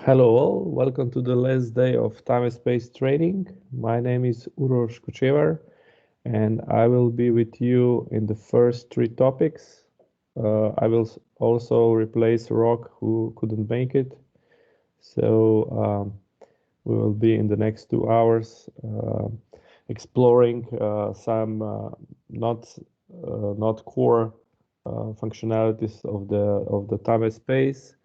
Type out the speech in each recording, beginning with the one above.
Hello all, welcome to the last day of Time&Space training. My name is Uroš Kočevar and I will be with you in the first three topics. I will also replace Rock who couldn't make it. So we will be in the next 2 hours exploring some not core functionalities of the Time&Space.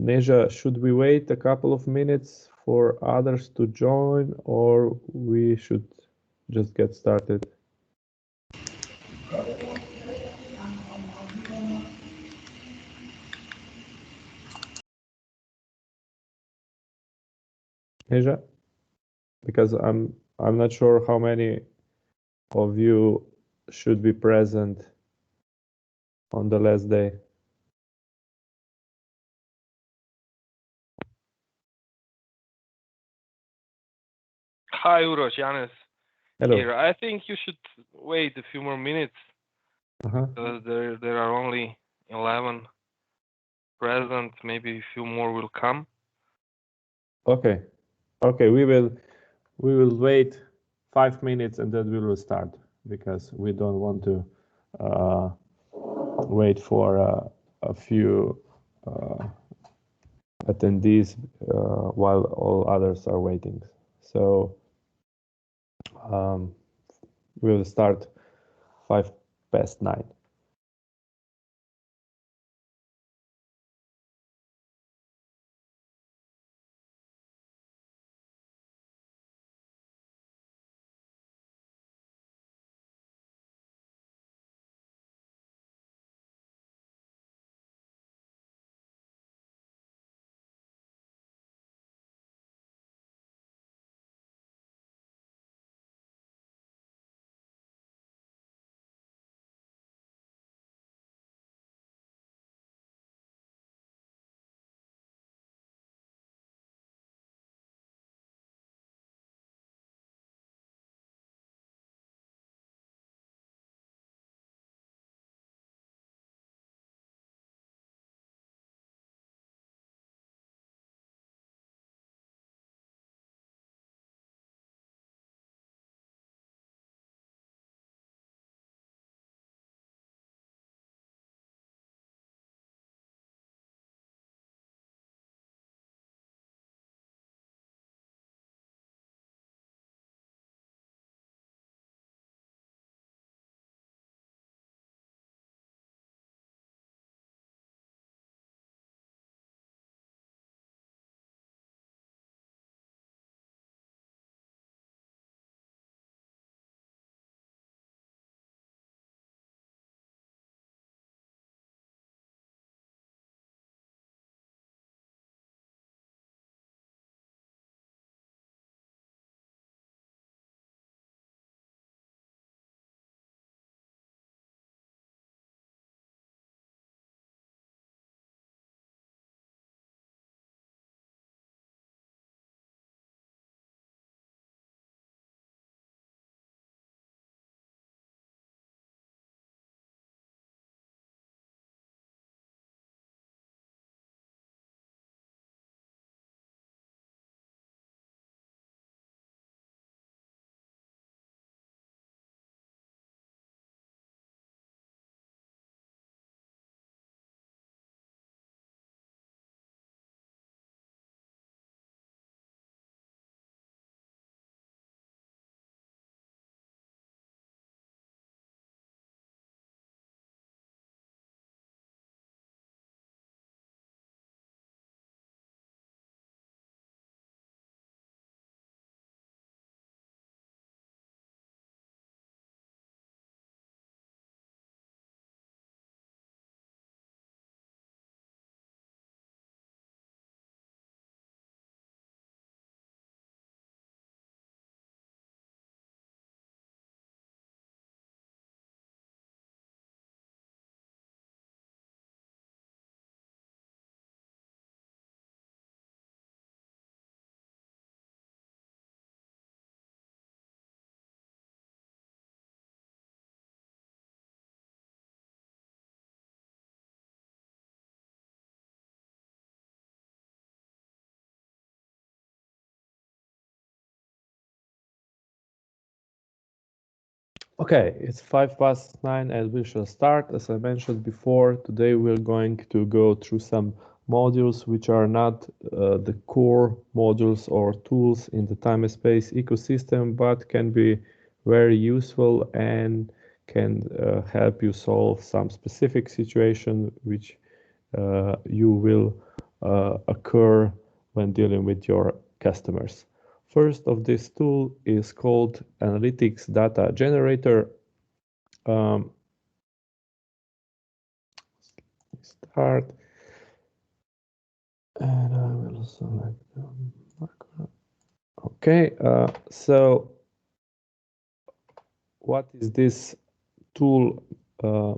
Neja, should we wait a couple of minutes for others to join, or we should just get started? Neja, because I'm not sure how many of you should be present on the last day. Hi, Uroš, Janis Hello. here. I think you should wait a few more minutes because there are only 11 present. Maybe a few more will come. Okay. We will wait 5 minutes and then we will start because we don't want to wait for a few attendees while all others are waiting. So we will start 9:05. Okay, it's 9:05 and we shall start. As I mentioned before, today we're going to go through some modules which are not the core modules or tools in the time and space ecosystem, but can be very useful and can help you solve some specific situation which you will occur when dealing with your customers. First of this tool is called Analytics Data Generator. Start, and I will select marker. Okay, so what is this tool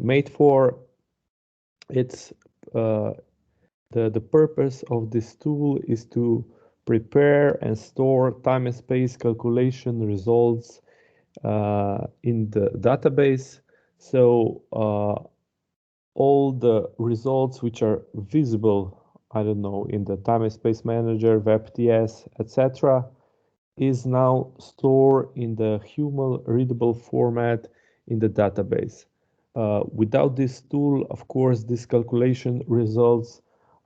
made for? It's the purpose of this tool is to prepare and store time and space calculation results in the database. So all the results which are visible, I don't know, in the time and space manager, WebTS, etc., is now stored in the human readable format in the database. Without this tool, of course, these calculation results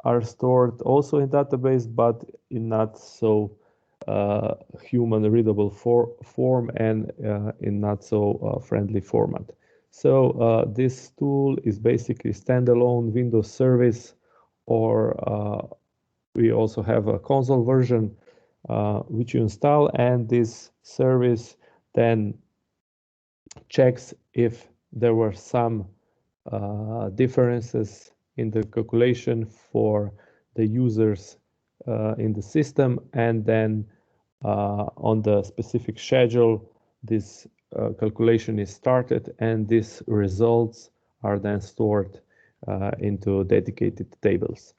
are stored also in database, but in not so human readable form and in not so friendly format. So this tool is basically standalone Windows service, or we also have a console version which you install, and this service then checks if there were some differences in the calculation for the users in the system, and then on the specific schedule this calculation is started and these results are then stored into dedicated tables.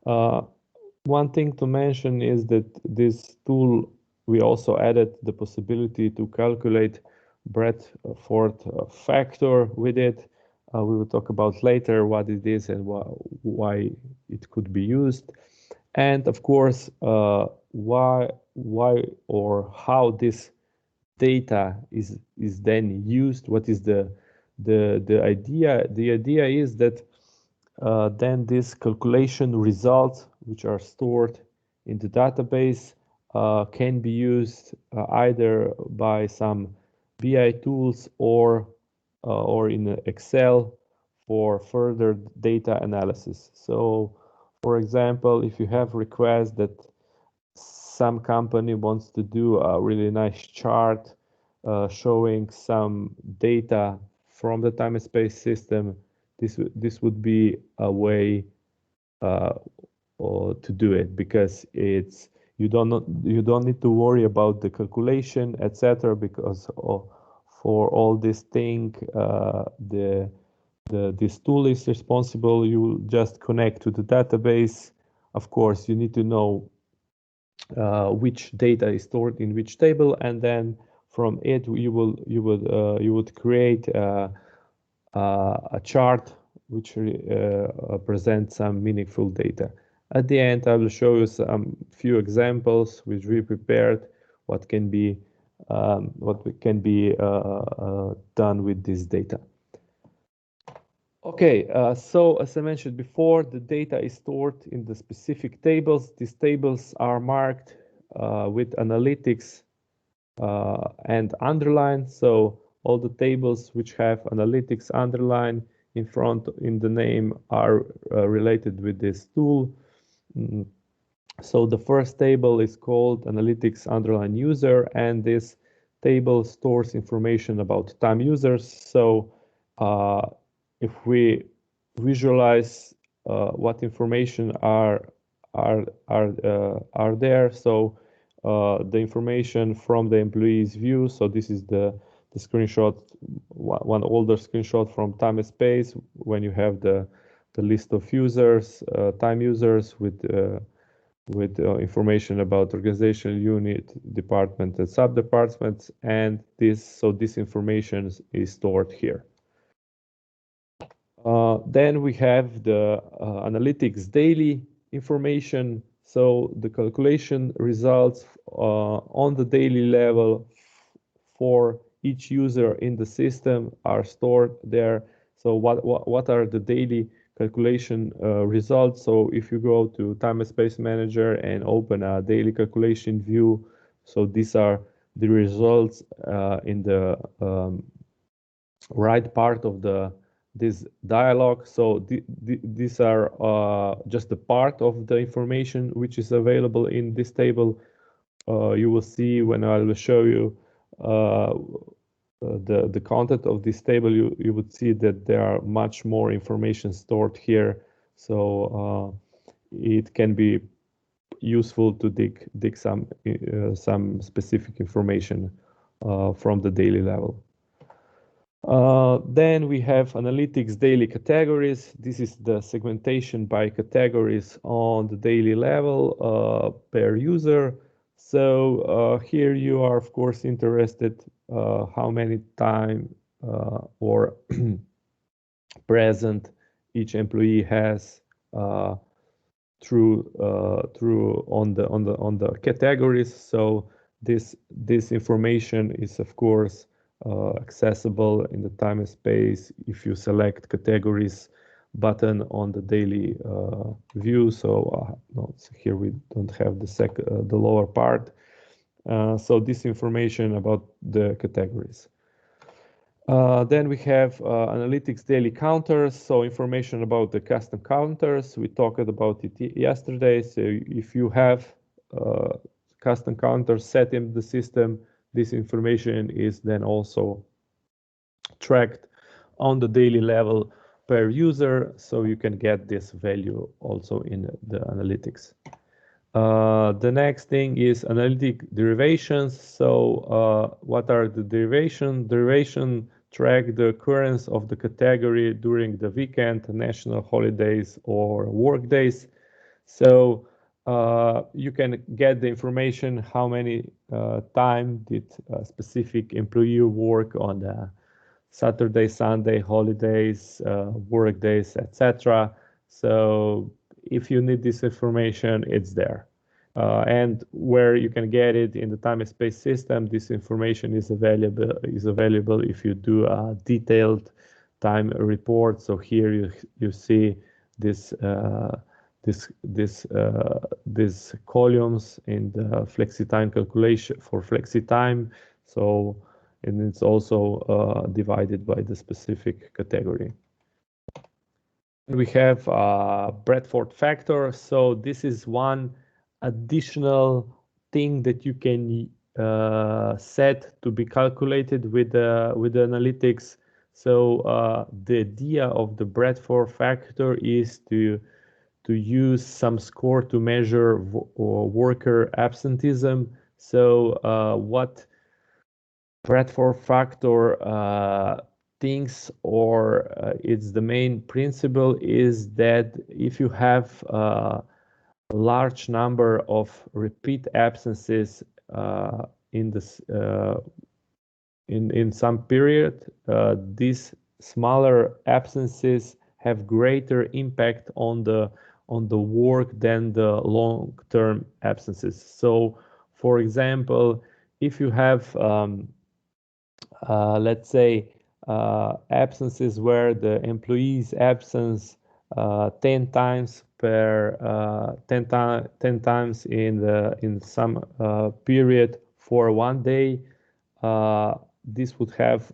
One thing to mention is that this tool, we also added the possibility to calculate Bradford factor with it. We will talk about later what it is and why it could be used. And of course, why or how this data is then used. What is the idea? The idea is that then these calculation results, which are stored in the database, can be used either by some BI tools or in Excel for further data analysis. So, for example, if you have requests that some company wants to do a really nice chart showing some data from the time and space system, this would be a way to do it, because it's you don't need to worry about the calculation, etc. Because for all this thing, this tool is responsible. You just connect to the database. Of course, you need to know which data is stored in which table, and then from it you would create a chart which presents some meaningful data. At the end, I will show you some few examples which we prepared, what can be done with this data. Okay, so as I mentioned before, the data is stored in the specific tables. These tables are marked with analytics and underlined. So all the tables which have analytics underlined in front in the name are related with this tool. So the first table is called analytics underline user, and this table stores information about time users. So if we visualize what information are there, so the information from the employee's view. So this is the screenshot, one older screenshot from Time and Space, when you have the list of users, time users with information about organizational unit, department, and sub-departments, and this information is stored here. Then we have the analytics daily information. So the calculation results on the daily level for each user in the system are stored there. So what are the daily calculation results? So if you go to Time and Space Manager and open a daily calculation view, so these are the results in the right part of this dialog. So these are just a part of the information which is available in this table. You will see when I will show you the content of this table, you would see that there are much more information stored here. So it can be useful to dig some specific information from the daily level. Then we have analytics daily categories. This is the segmentation by categories on the daily level per user. So here you are, of course, interested how many time or present each employee has through on the categories. So this information is, of course, accessible in the time and space if you select categories button on the daily view. So no, so here we don't have the lower part. So this information about the categories. Then we have analytics daily counters, so information about the custom counters. We talked about it yesterday. So if you have custom counters set in the system, this information is then also tracked on the daily level per user, so you can get this value also in the analytics. The next thing is analytic derivations. So what are the derivations? Derivation track the occurrence of the category during the weekend, national holidays, or work days. So you can get the information how many time did a specific employee work on the Saturday, Sunday, holidays, work days, etc. So if you need this information, it's there. And where you can get it in the time and space system, this information is available if you do a detailed time report. So here you see this these columns in the flexi time calculation for flexi time. So and it's also divided by the specific category. We have Bradford factor. So this is one additional thing that you can set to be calculated with the analytics. So the idea of the Bradford factor is to use some score to measure worker absenteeism. So what Bradford factor thinks, or it's the main principle, is that if you have a large number of repeat absences in this in some period, these smaller absences have greater impact on the work than the long-term absences. So, for example, if you have let's say absences where the employee's absence 10 times per 10 times in some period for one day, this would have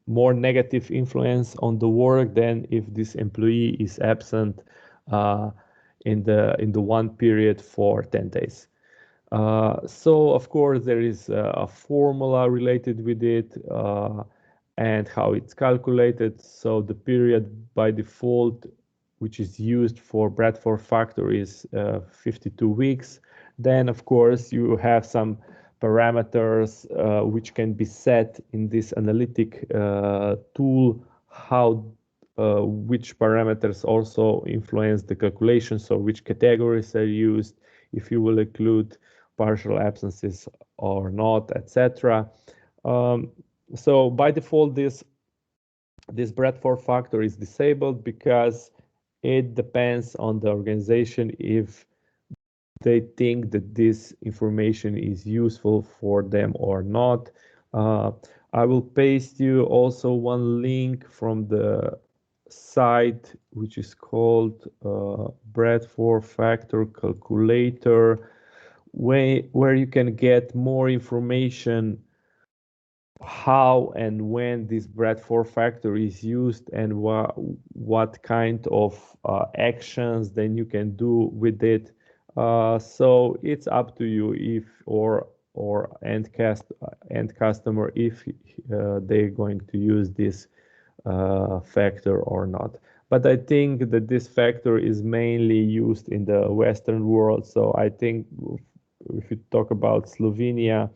more negative influence on the work than if this employee is absent in the one period for 10 days. So of course there is a formula related with it and how it's calculated. So the period by default, which is used for Bradford factor, is 52 weeks. Then of course you have some parameters which can be set in this analytic tool, how which parameters also influence the calculation, so which categories are used, if you will include partial absences or not, etc. So by default, this Bradford factor is disabled because it depends on the organization if they think that this information is useful for them or not. I will paste you also one link from the site which is called Bradford Factor Calculator, where you can get more information how and when this Bradford factor is used and what kind of actions then you can do with it. So it's up to you if or end customer if they're going to use this factor or not. But I think that this factor is mainly used in the Western world. So I think if you talk about Slovenia,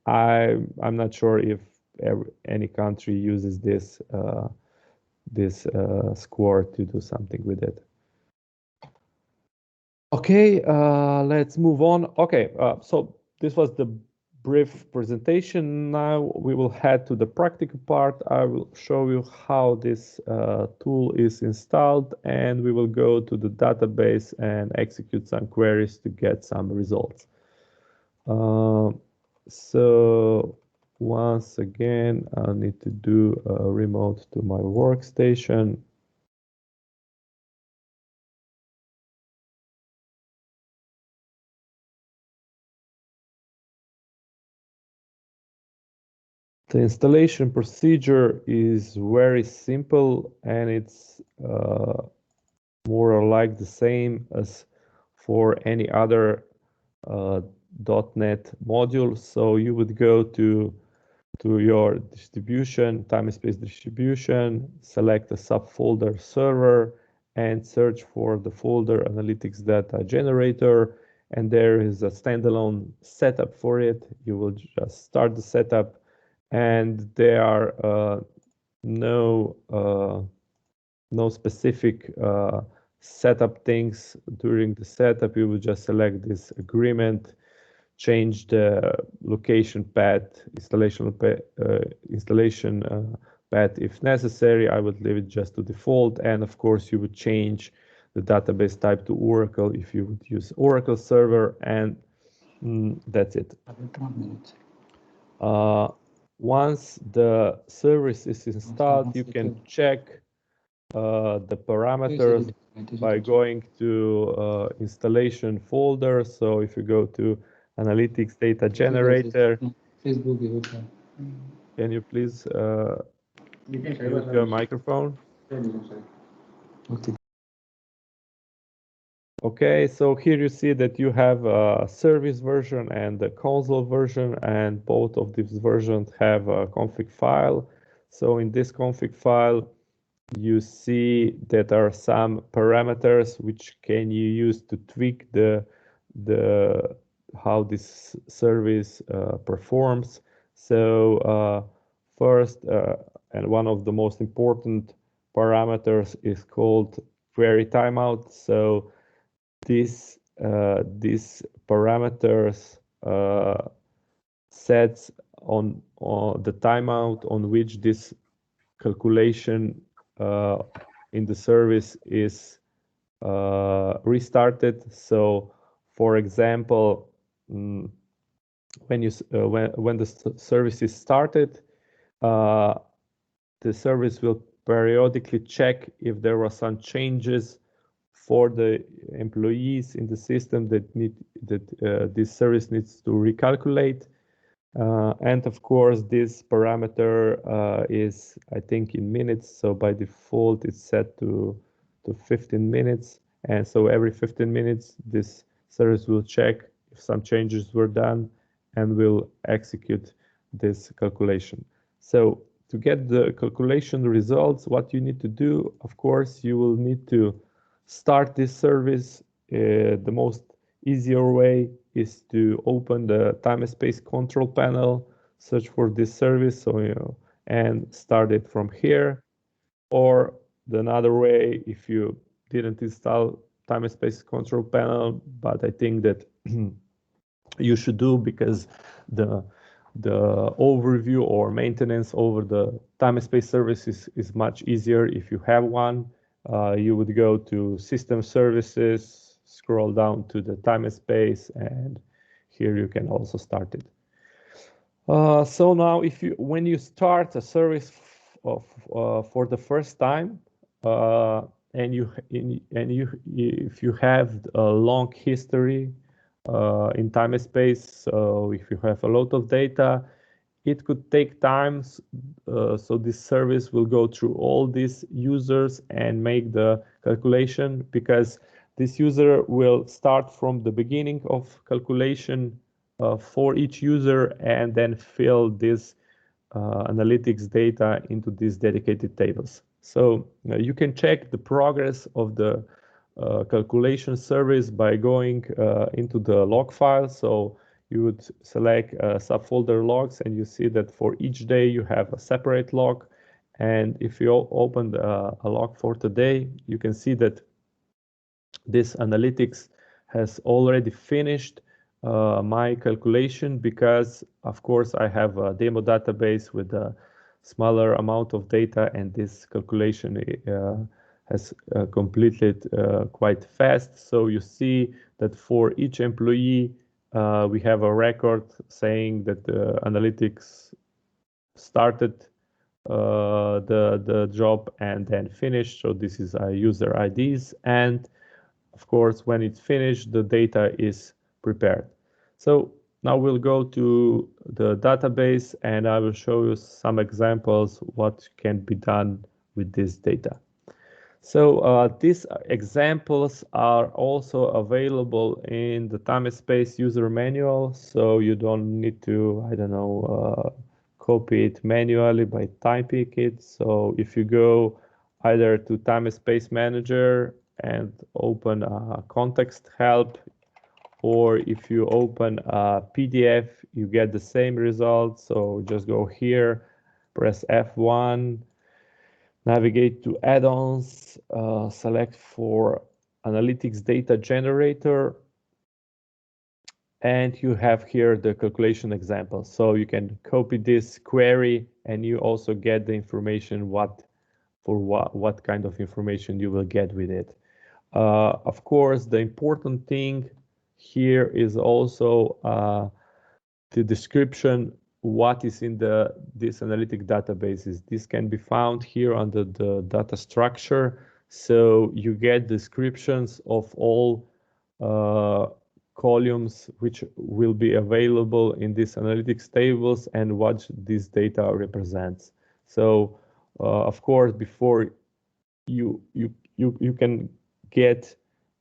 I'm not sure if any country uses this score to do something with it. Okay, let's move on. Okay, so this was the brief presentation. Now we will head to the practical part. I will show you how this tool is installed, and we will go to the database and execute some queries to get some results. So once again, I need to do a remote to my workstation. The installation procedure is very simple, and it's more or like the same as for any other .NET module. So you would go to your distribution, Time&Space distribution, select a subfolder server, and search for the folder analytics data generator. And there is a standalone setup for it. You will just start the setup, and there are no specific setup things during the setup. You will just select this agreement, change the location path, installation path if necessary. I would leave it just to default, and of course you would change the database type to Oracle if you would use Oracle server, and that's it. Once the service is installed, you can check the parameters by going to installation folder. So if you go to analytics data generator, can you please mute your microphone? Okay, so here you see that you have a service version and the console version, and both of these versions have a config file. So in this config file, you see that there are some parameters which can you use to tweak the how this service performs. So first, and one of the most important parameters is called query timeout. So these parameters sets on the timeout on which this calculation in the service is restarted. So, for example, when the service is started, the service will periodically check if there were some changes for the employees in the system that this service needs to recalculate. And of course, this parameter is, I think, in minutes. So by default, it's set to 15 minutes. And so every 15 minutes, this service will check if some changes were done and will execute this calculation. So to get the calculation results, what you need to do, of course, you will need to start this service. The most easier way is to open the Time&Space control panel, search for this service, and start it from here. Or another way, if you didn't install Time&Space control panel, but I think that you should do, because the overview or maintenance over the Time&Space service is much easier if you have one. You would go to System Services, scroll down to the time and space, and here you can also start it. So now, when you start a service for the first time, and if you have a long history in time and space, so if you have a lot of data, it could take time. So this service will go through all these users and make the calculation, because this user will start from the beginning of calculation for each user and then fill this analytics data into these dedicated tables. So you can check the progress of the calculation service by going into the log file. So you would select subfolder logs, and you see that for each day you have a separate log. And if you open a log for today, you can see that this analytics has already finished my calculation, because of course I have a demo database with a smaller amount of data, and this calculation has completed quite fast. So you see that for each employee we have a record saying that the analytics started the job and then finished. So this is user IDs, and of course, when it's finished, the data is prepared. So now we'll go to the database, and I will show you some examples what can be done with this data. So these examples are also available in the Time and Space user manual, so you don't need to, I don't know, copy it manually by typing it. So if you go either to Time and Space Manager and open a context help, or if you open a PDF, you get the same result. So just go here, press F1, navigate to add-ons, select for analytics data generator, and you have here the calculation example. So you can copy this query, and you also get the information what kind of information you will get with it. Of course, the important thing here is also the description, what is in this analytic databases. This can be found here under the data structure. So you get descriptions of all columns which will be available in these analytics tables and what this data represents. So of course, before you can get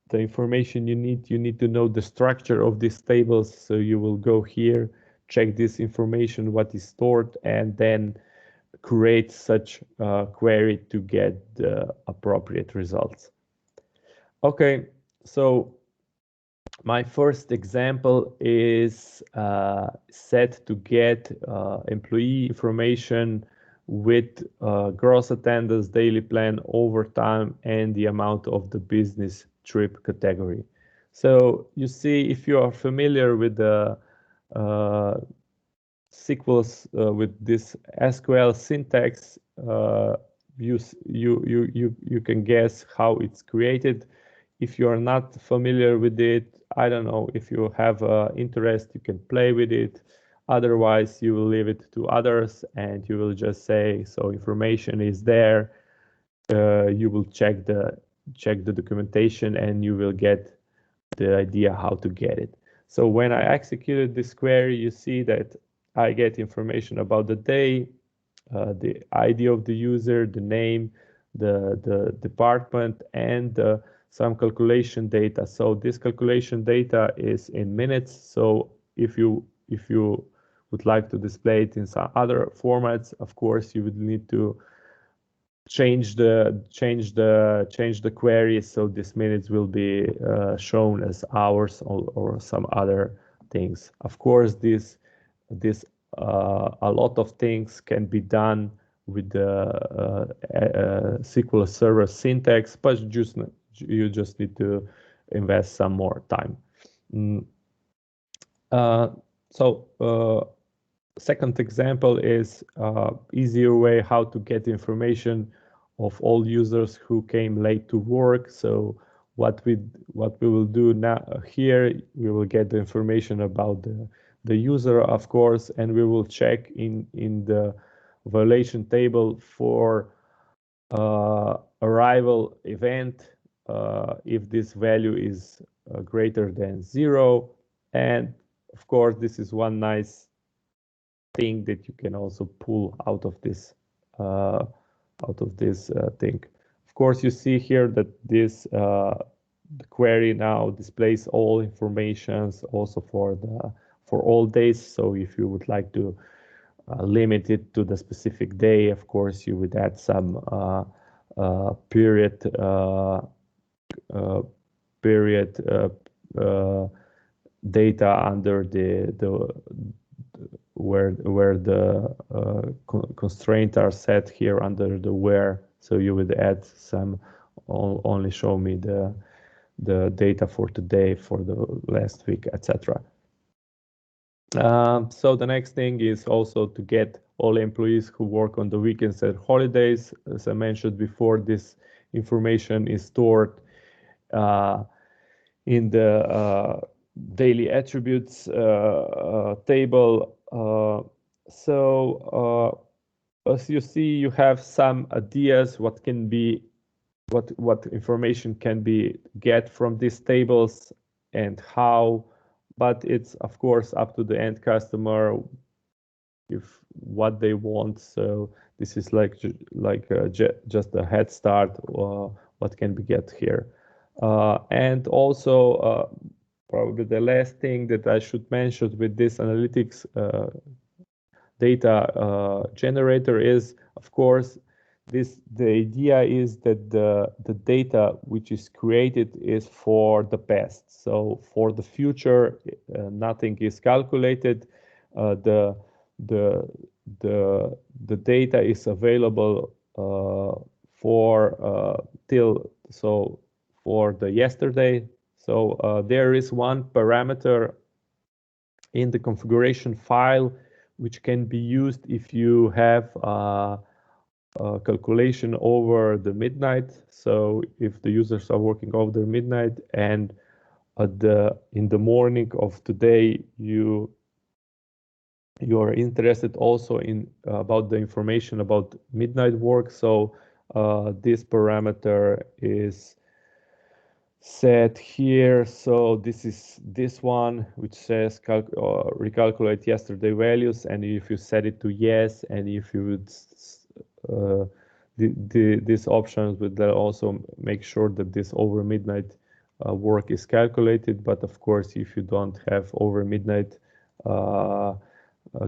the information you need to know the structure of these tables. So you will go here, check this information, what is stored, and then create such a query to get the appropriate results. Okay, so my first example is set to get employee information with gross attendance, daily plan, overtime, and the amount of the business trip category. So you see, if you are familiar with the SQLs with this SQL syntax, you can guess how it's created. If you are not familiar with it, I don't know, if you have interest, you can play with it. Otherwise, you will leave it to others, and you will just say, so information is there. You will check the documentation, and you will get the idea how to get it. So when I executed this query, you see that I get information about the day, the ID of the user, the name, the department, and some calculation data. So this calculation data is in minutes. So if you would like to display it in some other formats, of course you would need to change the query, so this minutes will be shown as hours or some other things. Of course, this a lot of things can be done with the SQL Server syntax, but you just need to invest some more time. Second example is easier way how to get information of all users who came late to work. So what we will do now here, we will get the information about the user, of course, and we will check in the violation table for arrival event if this value is greater than 0. And of course, this is one nice thing that you can also pull out of this thing. Of course, you see here that this the query now displays all informations also for all days. So if you would like to limit it to the specific day, of course, you would add some period data under the where the constraints are set here under the where. So you would add some only show me the data for today, for the last week, etc. So the next thing is also to get all employees who work on the weekends and holidays. As I mentioned before, this information is stored in the daily attributes table. So as you see, you have some ideas what can be what information can be get from these tables and how, but it's of course up to the end customer if what they want. So this is just a head start what can be get here. And also probably the last thing that I should mention with this analytics data generator is, of course, the idea is that the data which is created is for the past. So for the future, nothing is calculated. The data is available for for the yesterday. So there is one parameter in the configuration file which can be used if you have a calculation over the midnight. So if the users are working over the midnight and in the morning of today you are interested also in about the information about midnight work. So this parameter is set here. So this is this one which says recalculate yesterday values, and if you set it to yes, and if you would these options would also make sure that this over midnight work is calculated. But of course, if you don't have over midnight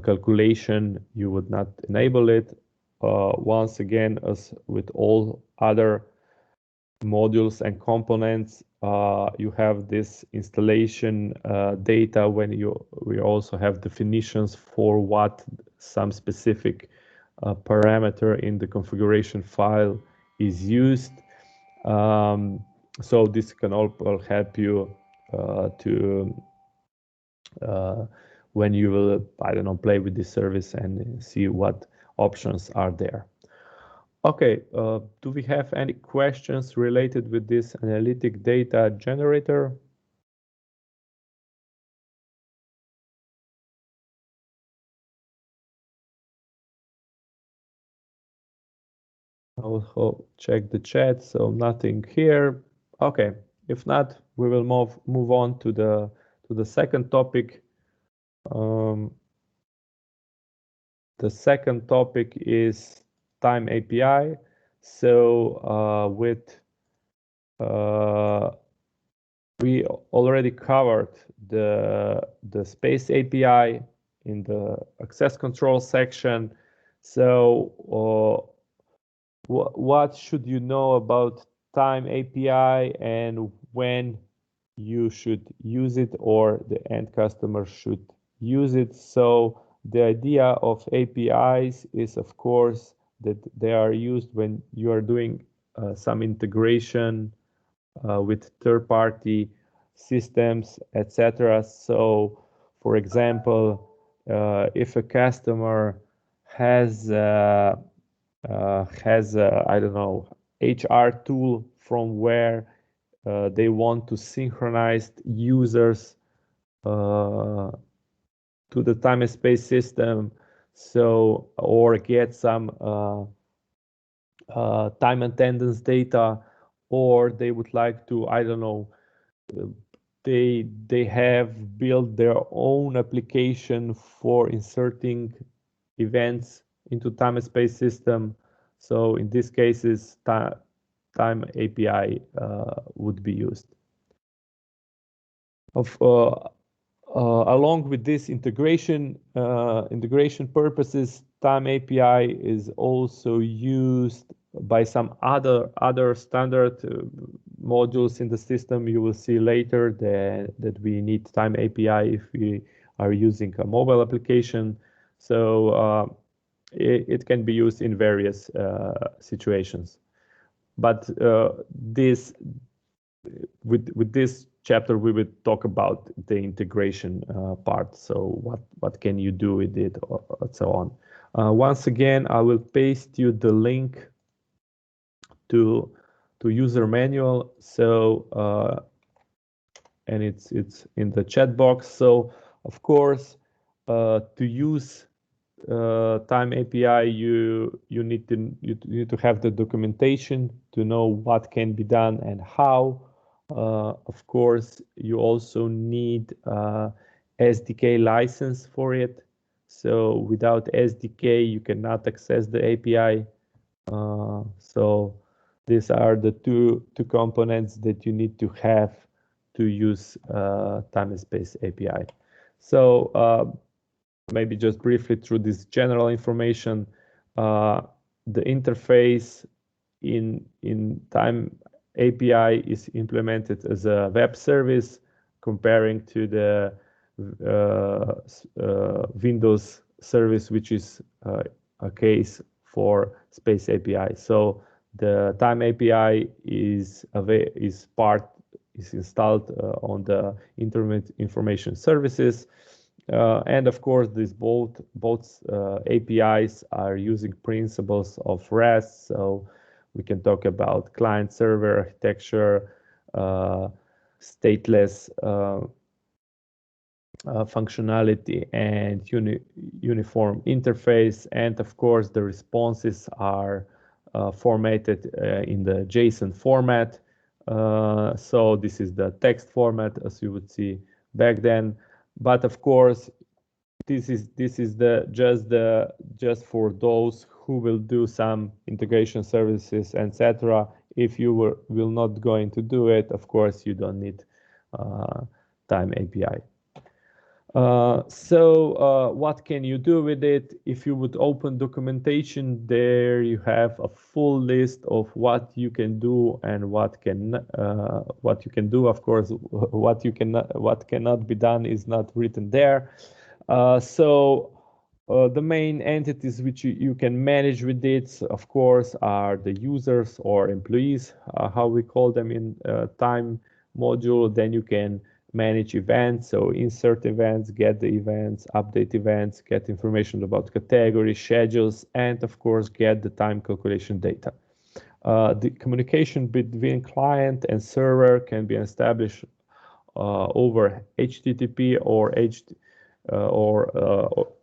calculation, you would not enable it. Once again, as with all other modules and components, you have this installation data when we also have definitions for what some specific parameter in the configuration file is used. So this can all help you to when you will, I don't know, play with this service and see what options are there. Okay, do we have any questions related with this analytic data generator? I'll check the chat, so nothing here. Okay, if not, we will move on to the second topic. The second topic is Time API. So we already covered the Space API in the access control section. So what should you know about Time API and when you should use it or the end customer should use it? So the idea of APIs is, of course, that they are used when you are doing some integration with third-party systems, etc. So, for example, if a customer has I don't know, HR tool from where they want to synchronize users to the time and space system, so or get some time attendance data, or they would like to, I don't know, they have built their own application for inserting events into time and space system. So in these cases, time API would be used. Along with this integration purposes, Time API is also used by some other standard modules in the system. You will see later that we need Time API if we are using a mobile application. So it can be used in various situations. But with this chapter, we will talk about the integration part. So what can you do with it, and so on. Once again, I will paste you the link to user manual. So and it's in the chat box. So of course, to use Time API, you need to have the documentation to know what can be done and how. Of course, you also need SDK license for it. So without SDK, you cannot access the API. So these are the two components that you need to have to use Time and Space API. So maybe just briefly through this general information, the interface in Time API is implemented as a web service, comparing to the Windows service, which is a case for Space API. So the Time API is installed on the Internet Information Services. And of course, these both APIs are using principles of REST. So we can talk about client-server architecture, stateless functionality, and uniform interface. And of course, the responses are formatted in the JSON format. So this is the text format, as you would see back then. But of course, this is just for those who will do some integration services, etc. If you will not going to do it, of course, you don't need Time API. So what can you do with it? If you would open documentation, there you have a full list of what you can do and what you can do. Of course, what cannot be done is not written there. So the main entities which you can manage with it, of course, are the users or employees, how we call them in Time module. Then you can manage events, so insert events, get the events, update events, get information about categories, schedules, and of course get the time calculation data. The communication between client and server can be established over HTTP or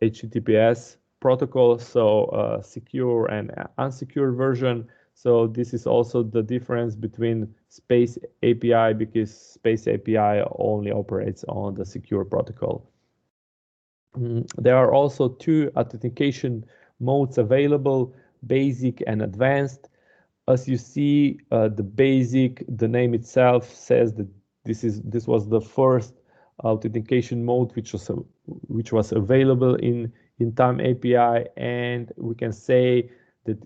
HTTPS protocol, so secure and unsecure version. So this is also the difference between Space API, because Space API only operates on the secure protocol. There are also two authentication modes available, basic and advanced. As you see, the basic, the name itself says that this was the first authentication mode which was available in Time API, and we can say that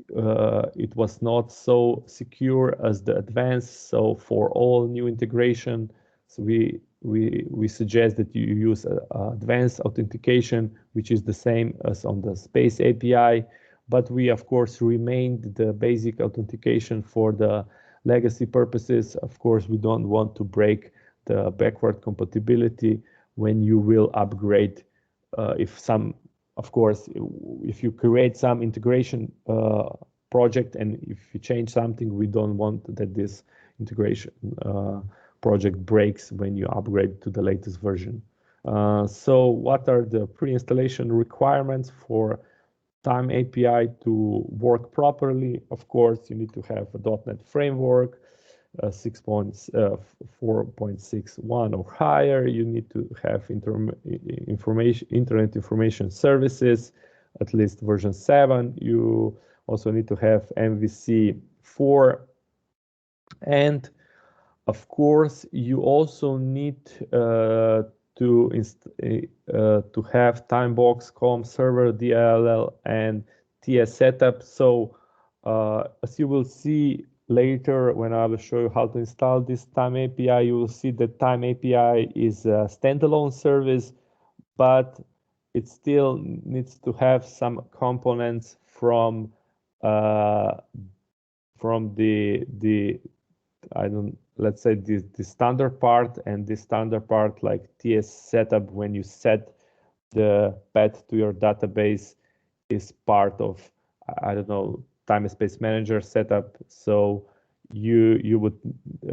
it was not so secure as the advanced. So for all new integration, so we suggest that you use advanced authentication, which is the same as on the Space API. But we, of course, remained the basic authentication for the legacy purposes. Of course, we don't want to break the backward compatibility when you will upgrade. Of course, if you create some integration project and if you change something, we don't want that this integration project breaks when you upgrade to the latest version. So what are the pre-installation requirements for Time API to work properly? Of course, you need to have a .NET framework, 4.61 or higher. You need to have Internet Information Services, at least version 7. You also need to have MVC 4. And of course, you also need to have Timebox, COM server, DLL, and TS setup. So as you will see later when I will show you how to install this Time API, you will see that Time API is a standalone service, but it still needs to have some components from the let's say the standard part, and the standard part like TS setup, when you set the path to your database, is part of, I don't know, Time&Space Manager setup. So you would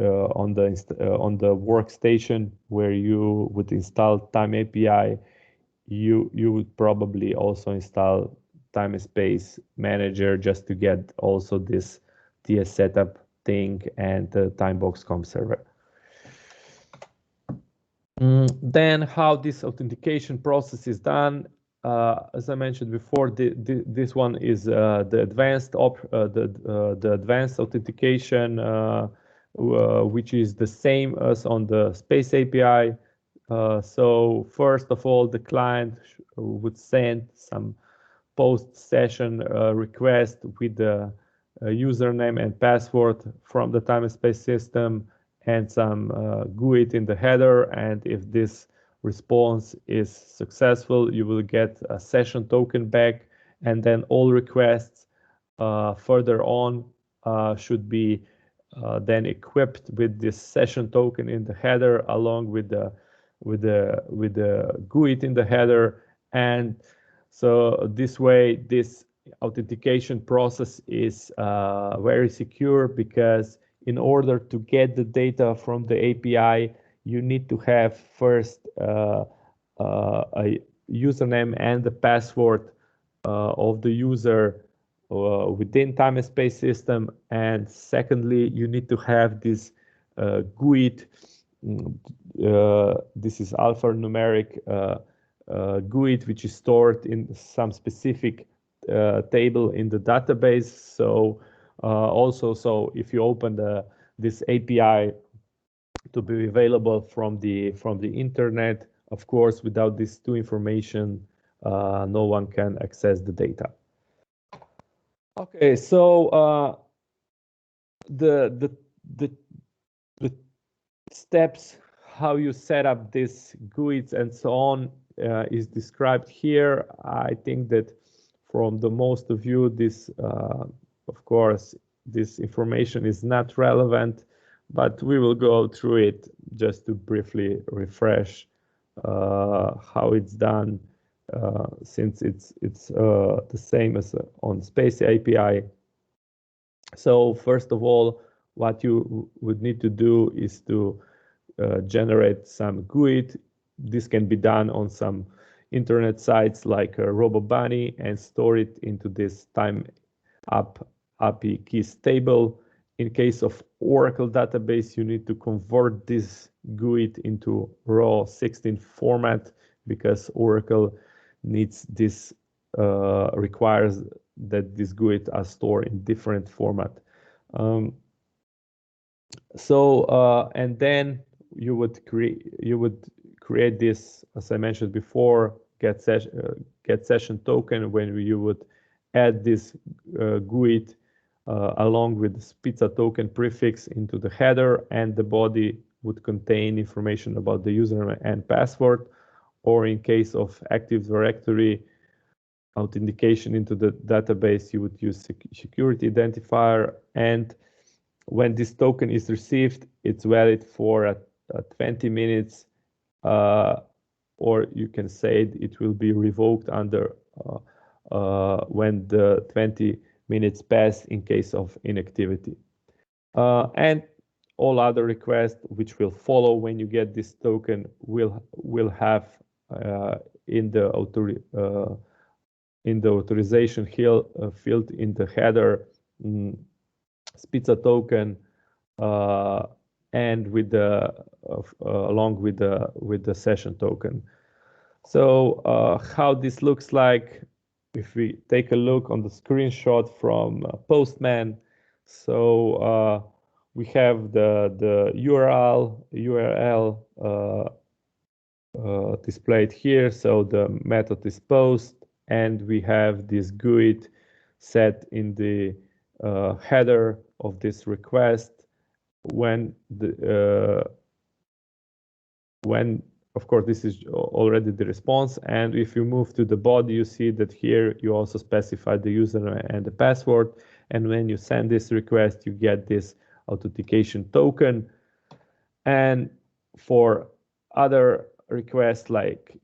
on the workstation where you would install Time API, you would probably also install Time&Space Manager just to get also this TS setup thing and the Timebox.com server. Then how this authentication process is done. As I mentioned before, this one is the advanced authentication, which is the same as on the Space API. So first of all, the client would send some post-session request with the username and password from the Time&Space system and some GUID in the header. And if this response is successful, you will get a session token back, and then all requests further on should be then equipped with this session token in the header, along with the GUID in the header. And so this way, this authentication process is very secure, because in order to get the data from the API, you need to have first a username and the password of the user within Time&Space system. And secondly, you need to have this GUID. This is alphanumeric GUID, which is stored in some specific table in the database. So so if you open this API to be available from the internet, of course, without these two information, no one can access the data. Okay, so the steps how you set up these GUIDs and so on is described here. I think that from the most of you, this of course this information is not relevant, but we will go through it just to briefly refresh how it's done, since it's the same as on Space API. So first of all, what you would need to do is to generate some GUID. This can be done on some internet sites like RoboBunny, and store it into this Time API keys table. In case of Oracle database, you need to convert this GUID into raw 16 format, because Oracle needs this, requires that this GUID are stored in different format. And then you would create this, as I mentioned before, get session token, when you would add this GUID along with the Spitza token prefix into the header, and the body would contain information about the username and password. Or in case of Active Directory authentication into the database, you would use security identifier. And when this token is received, it's valid for 20 minutes, or you can say it will be revoked under when the 20 minutes pass in case of inactivity. And all other requests which will follow when you get this token will have in the authorization field in the header Spitza token and with the along with the session token. So how this looks like if we take a look on the screenshot from Postman. So we have the URL displayed here. So the method is post, and we have this GUID set in the header of this request when of course this is already the response, and if you move to the body you see that here you also specify the user and the password, and when you send this request you get this authentication token. And for other requests, like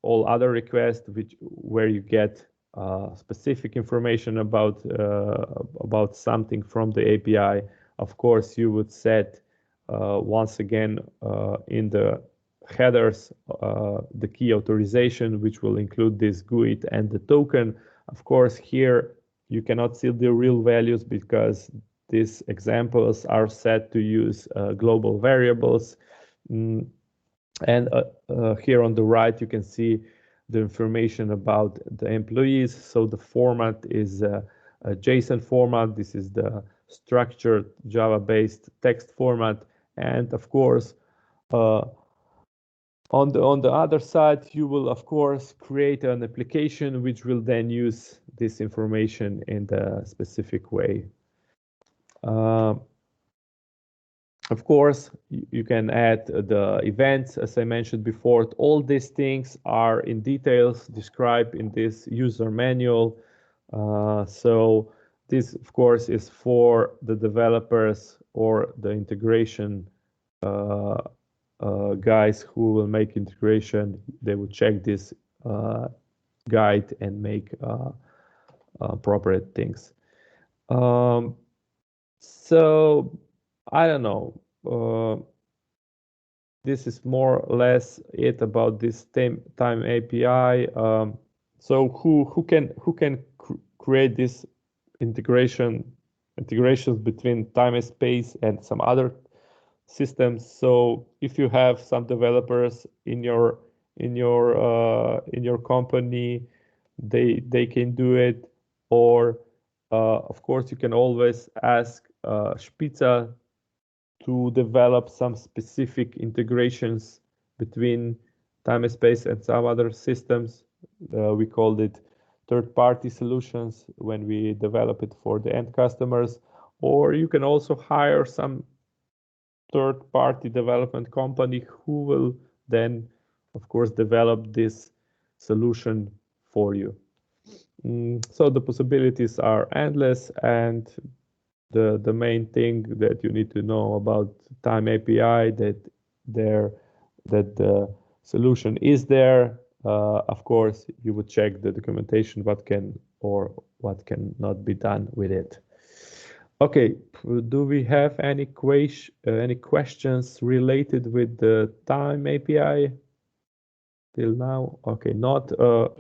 all other requests where you get specific information about something from the API, of course you would set once again in the headers the key authorization, which will include this GUID and the token. Of course here you cannot see the real values because these examples are set to use global variables. And here on the right you can see the information about the employees. So the format is a JSON format. This is the structured Java-based text format. And of course on the other side you will of course create an application which will then use this information in the specific way. Of course, you can add the events, as I mentioned before. All these things are in details described in this user manual. So this, of course, is for the developers or the integration guys who will make integration. They will check this guide and make appropriate things. So I don't know. This is more or less it about this time API. So who can create this integrations between Time&Space and some other systems? So if you have some developers in your company, they can do it, or of course you can always ask Spitza to develop some specific integrations between Time&Space and some other systems. We called it third-party solutions when we develop it for the end customers. Or you can also hire some third-party development company who will then, of course, develop this solution for you. So the possibilities are endless, and the main thing that you need to know about Time API that the solution is there. Of course, you would check the documentation, what can or what cannot be done with it. Okay, do we have any questions related with the Time API till now? Okay, not.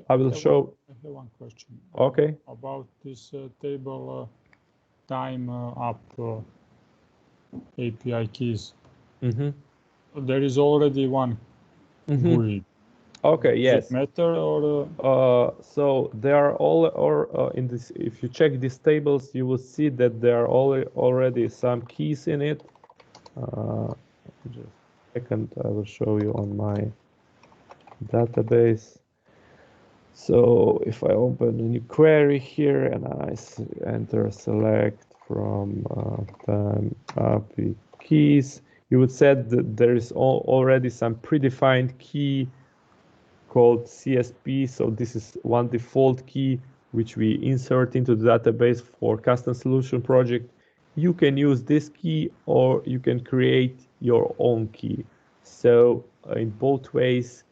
I will show. I have one question. Okay. About this table time up API keys. There is already one GUI. Okay, yes. Does it matter or? So they are all in this. If you check these tables, you will see that there are already some keys in it. Just a second, I will show you on my database. So if I open a new query here and I enter select from time API keys, you would say that there is already some predefined key called CSP. So this is one default key which we insert into the database for custom solution project. You can use this key or you can create your own key. So in both ways,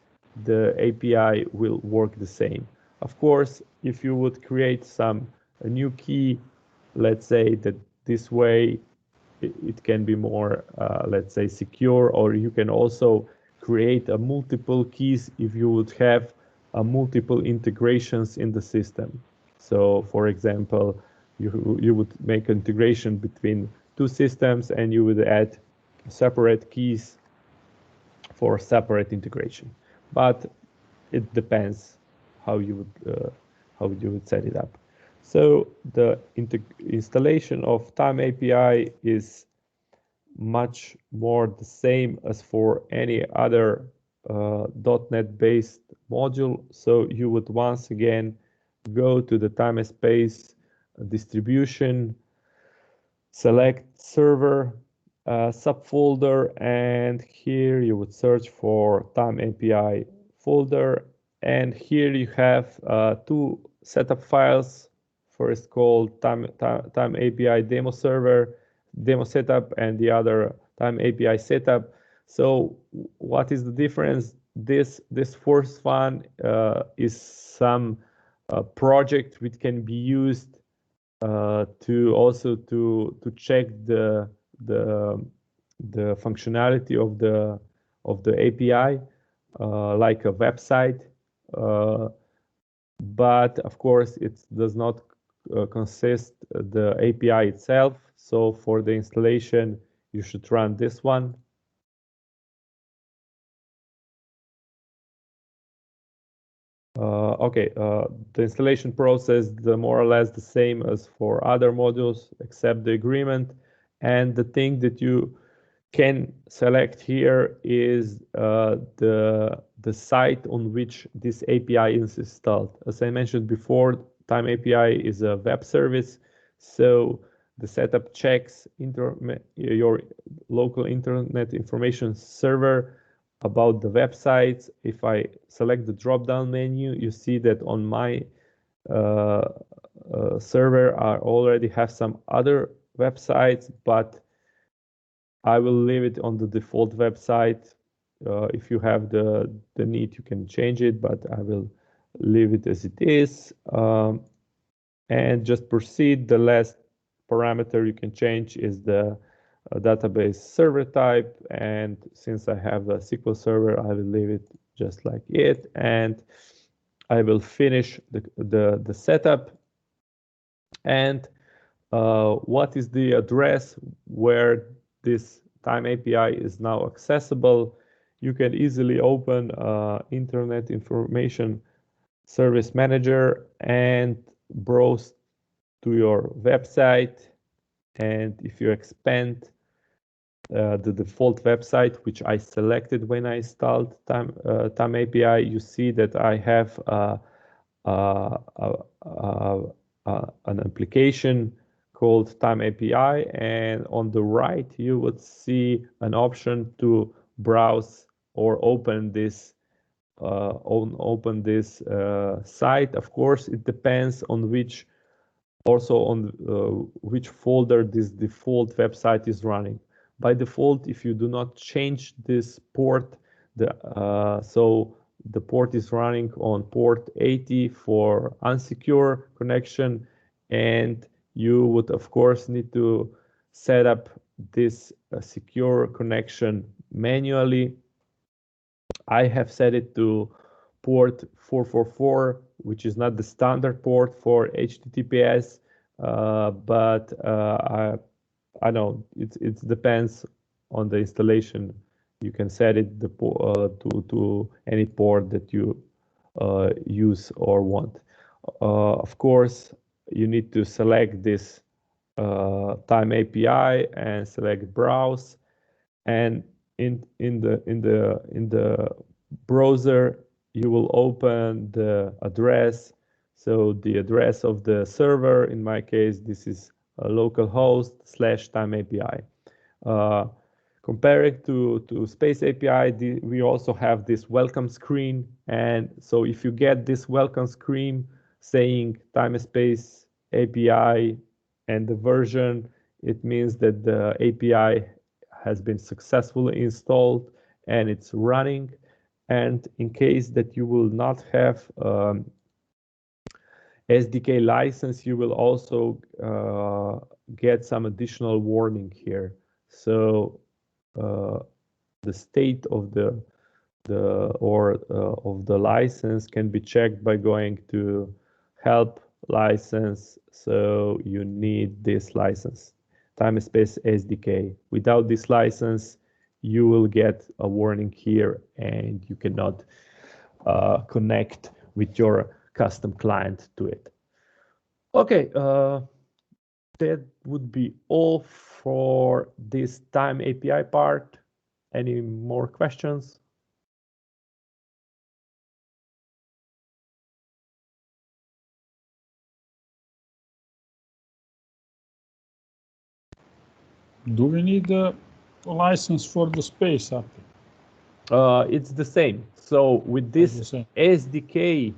the API will work the same. Of course, if you would create a new key, let's say that this way it can be more, let's say, secure, or you can also create a multiple keys if you would have multiple integrations in the system. So, for example, you would make integration between two systems and you would add separate keys for separate integration. But it depends how you would set it up. So the installation of Time API is much more the same as for any other .NET based module. So you would once again go to the Time&Space distribution, select server subfolder, and here you would search for Time API folder, and here you have two setup files. First called Time API demo server demo setup, and the other Time API setup. So what is the difference? This first one is some project which can be used to also to check the functionality of the API, like a website, but of course it does not consist the API itself. So for the installation, you should run this one. Okay, the installation process is more or less the same as for other modules, except the agreement. And the thing that you can select here is the site on which this API is installed. As I mentioned before, Time API is a web service, so the setup checks your local internet information server about the websites. If I select the drop-down menu, you see that on my server I already have some other websites, but I will leave it on the default website. If you have the need, you can change it, but I will leave it as it is. And just proceed. The last parameter you can change is the database server type. And since I have a SQL server, I will leave it just like it. And I will finish the setup. And what is the address where this Time API is now accessible? You can easily open Internet Information Service Manager and browse to your website. And if you expand the default website, which I selected when I installed Time API, you see that I have an application called Time API, and on the right you would see an option to browse or open this site. Of course, it depends on which folder this default website is running. By default, if you do not change this port, so the port is running on port 80 for unsecure connection, and you would of course need to set up this secure connection manually. I have set it to port 444, which is not the standard port for HTTPS, but I know it depends on the installation. You can set it to any port that you use or want. Of course, you need to select this Time API and select Browse, and in the browser you will open the address. So the address of the server, in my case, this is a localhost / Time API. Comparing to Space API, we also have this welcome screen. And so if you get this welcome screen saying Time&Space API and the version, it means that the API has been successfully installed and it's running. And in case that you will not have SDK license, you will also get some additional warning here. So the state of the license can be checked by going to help license. So you need this license, Time&Space SDK. Without this license, you will get a warning here and you cannot connect with your custom client to it. Okay, that would be all for this Time API part. Any more questions? Do we need a license for the space app? It's the same. So with this SDK,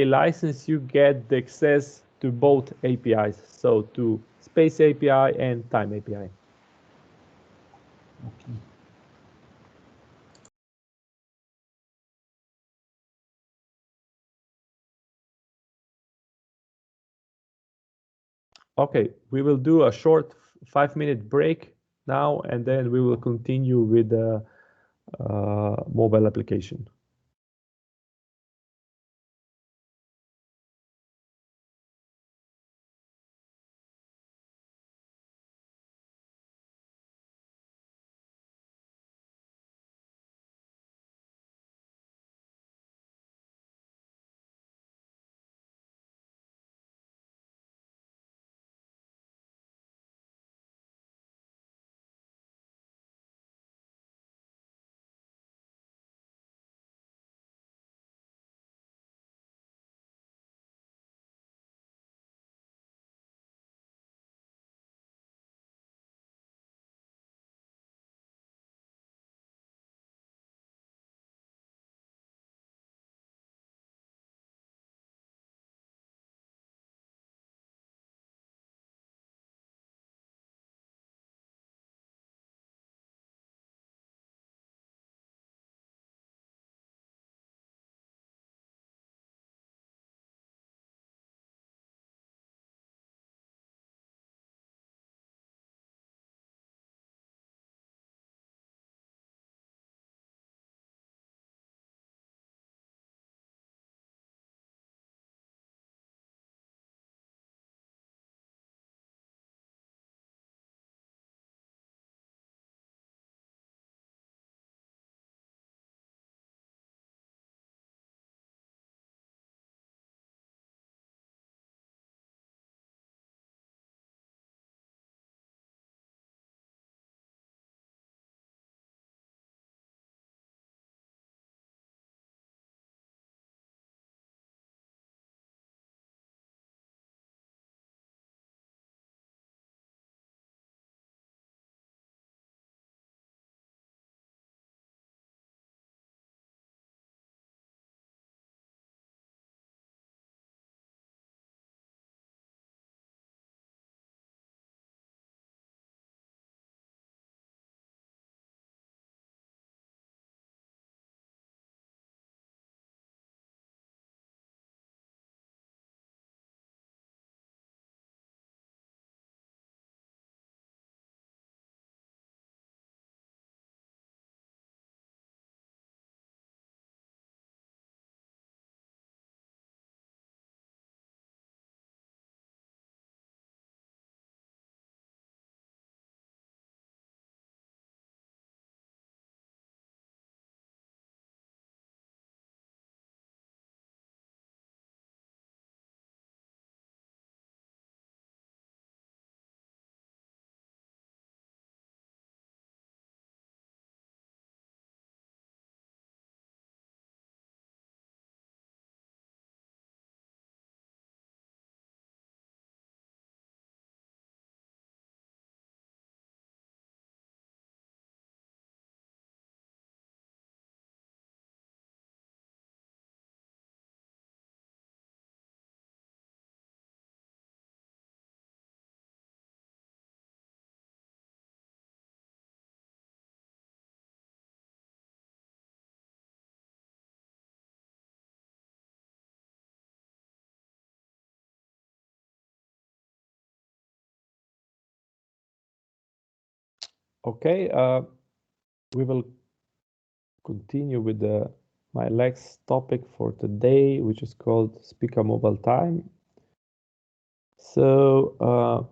license, you get the access to both APIs. So to Space API and Time API. Okay. Okay, we will do a short 5-minute break now, and then we will continue with the mobile application. Okay, we will continue with my next topic for today, which is called Speaker Mobile Time. So,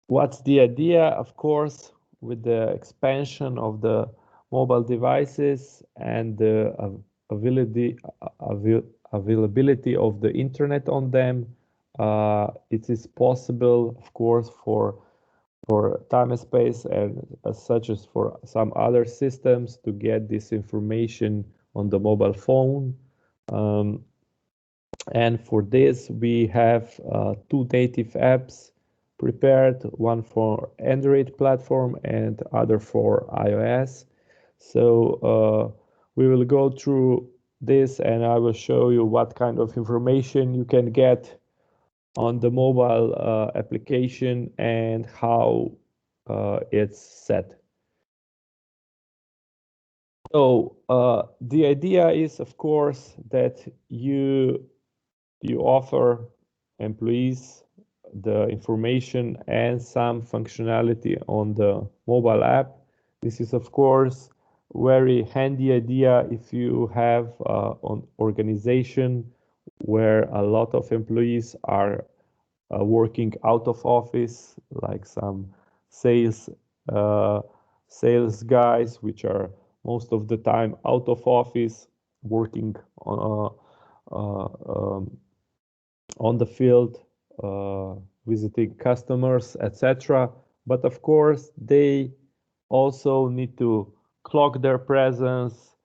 what's the idea? Of course, with the expansion of the mobile devices and the availability of the internet on them, it is possible, of course, for time and space and as such as for some other systems to get this information on the mobile phone. And for this, we have two native apps prepared, one for Android platform and other for iOS. So we will go through this and I will show you what kind of information you can get on the mobile application and how it's set. So the idea is, of course, that you offer employees the information and some functionality on the mobile app. This is, of course, very handy idea if you have an organization where a lot of employees are working out of office, like some sales sales guys, which are most of the time out of office, working on the field, visiting customers, etc. But of course, they also need to clock their presence,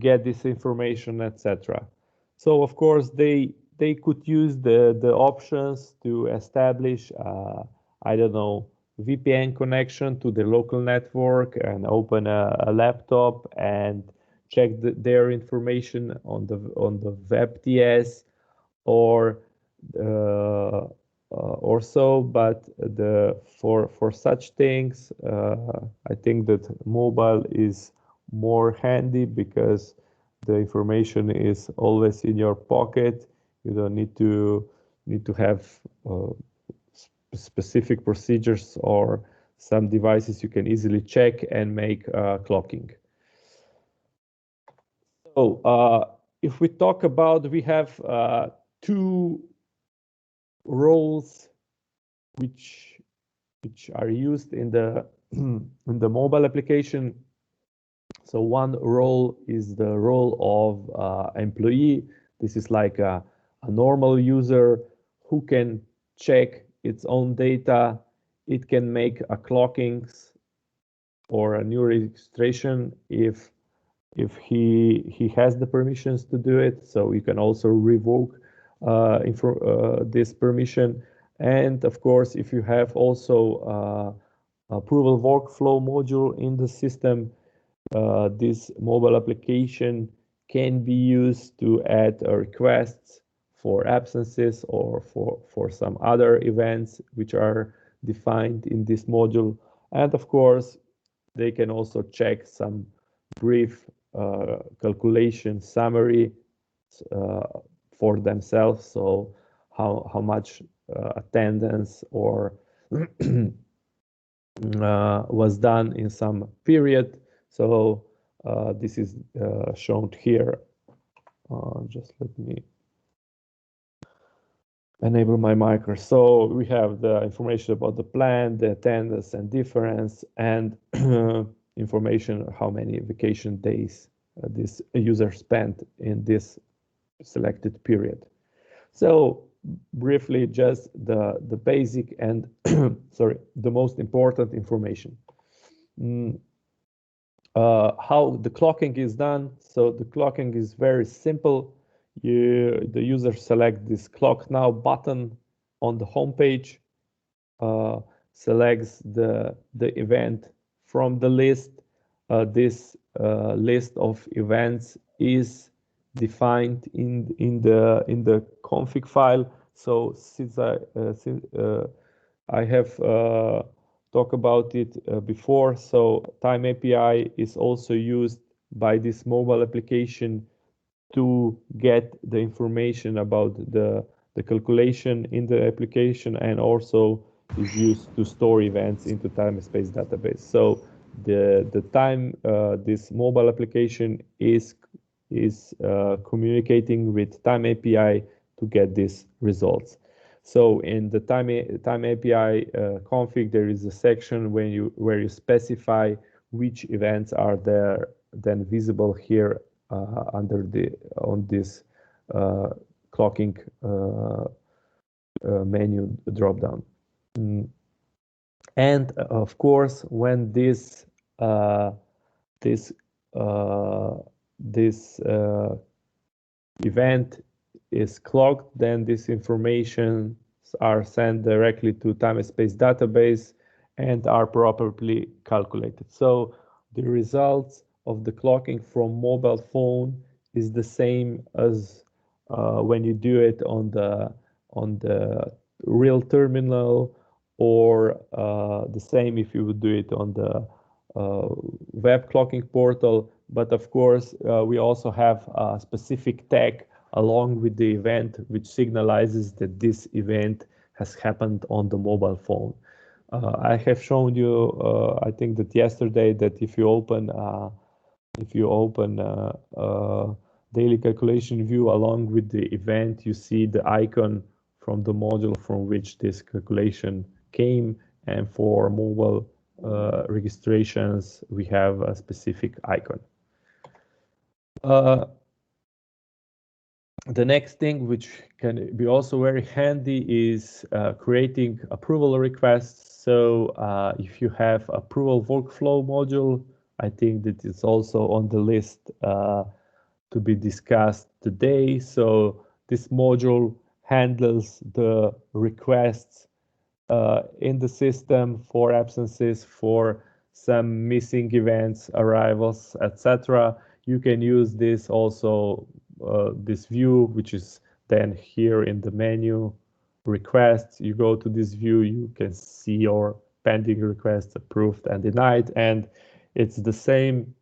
get this information, etc. So of course, they could use the options to establish, I don't know, VPN connection to the local network and open a laptop and check their information on the WebTS or or so, but for such things, I think that mobile is more handy because the information is always in your pocket. You don't need to have specific procedures or some devices you can easily check and make clocking. So if we talk about, we have two roles which are used in the in the mobile application. So one role is the role of employee. This is like a normal user who can check its own data. It can make a clockings or a new registration if he has the permissions to do it. So you can also revoke this permission. And of course, if you have also approval workflow module in the system, this mobile application can be used to add requests for absences or for some other events which are defined in this module. And of course, they can also check some brief calculation summary for themselves. So how much attendance or was done in some period. So this is shown here. Just let me enable my micro. So we have the information about the plan, the attendance and difference, and information how many vacation days this user spent in this selected period. So briefly, just the basic and sorry, the most important information. How the clocking is done. So the clocking is very simple. The user select this clock now button on the home page, selects the event from the list. This list of events is defined in the config file. So since I have talked about it before, so Time API is also used by this mobile application to get the information about the calculation in the application and also is used to store events into time-space database. So this mobile application is communicating with Time API to get these results. So in the Time API config, there is a section where you specify which events are there then visible here on this clocking menu dropdown. And of course, when this event is clocked, then this information are sent directly to time-space database and are properly calculated. So the results of the clocking from mobile phone is the same as when you do it on the real terminal, or the same if you would do it on the web clocking portal. But of course, we also have a specific tag along with the event, which signalizes that this event has happened on the mobile phone. I have shown you, I think that yesterday, that if you open daily calculation view along with the event, you see the icon from the module from which this calculation came, and for mobile registrations, we have a specific icon. The next thing, which can be also very handy, is creating approval requests. So if you have approval workflow module, I think that it's also on the list to be discussed today. So this module handles the requests in the system for absences, for some missing events, arrivals, etc. You can use this also, this view, which is then here in the menu requests. You go to this view, you can see your pending requests approved and denied, and it's the same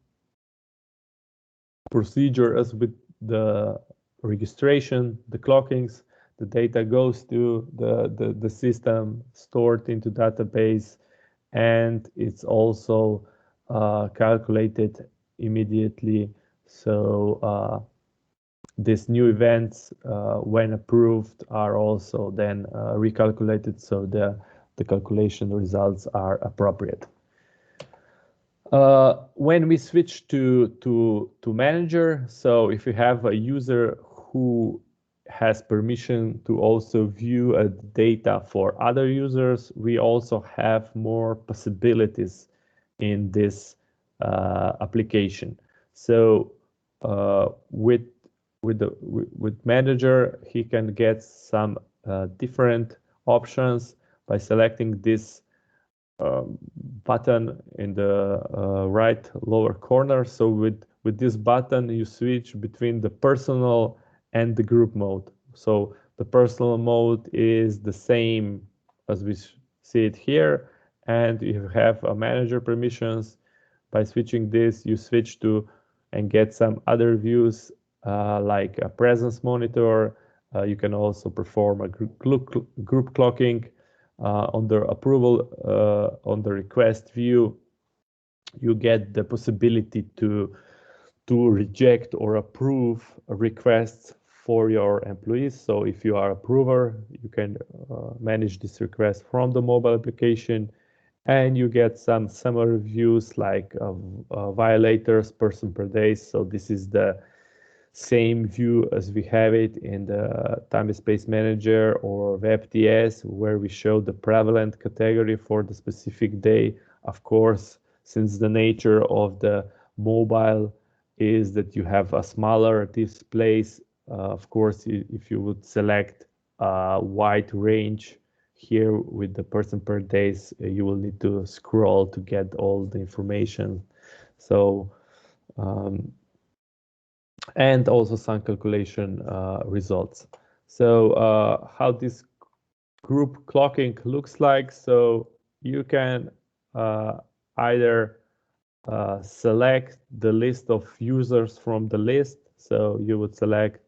procedure as with the registration, the clockings. The data goes to the system, stored into database, and it's also calculated immediately. So these new events, when approved, are also then recalculated, so the calculation results are appropriate. When we switch to manager, so if you have a user who has permission to also view data for other users, we also have more possibilities in this application. So with manager, he can get some different options by selecting this button in the right lower corner. So with this button, you switch between the personal and the group mode. So the personal mode is the same as we see it here, and if you have a manager permissions, by switching this, you switch to and get some other views like a presence monitor. You can also perform a group clocking. On the approval, on the request view, you get the possibility to reject or approve requests for your employees. So if you are an approver, you can manage this request from the mobile application, and you get some summary views like violators, person per day. So this is the same view as we have it in the Time&Space Manager or WebTS, where we show the prevalent category for the specific day. Of course, since the nature of the mobile is that you have a smaller displays, of course, if you would select a wide range here with the person per days, you will need to scroll to get all the information. So and also some calculation results. So how this group clocking looks like. So you can either select the list of users from the list. So you would select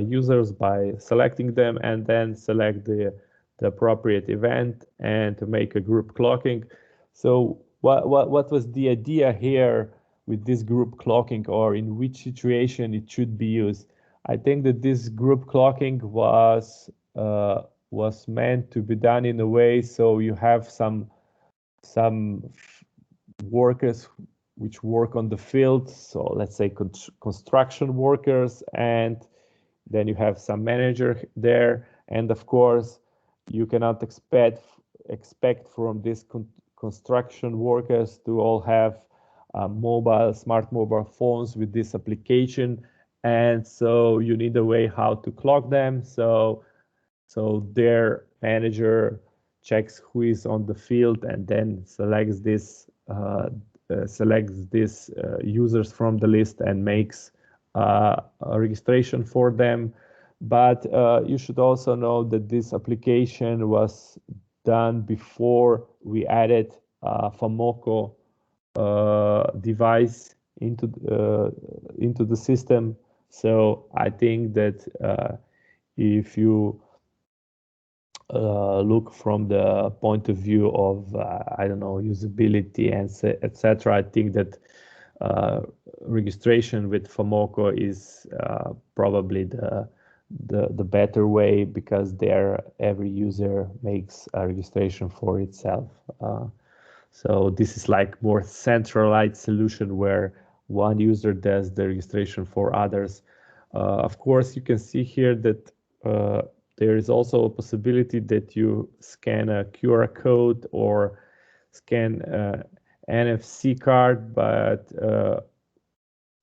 users by selecting them, and then select the the appropriate event and to make a group clocking. So what was the idea here with this group clocking, or in which situation it should be used? I think that this group clocking was meant to be done in a way so you have some workers which work on the field, so let's say construction workers, and then you have some manager there, and of course you cannot expect from these construction workers to all have smart mobile phones with this application, and so you need a way how to clock them. So their manager checks who is on the field and then selects these users from the list and makes a registration for them. But you should also know that this application was done before we added FOMOCO device into the system. So I think that if you look from the point of view of I don't know, usability and etc., I think that registration with FOMOCO is probably the better way, because there every user makes a registration for itself. So this is like more centralized solution where one user does the registration for others. Of course, you can see here that there is also a possibility that you scan a QR code or scan NFC card, but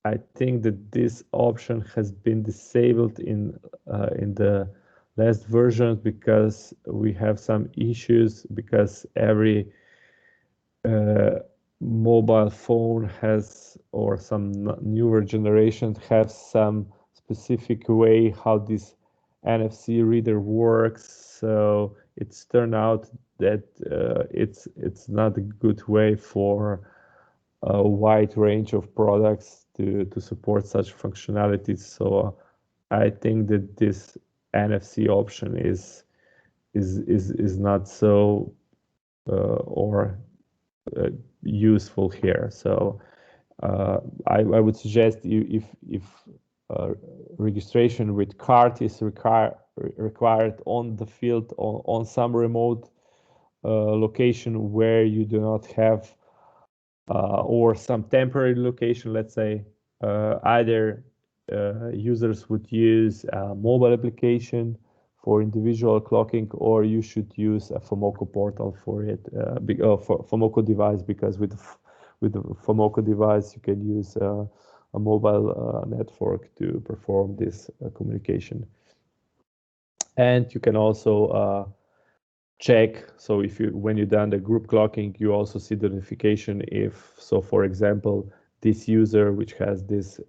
I think that this option has been disabled in the last versions because we have some issues, because every mobile phone has, or some newer generations have some specific way how this NFC reader works. So it's turned out that it's not a good way for a wide range of products to support such functionalities. So I think that this NFC option is not so or useful here. So I would suggest you, if registration with card is required on the field, on some remote location where you do not have or some temporary location, let's say, either users would use a mobile application for individual clocking, or you should use a FOMOCO portal for it, for FOMOCO device, because with the FOMOCO device you can use a mobile network to perform this communication. And you can also check, so if you, when you're done the group clocking, you also see the notification if, so for example, this user which has this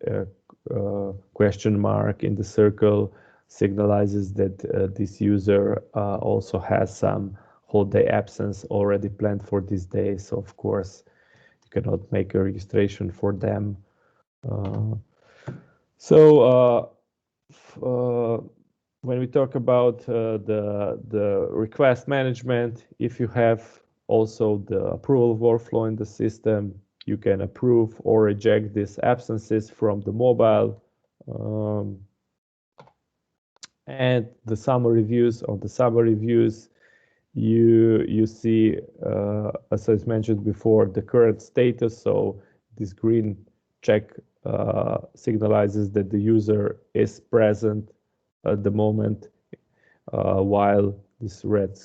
question mark in the circle signalizes that this user also has some whole day absence already planned for this day. So of course you cannot make a registration for them. When we talk about the request management, if you have also the approval workflow in the system, you can approve or reject these absences from the mobile. And the summary views, on the summary views, you see, as I mentioned before, the current status. So this green check signalizes that the user is present at the moment, while this red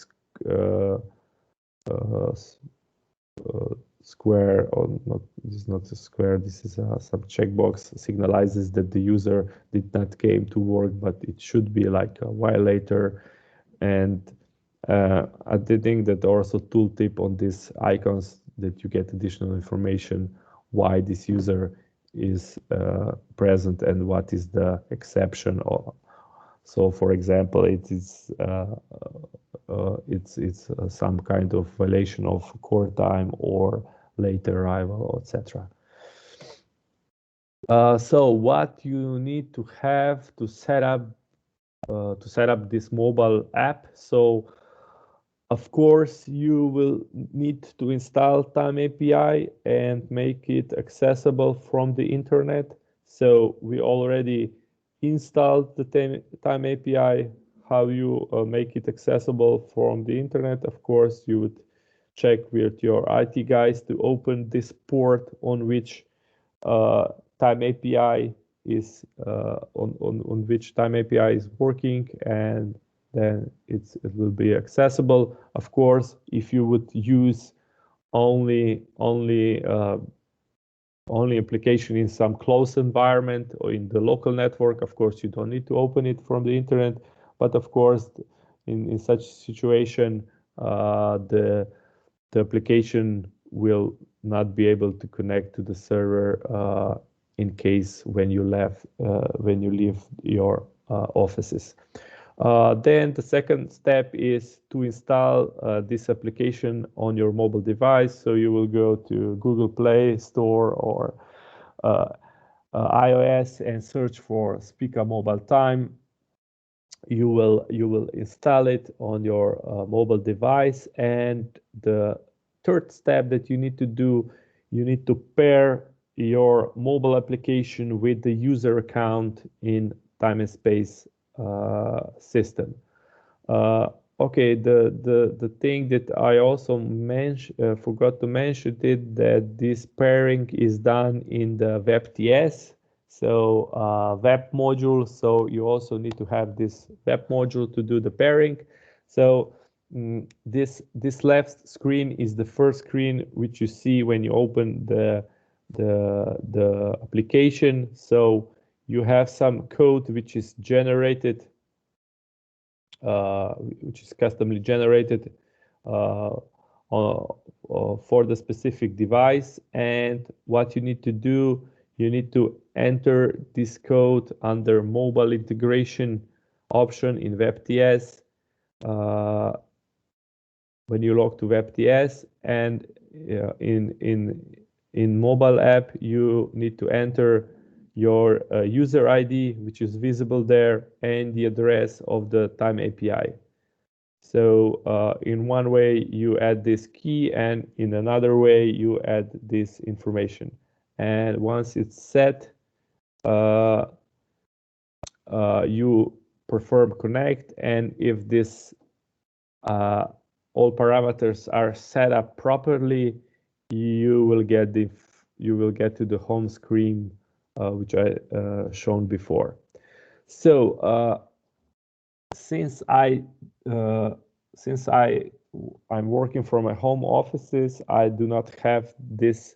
square, or not, this is not a square, this is some checkbox, signalizes that the user did not came to work, but it should be like a while later. And I think that also tooltip on these icons that you get additional information why this user is present and what is the exception. So for example, it is it's some kind of violation of core time or late arrival, etc. So what you need to have to set up this mobile app. So Of course, you will need to install Time API and make it accessible from the internet. So we already installed the Time API. How you make it accessible from the internet? Of course, you would check with your IT guys to open this port on which Time API is on which Time API is working, and then it will be accessible. Of course, if you would use only application in some closed environment or in the local network, of course you don't need to open it from the internet. But of course, in such situation, the application will not be able to connect to the server in case when you leave your offices. Then the second step is to install this application on your mobile device. So you will go to Google Play Store or iOS and search for Spica Mobile Time. You will install it on your mobile device, and the third step that you need to do, you need to pair your mobile application with the user account in Time&Space system. Okay, the thing that I also forgot to mention it, that this pairing is done in the WebTS, so web module. So you also need to have this web module to do the pairing. So this left screen is the first screen which you see when you open the application. So you have some code which is generated, which is customly generated for the specific device. And what you need to do, you need to enter this code under mobile integration option in WebTS when you log to WebTS, and in mobile app you need to enter your user ID, which is visible there, and the address of the Time API. So in one way you add this key, and in another way you add this information. And once it's set, you perform connect, and if this all parameters are set up properly, you will get to the home screen which I shown before. So since I'm working from my home offices, I do not have this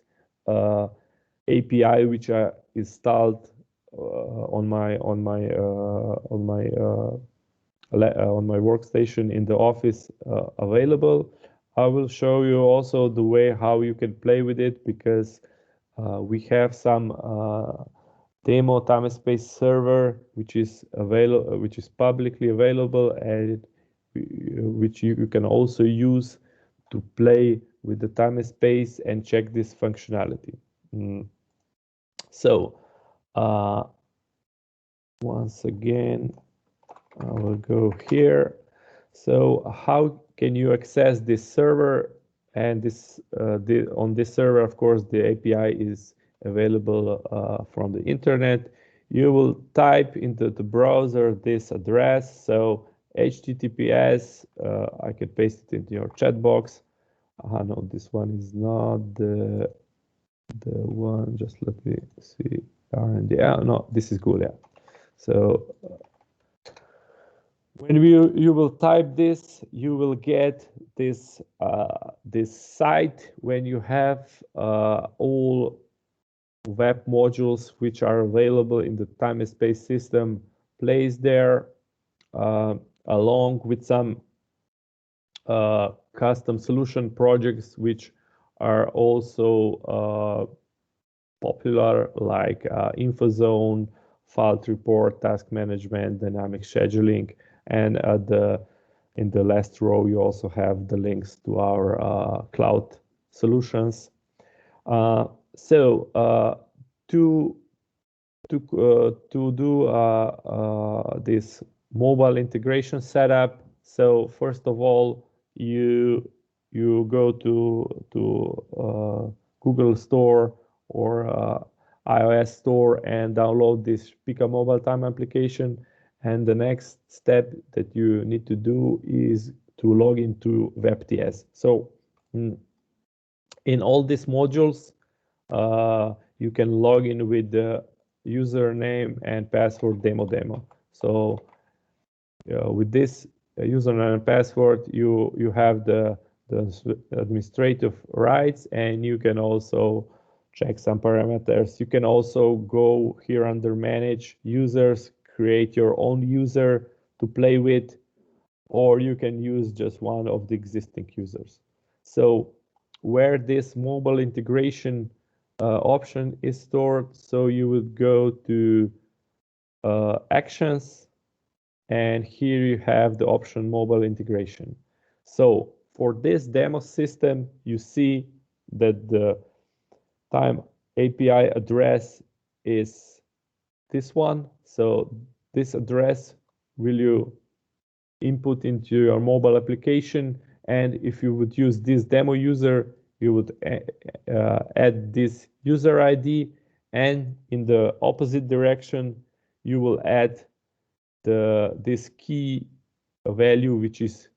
API which I installed on my workstation in the office available. I will show you also the way how you can play with it, because we have some demo Time&Space server which is publicly available, and which you can also use to play with the Time&Space and check this functionality. So once again, I will go here. So how can you access this server? And this on this server, of course, the API is available from the internet. You will type into the browser this address. So HTTPS, I can paste it into your chat box. No, this one is not the one. Just let me see. R&D. No, this is good. Yeah. So when you will type this, you will get this this site when you have all web modules which are available in the Time&Space system placed there, along with some custom solution projects which are also popular, like InfoZone, Fault Report, Task Management, Dynamic Scheduling. And in the last row, you also have the links to our cloud solutions. So to do this mobile integration setup, so first of all, you go to Google Store or iOS Store and download this Spica Mobile Time application. And the next step that you need to do is to log into WebTS. So in all these modules, you can log in with the username and password demo. So with this username and password, you have the administrative rights, and you can also check some parameters. You can also go here under manage users, create your own user to play with, or you can use just one of the existing users. So where this mobile integration option is stored, so you would go to actions, and here you have the option mobile integration. So for this demo system, you see that the Time API address is this one. So this address will you input into your mobile application, and if you would use this demo user, you would add this user ID, and in the opposite direction, you will add this key value which is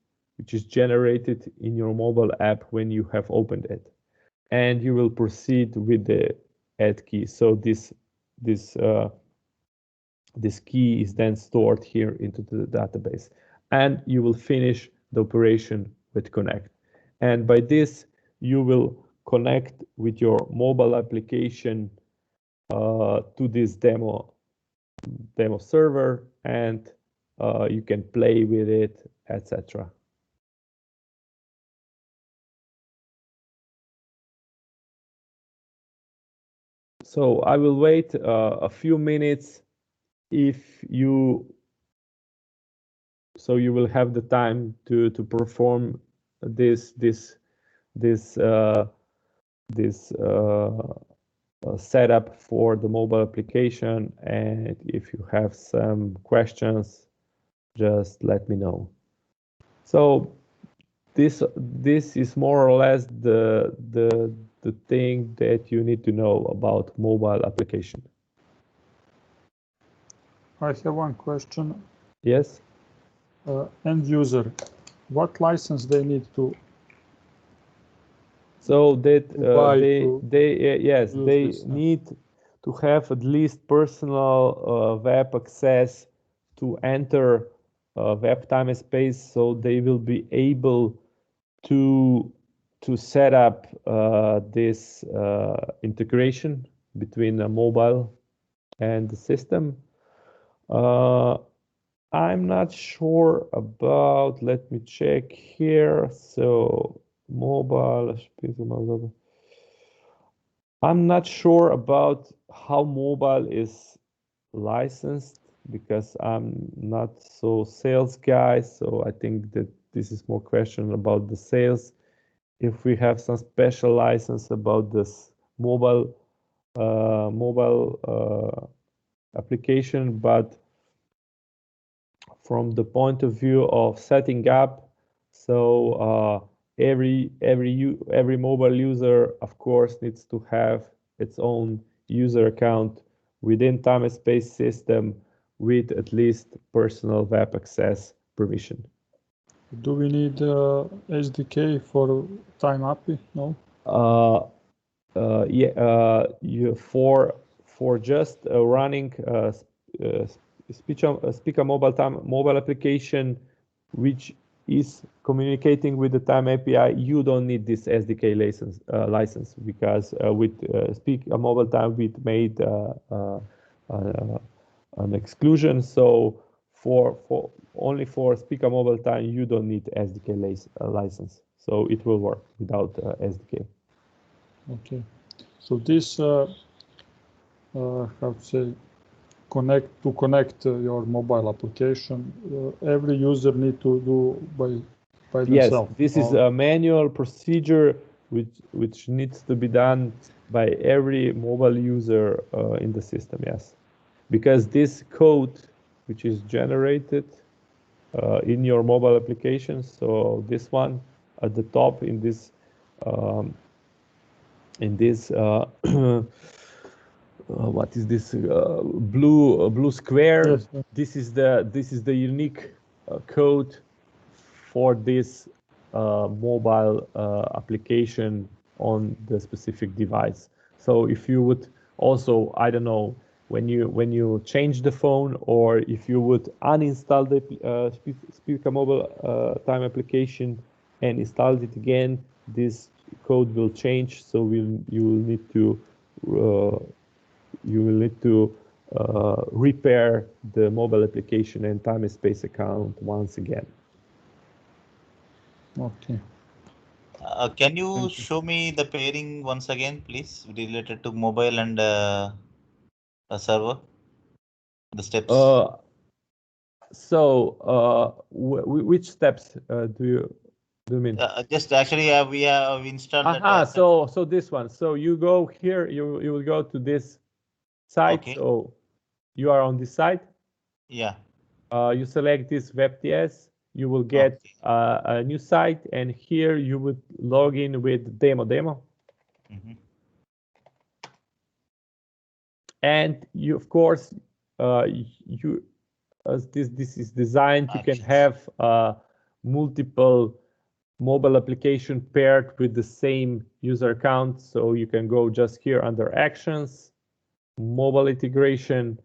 generated in your mobile app when you have opened it, and you will proceed with the add key. So this key is then stored here into the database, and you will finish the operation with connect. And by this, you will connect with your mobile application to this demo server, and you can play with it, etc. So I will wait a few minutes so you will have the time to perform this setup for the mobile application, and if you have some questions, just let me know. So this is more or less the thing that you need to know about mobile application. I have one question. Yes. End user, what license they need to? So that they need to have at least personal web access to enter web Time&Space, so they will be able to set up this integration between the mobile and the system. I'm not sure about, let me check here. So mobile, I'm not sure about how mobile is licensed, because I'm not so sales guy. So I think that this is more question about the sales. If we have some special license about this mobile application, but from the point of view of setting up, so every mobile user, of course, needs to have its own user account within Time&Space system with at least personal web access permission. Do we need SDK for Time API? No. For just running Spica mobile application, which is communicating with the Time API, you don't need this SDK license, because with Spica Mobile Time we made an exclusion. So only for Spica Mobile Time you don't need SDK license. So it will work without SDK. Okay. So this how to say, connect your mobile application, every user need to do by themselves. Yes, this is a manual procedure which needs to be done by every mobile user in the system. Yes, because this code which is generated in your mobile application. So this one at the top in this what is this blue square? Yes. This is the unique code for this mobile application on the specific device. So if you would also, I don't know, when you change the phone, or if you would uninstall the Spica mobile time application and install it again, this code will change. So you will need to repair the mobile application and Time&Space account once again. Okay. Can you show me the pairing once again, please, related to mobile and a server? The steps. Which steps do you mean? Just actually, we have installed that. So this one. So you go here. You will go to this site. Okay. So you are on this site. Yeah. You select this WebTS. You will get a new site, and here you would log in with demo. Mm-hmm. And you, of course, you as this is designed, you can have multiple mobile application paired with the same user account. So you can go just here under Actions, Mobile Integration,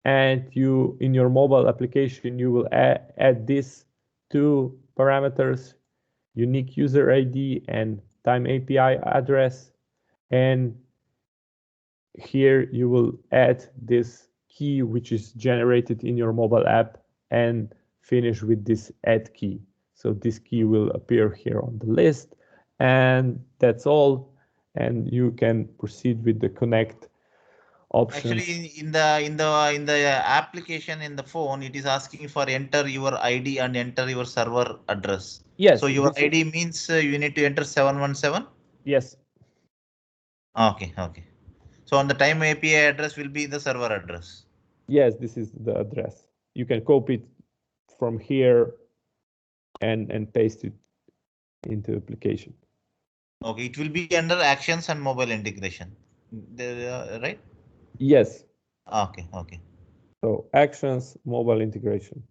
and you in your mobile application you will add these two parameters: unique user ID and time API address. And here you will add this key which is generated in your mobile app and finish with this add key. So this key will appear here on the list, and that's all. And you can proceed with the connect option. Actually, in the application in the phone, it is asking for enter your ID and enter your server address. Yes. So your ID means you need to enter 717. Yes. Okay. So on the time API address will be the server address. Yes, this is the address. You can copy it from here and paste it into application. Okay, it will be under actions and mobile integration, right? Yes. Okay. So actions, mobile integration.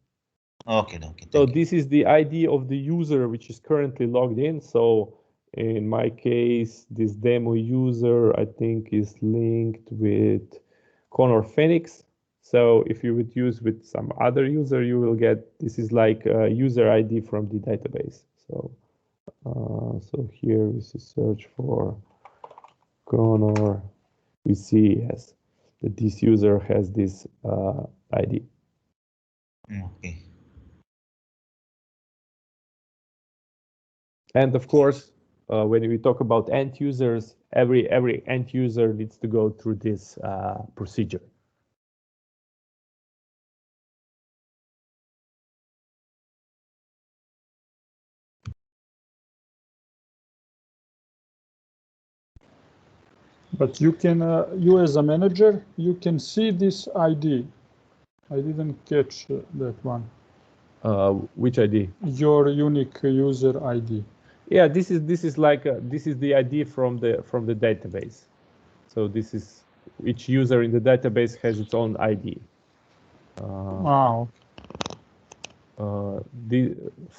Okay. So this is the ID of the user which is currently logged in. So in my case, this demo user, I think, is linked with Connor Phoenix. So if you would use with some other user, you will get, this is like a user ID from the database. So here we see search for Connor. We see, yes, that this user has this ID. Okay. And of course, when we talk about end users, every end user needs to go through this procedure. But you can, you as a manager, you can see this ID. I didn't catch that one. Which ID? Your unique user ID. Yeah, this is like this is the ID from the database. So this is, each user in the database has its own ID. Wow.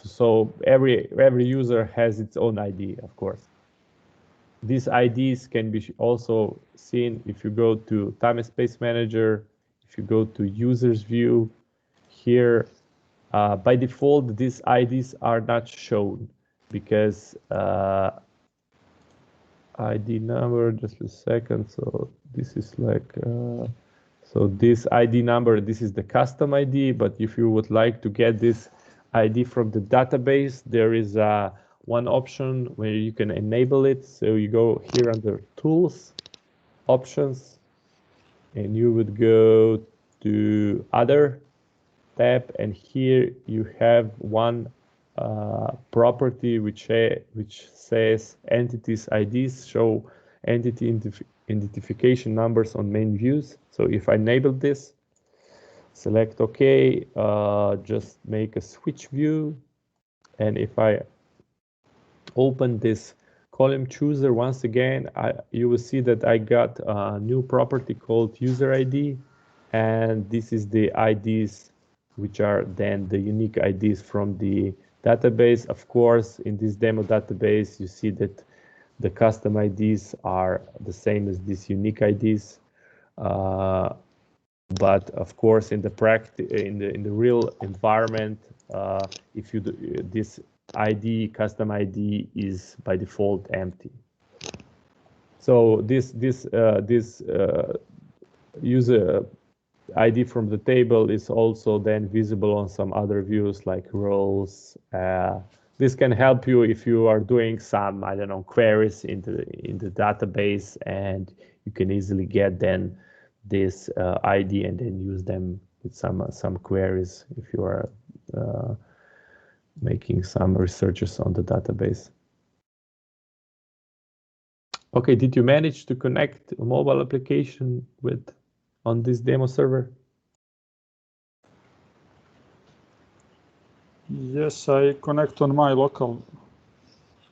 So every user has its own ID, of course. These IDs can be also seen if you go to Time&Space Manager, if you go to Users View. Here, by default, these IDs are not shown because ID number, just a second. So this is like, so this ID number, this is the custom ID, but if you would like to get this ID from the database, there is one option where you can enable it. So you go here under Tools, Options, and you would go to Other tab, and here you have one property which says entities IDs show entity identification numbers on main views. So if I enable this, Select OK, just make a switch view. And if I open this column chooser once again, you will see that I got a new property called user ID. And this is the IDs, which are then the unique IDs from the database. Of course, in this demo database, you see that the custom IDs are the same as these unique IDs. But of course, in the real environment, if you do, this ID, custom ID, is by default empty. So this user ID from the table is also then visible on some other views like roles. This can help you if you are doing some, I don't know, queries in the database, and you can easily get then this ID and then use them with some queries if you are making some researches on the database. Okay, did you manage to connect a mobile application on this demo server? Yes, I connect on my local.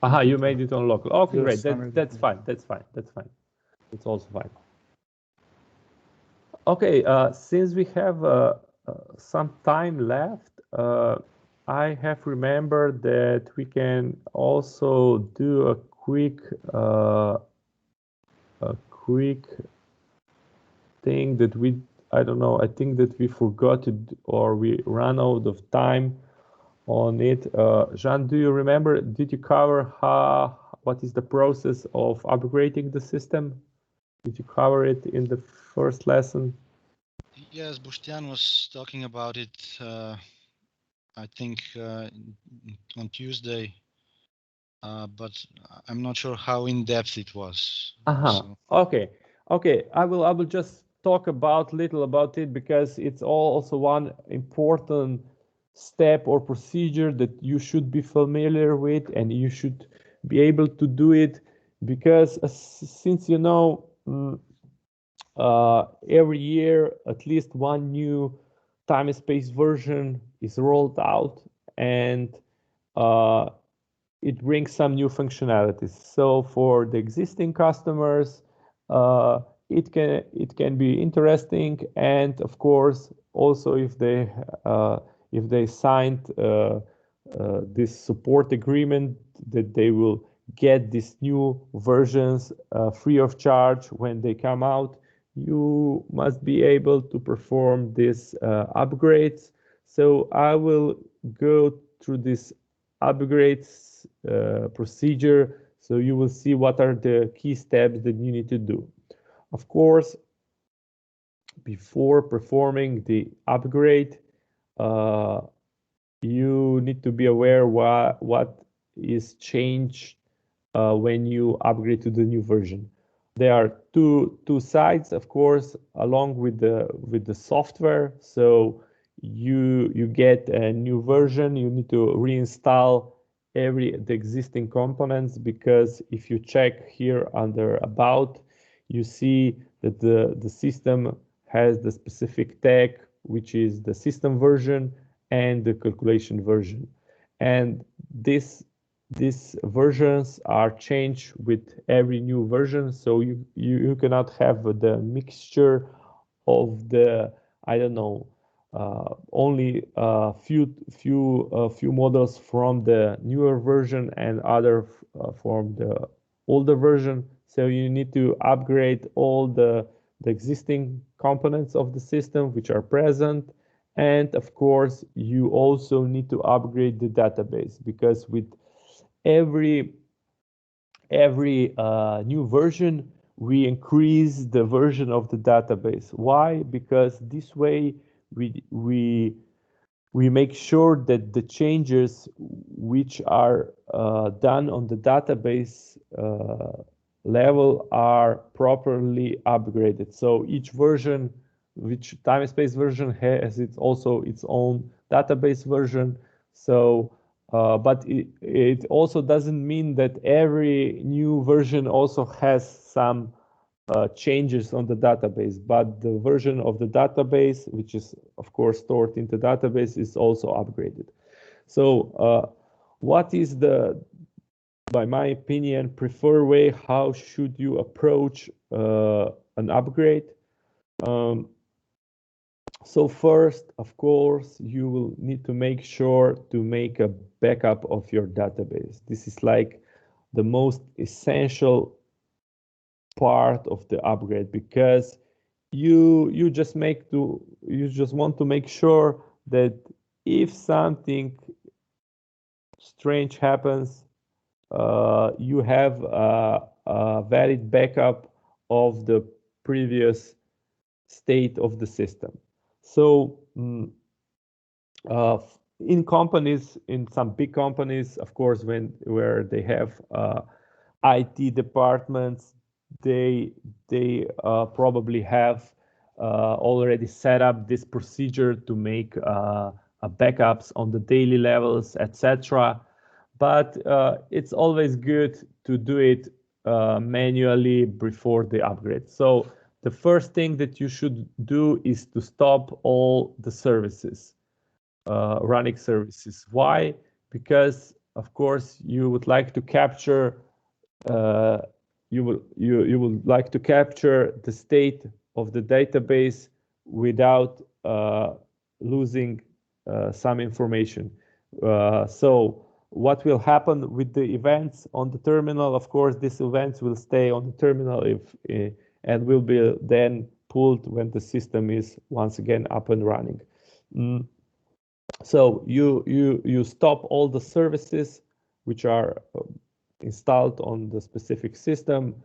Aha, you made it on local. Okay, yes, great. That's fine. That's also fine. Okay, since we have some time left, I have remembered that we can also do a quick thing that I don't know, I think that we forgot it or we ran out of time on it. Jean, do you remember, did you cover what is the process of upgrading the system? Did you cover it in the first lesson? Yes, Bushtian was talking about it, I think on Tuesday, but I'm not sure how in depth it was. So. Okay. I will just talk little about it because it's also one important step or procedure that you should be familiar with, and you should be able to do it because since you know every year at least one new time-space version is rolled out, and it brings some new functionalities. So for the existing customers, it can be interesting, and of course also if they signed this support agreement that they will get these new versions free of charge when they come out, you must be able to perform these upgrades. So I will go through this upgrades procedure, so you will see what are the key steps that you need to do. Of course, before performing the upgrade, you need to be aware what is changed when you upgrade to the new version. There are two sides, of course, along with the software. So you get a new version, you need to reinstall the existing components, because if you check here under about, you see that the system has the specific tag, which is the system version and the calculation version, and these versions are changed with every new version. So you cannot have the mixture of the, I don't know, only a few models from the newer version and other from the older version. So you need to upgrade all the existing components of the system which are present. And of course, you also need to upgrade the database, because with every new version, we increase the version of the database. Why? Because this way we make sure that the changes which are done on the database level are properly upgraded. So each version, which time-space version, has also its own database version. So but it also doesn't mean that every new version also has some changes on the database, but the version of the database, which is of course stored in the database, is also upgraded. So what is the, by my opinion, preferred way? How should you approach an upgrade? So first, of course, you will need to make sure to make a backup of your database. This is like the most essential part of the upgrade, because you just want to make sure that if something strange happens, you have a valid backup of the previous state of the system. So in companies, in some big companies, of course, where they have IT departments, they probably have already set up this procedure to make backups on the daily levels, etc. But it's always good to do it manually before the upgrade. So the first thing that you should do is to stop all the services, running services. Why? Because of course you would like to capture you would like to capture the state of the database without losing some information. So what will happen with the events on the terminal? Of course, these events will stay on the terminal and will be then pulled when the system is once again up and running. So you stop all the services which are installed on the specific system.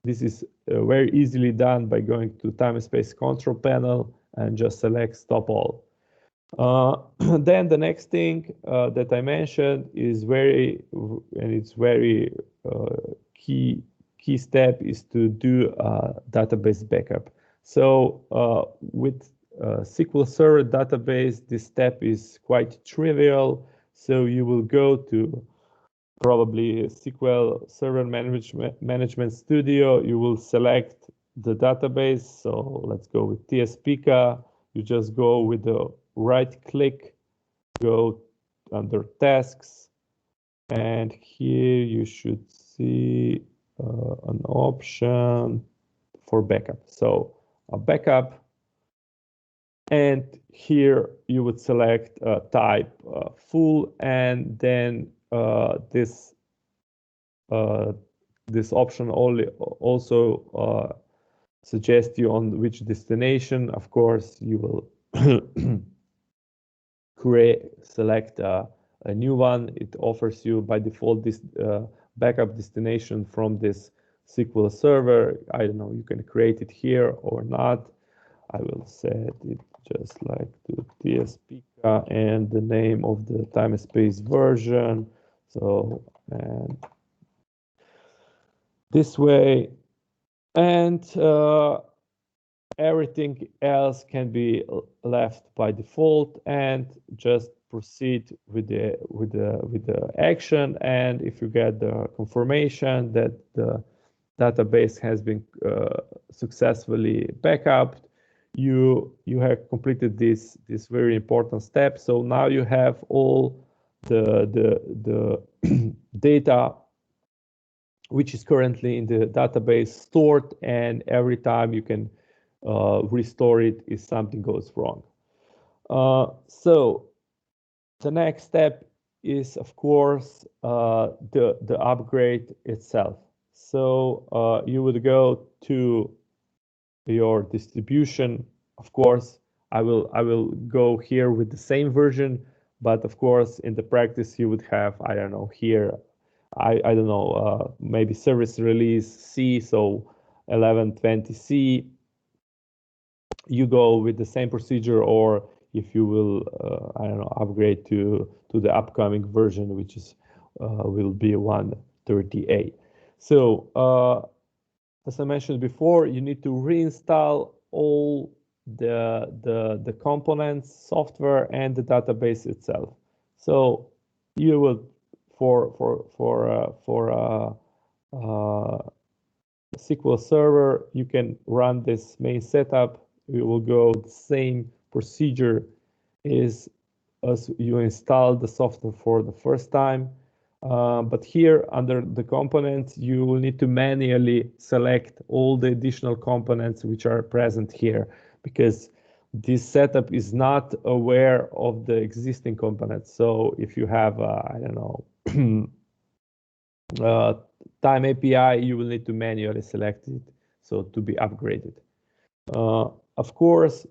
This is very easily done by going to Time&Space control panel and just select stop all. Then the next thing that I mentioned is very key step is to do a database backup. So with SQL Server database, this step is quite trivial. So you will go to probably SQL Server Management Studio. You will select the database. So let's go with TSPika. You just go with the right click, go under tasks, and here you should see an option for backup. So a backup, and here you would select type full, and then this option also suggests you on which destination. Of course, you will select a new one. It offers you by default this backup destination from this SQL Server. I don't know, you can create it here or not. I will set it just like to TSPika and the name of the Time&Space version. So, and this way, and everything else can be left by default, and just proceed with the action. And if you get the confirmation that the database has been successfully backed, you have completed this very important step. So now you have all the data which is currently in the database stored, and every time you can restore it if something goes wrong. So the next step is, of course, the upgrade itself. So you would go to your distribution. Of course, I will go here with the same version, but of course, in the practice, you would have, I don't know, here, I don't know, maybe service release C, so 1120C. You go with the same procedure, or if you will, I don't know, upgrade to the upcoming version, which is will be 130A. So as I mentioned before, you need to reinstall all the components, software, and the database itself. So you will SQL Server, you can run this main setup. We will go the same procedure is as you install the software for the first time. But here under the components, you will need to manually select all the additional components which are present here, because this setup is not aware of the existing components. So if you have, I don't know, Time API, you will need to manually select it, so to be upgraded. Of course,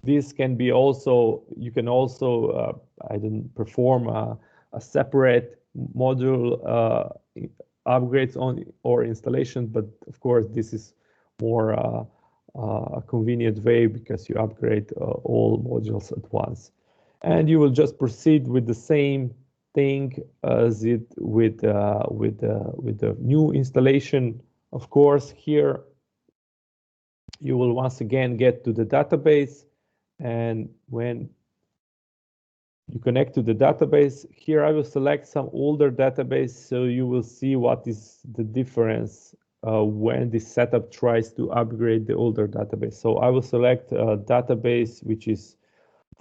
this can be also, you can also, I didn't perform a separate module upgrades on or installation, but of course this is more a convenient way because you upgrade all modules at once. And you will just proceed with the same thing as it with the new installation. Of course, here you will once again get to the database, and when you connect to the database, here I will select some older database so you will see what is the difference when this setup tries to upgrade the older database. So I will select a database which is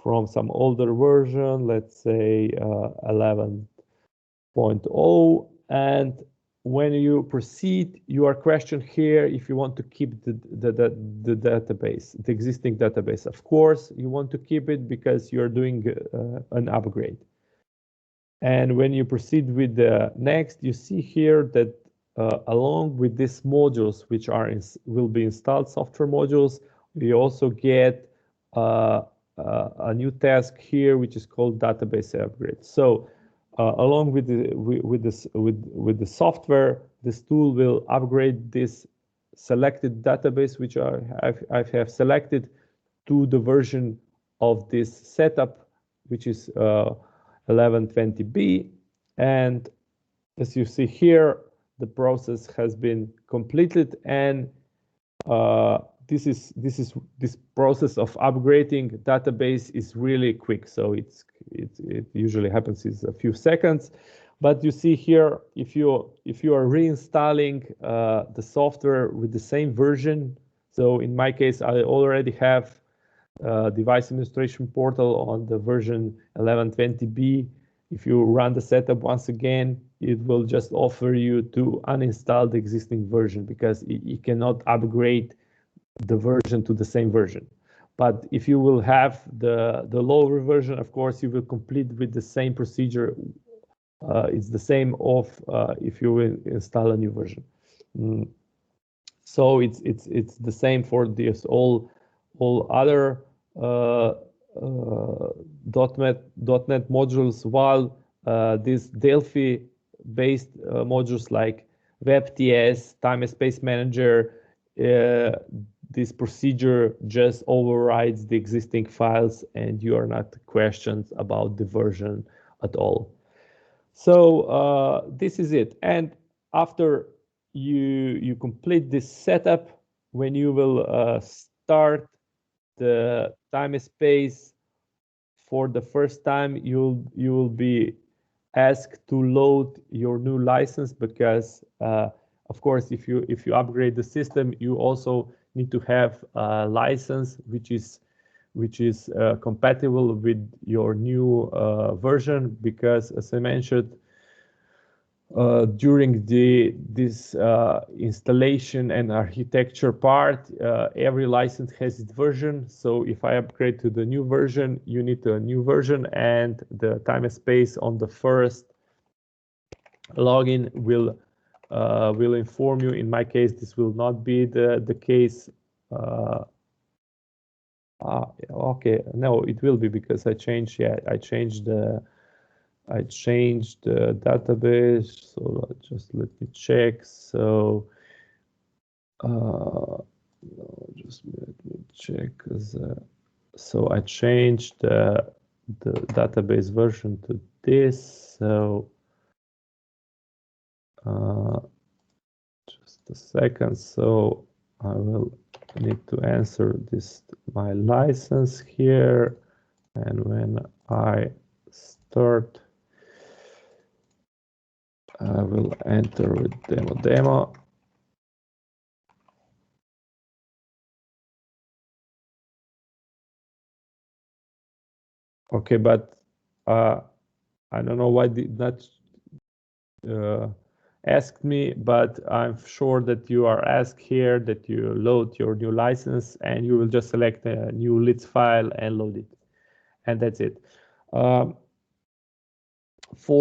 from some older version, let's say 11.0, and when you proceed, you are questioned here if you want to keep the database, the existing database. Of course, you want to keep it because you're doing an upgrade. And when you proceed with the next, you see here that along with these modules, which are will be installed software modules, we also get a new task here, which is called database upgrade. So along with the software, this tool will upgrade this selected database, which I have selected, to the version of this setup, which is 1120b. And as you see here, the process has been completed, and this process of upgrading database is really quick. So it usually happens in a few seconds. But you see here, if you are reinstalling the software with the same version, so in my case, I already have device administration portal on the version 1120b. If you run the setup once again, it will just offer you to uninstall the existing version because it cannot upgrade the version to the same version. But if you will have the lower version, of course, you will complete with the same procedure. It's the same of if you will install a new version. So it's the same for this all other .NET modules, while these Delphi-based modules like WebTS, Time&Space Manager, this procedure just overrides the existing files, and you are not questioned about the version at all. So this is it. And after you complete this setup, when you will start the Time&Space for the first time, you will be asked to load your new license because of course, if you upgrade the system, you also need to have a license which is compatible with your new version, because as I mentioned, during this installation and architecture part, every license has its version. So if I upgrade to the new version, you need a new version, and the Time&Space on the first login will inform you. In my case, this will not be the case. Okay, no, it will be, because I changed the database. So just let me check. So just let me check. So I changed the database version to this. So just a second. So I will need to answer my license here, and when I start, I will enter with demo. Okay, but I don't know why did not ask me, but I'm sure that you are asked here that you load your new license and you will just select a new LITS file and load it. And that's it. For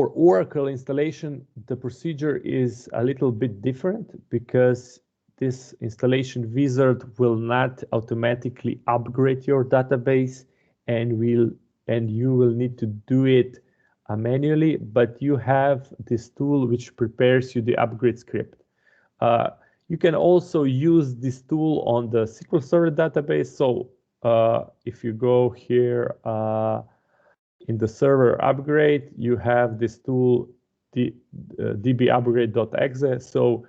Oracle installation, the procedure is a little bit different because this installation wizard will not automatically upgrade your database and you will need to do it manually, but you have this tool which prepares you the upgrade script. You can also use this tool on the SQL Server database. So if you go here in the server upgrade, you have this tool, dbupgrade.exe. So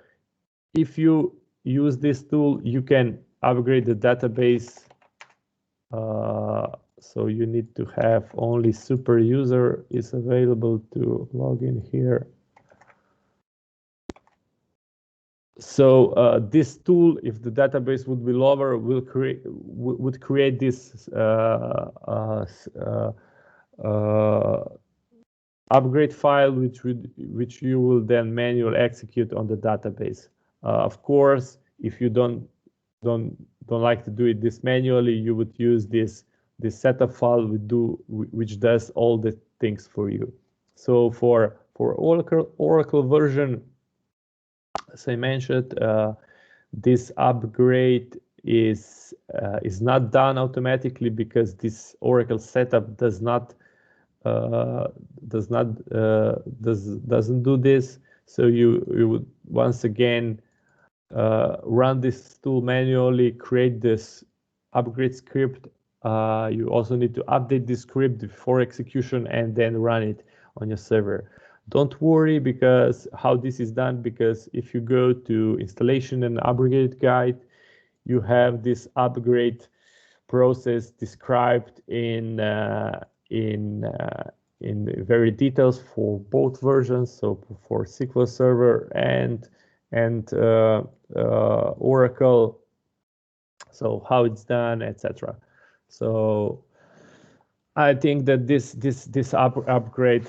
if you use this tool, you can upgrade the database. So you need to have only super user is available to log in here. So this tool, if the database would be lower, would create this upgrade file, which you will then manually execute on the database. Of course, if you don't like to do it this manually, you would use this setup file which does all the things for you. So for Oracle version, as I mentioned, this upgrade is not done automatically because this Oracle setup doesn't do this. So you would once again run this tool manually, create this upgrade script. You also need to update this script before execution and then run it on your server. Don't worry because how this is done, because if you go to installation and upgrade guide, you have this upgrade process described in very details for both versions, so for SQL Server and Oracle, so how it's done, etc. So I think that this upgrade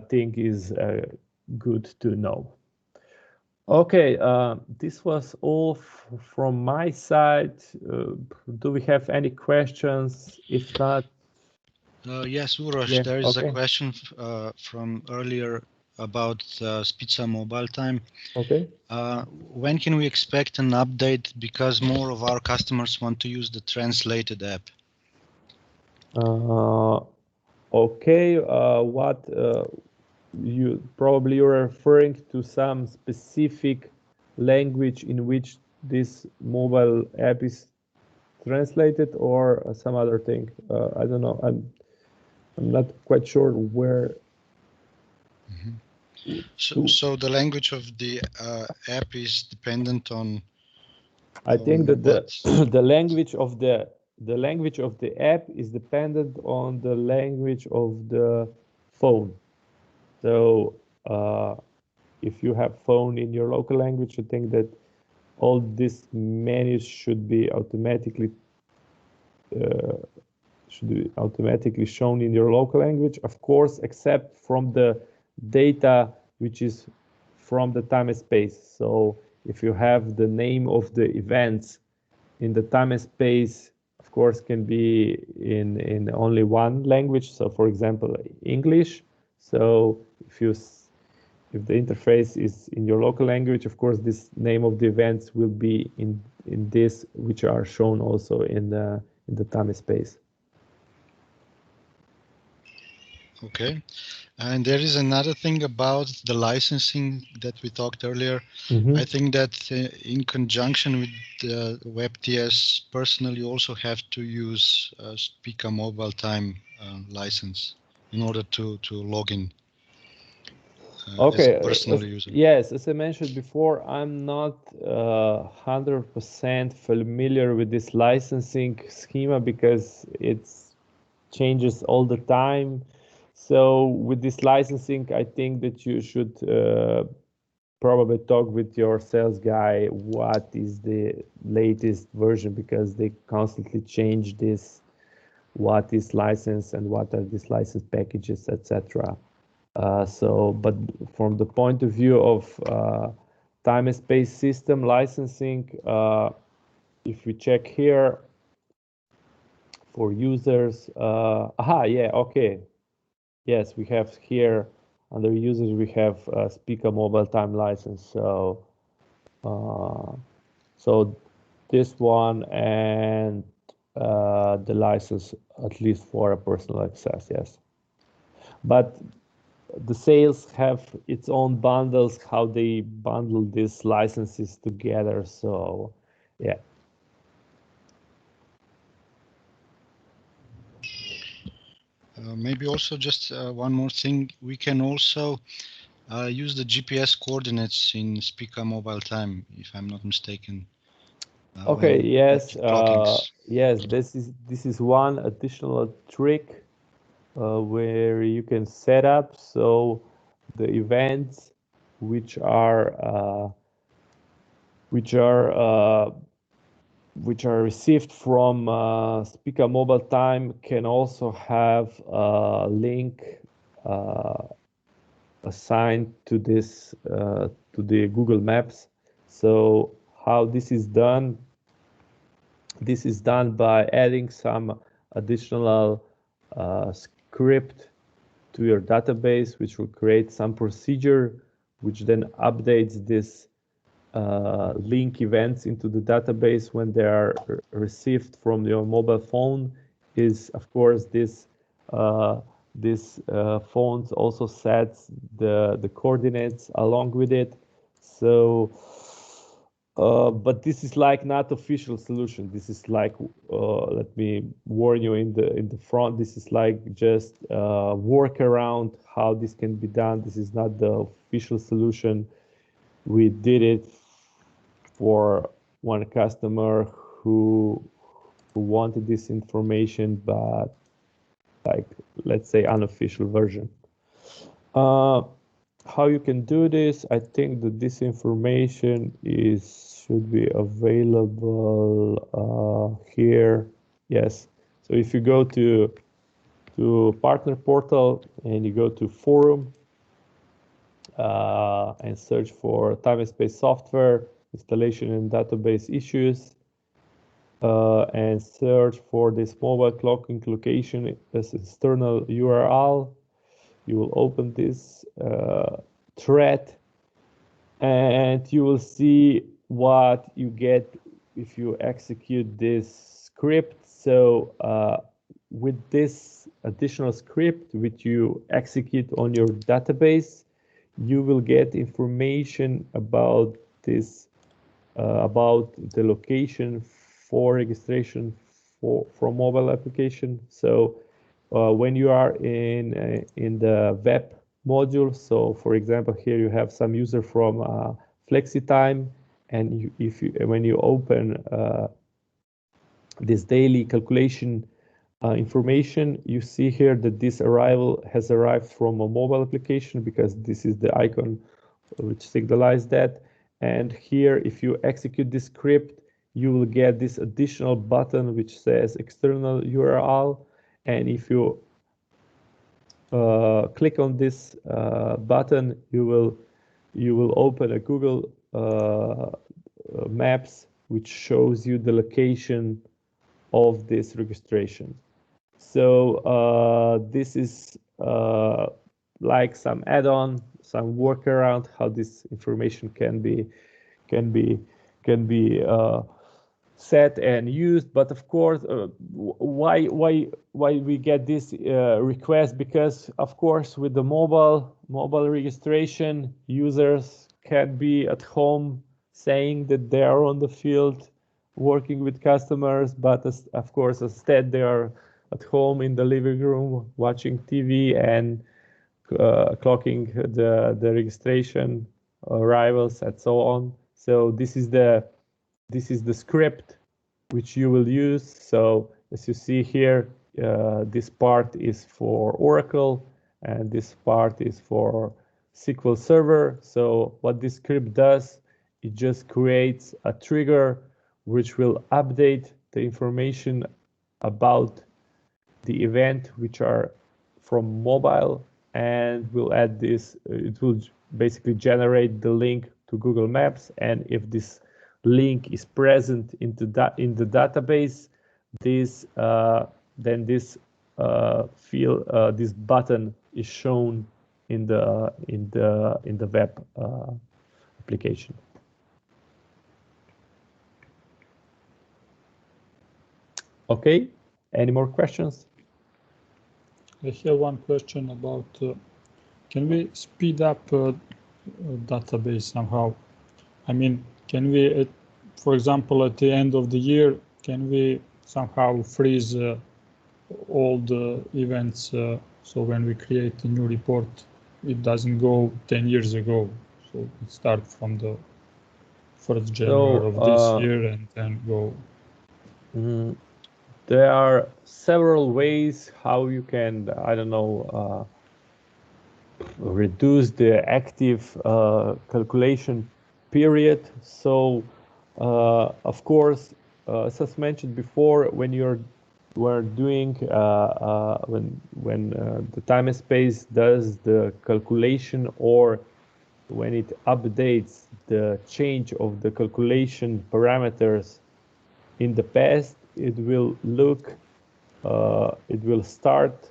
thing is good to know. Okay, this was all from my side. Do we have any questions? If not, yes, Uroš, yeah, there is okay. a question from earlier about Spica mobile time. Okay. When can we expect an update, because more of our customers want to use the translated app? Okay, what you're referring to some specific language in which this mobile app is translated, or some other thing? I don't know. I'm not quite sure where. Mm-hmm. So the language of the app is dependent on. I think that the language of the app is dependent on the language of the phone. So if you have phone in your local language, I think that all these menus should be automatically shown in your local language, of course, except from the data which is from the Time&Space. So if you have the name of the events in the Time&Space, of course, can be in only one language. So for example, English. So if the interface is in your local language, of course, this name of the events will be in this, which are shown also in the Time&Space. Okay, and there is another thing about the licensing that we talked earlier. Mm-hmm. I think that in conjunction with the WebTS, personally, you also have to use Spica mobile time license in order to log in. Okay, as a personal user. Yes, as I mentioned before, I'm not 100% familiar with this licensing schema because it changes all the time. So with this licensing, I think that you should probably talk with your sales guy what is the latest version, because they constantly change this what is licensed and what are these license packages, etc. But from the point of view of time and space system licensing, if we check here for users, okay. Yes, we have here under users, we have Speaker mobile time license. So this one and the license at least for a personal access, yes. But the sales have its own bundles, how they bundle these licenses together. So yeah. Maybe also just one more thing. We can also use the GPS coordinates in Speaker mobile time, if I'm not mistaken. Okay. Yes. Clockings. Yes. This is one additional trick where you can set up so the events which are received from Speaker mobile time can also have a link assigned to this to the Google Maps. So how this is done? This is done by adding some additional script to your database, which will create some procedure, which then updates this link events into the database when they are received from your mobile phone. Is of course this phones also sets the coordinates along with it. So but this is like not official solution. This is like let me warn you in the front. This is like just workaround how this can be done. This is not the official solution. We did it for one customer who wanted this information, but like let's say unofficial version. How you can do this? I think that this information should be available here. Yes. So if you go to partner portal and you go to forum and search for time and space software installation and database issues and search for this mobile clocking location as external URL, you will open this thread and you will see what you get if you execute this script. So with this additional script which you execute on your database, you will get information about this about the location for registration from mobile application. So when you are in the web module, so for example here you have some user from FlexiTime, and when you open this daily calculation information, you see here that this arrival has arrived from a mobile application because this is the icon which signalizes that. And here, if you execute this script, you will get this additional button which says external URL. And if you click on this button, you will open a Google Maps which shows you the location of this registration. So this is like some add-on, some workaround how this information can be set and used. But of course, why we get this request? Because of course, with the mobile registration, users can be at home saying that they are on the field working with customers, but of course, instead they are at home in the living room watching TV and clocking the registration arrivals and so on. So this is the script which you will use. So as you see here, this part is for Oracle and this part is for SQL Server. So what this script does, it just creates a trigger which will update the information about the event which are from mobile, and we'll add this. It will basically generate the link to Google Maps, and if this link is present in the database, this then this this button is shown in the web application. Okay, any more questions? I have one question about can we speed up database somehow? I mean, can we, for example, at the end of the year, can we somehow freeze all the events so when we create a new report, it doesn't go 10 years ago, so it starts from the 1st January of this year and then go? There are several ways how you can, I don't know, reduce the active calculation period. So, of course, as mentioned before, when we're doing when the Time&Space does the calculation, or when it updates the change of the calculation parameters in the past, it will look, it will start,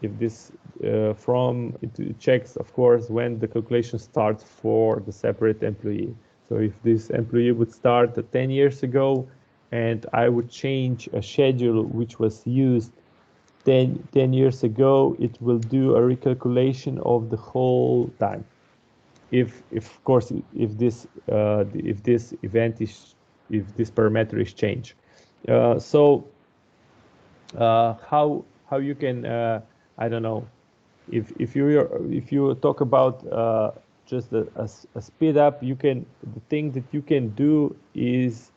if this it checks, of course, when the calculation starts for the separate employee. So if this employee would start 10 years ago, and I would change a schedule which was used 10 years ago, it will do a recalculation of the whole time. If of course, if this event is, if this parameter is changed. So how you can, I don't know, if you talk about just a speed up, you can, the thing that you can do is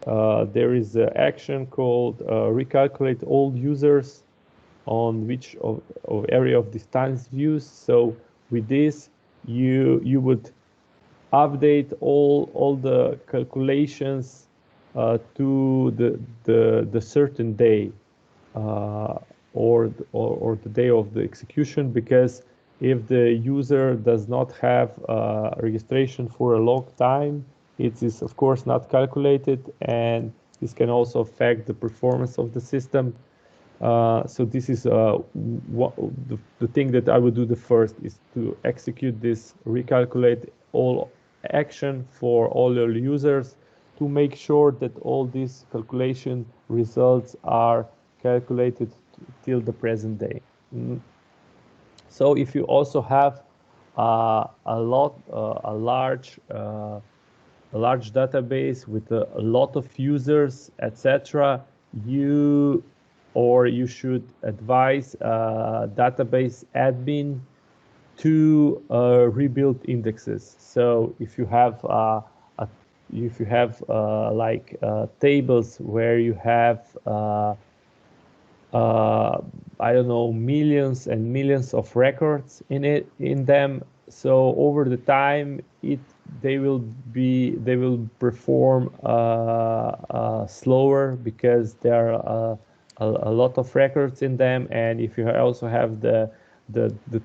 there is an action called recalculate all users on which of area of distance views. So with this, you would update all the calculations to the certain day or the day of the execution, because if the user does not have registration for a long time, it is of course not calculated, and this can also affect the performance of the system. So this is the thing that I would do the first, is to execute this recalculate all action for all your users, to make sure that all these calculation results are calculated till the present day. So if you also have a large database with a lot of users, etc., you should advise database admin to rebuild indexes. So if you have like tables where you have I don't know, millions and millions of records in them, so over the time they will perform slower, because there are a lot of records in them. And if you also have the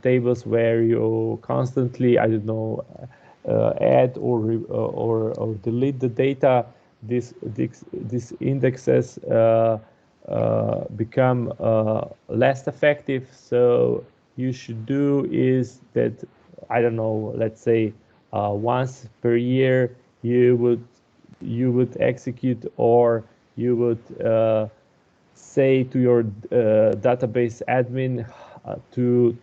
tables where you constantly, I don't know, add or delete the data, these indexes become less effective. So you should do is that, I don't know, let's say once per year you would execute, or you would say to your database admin to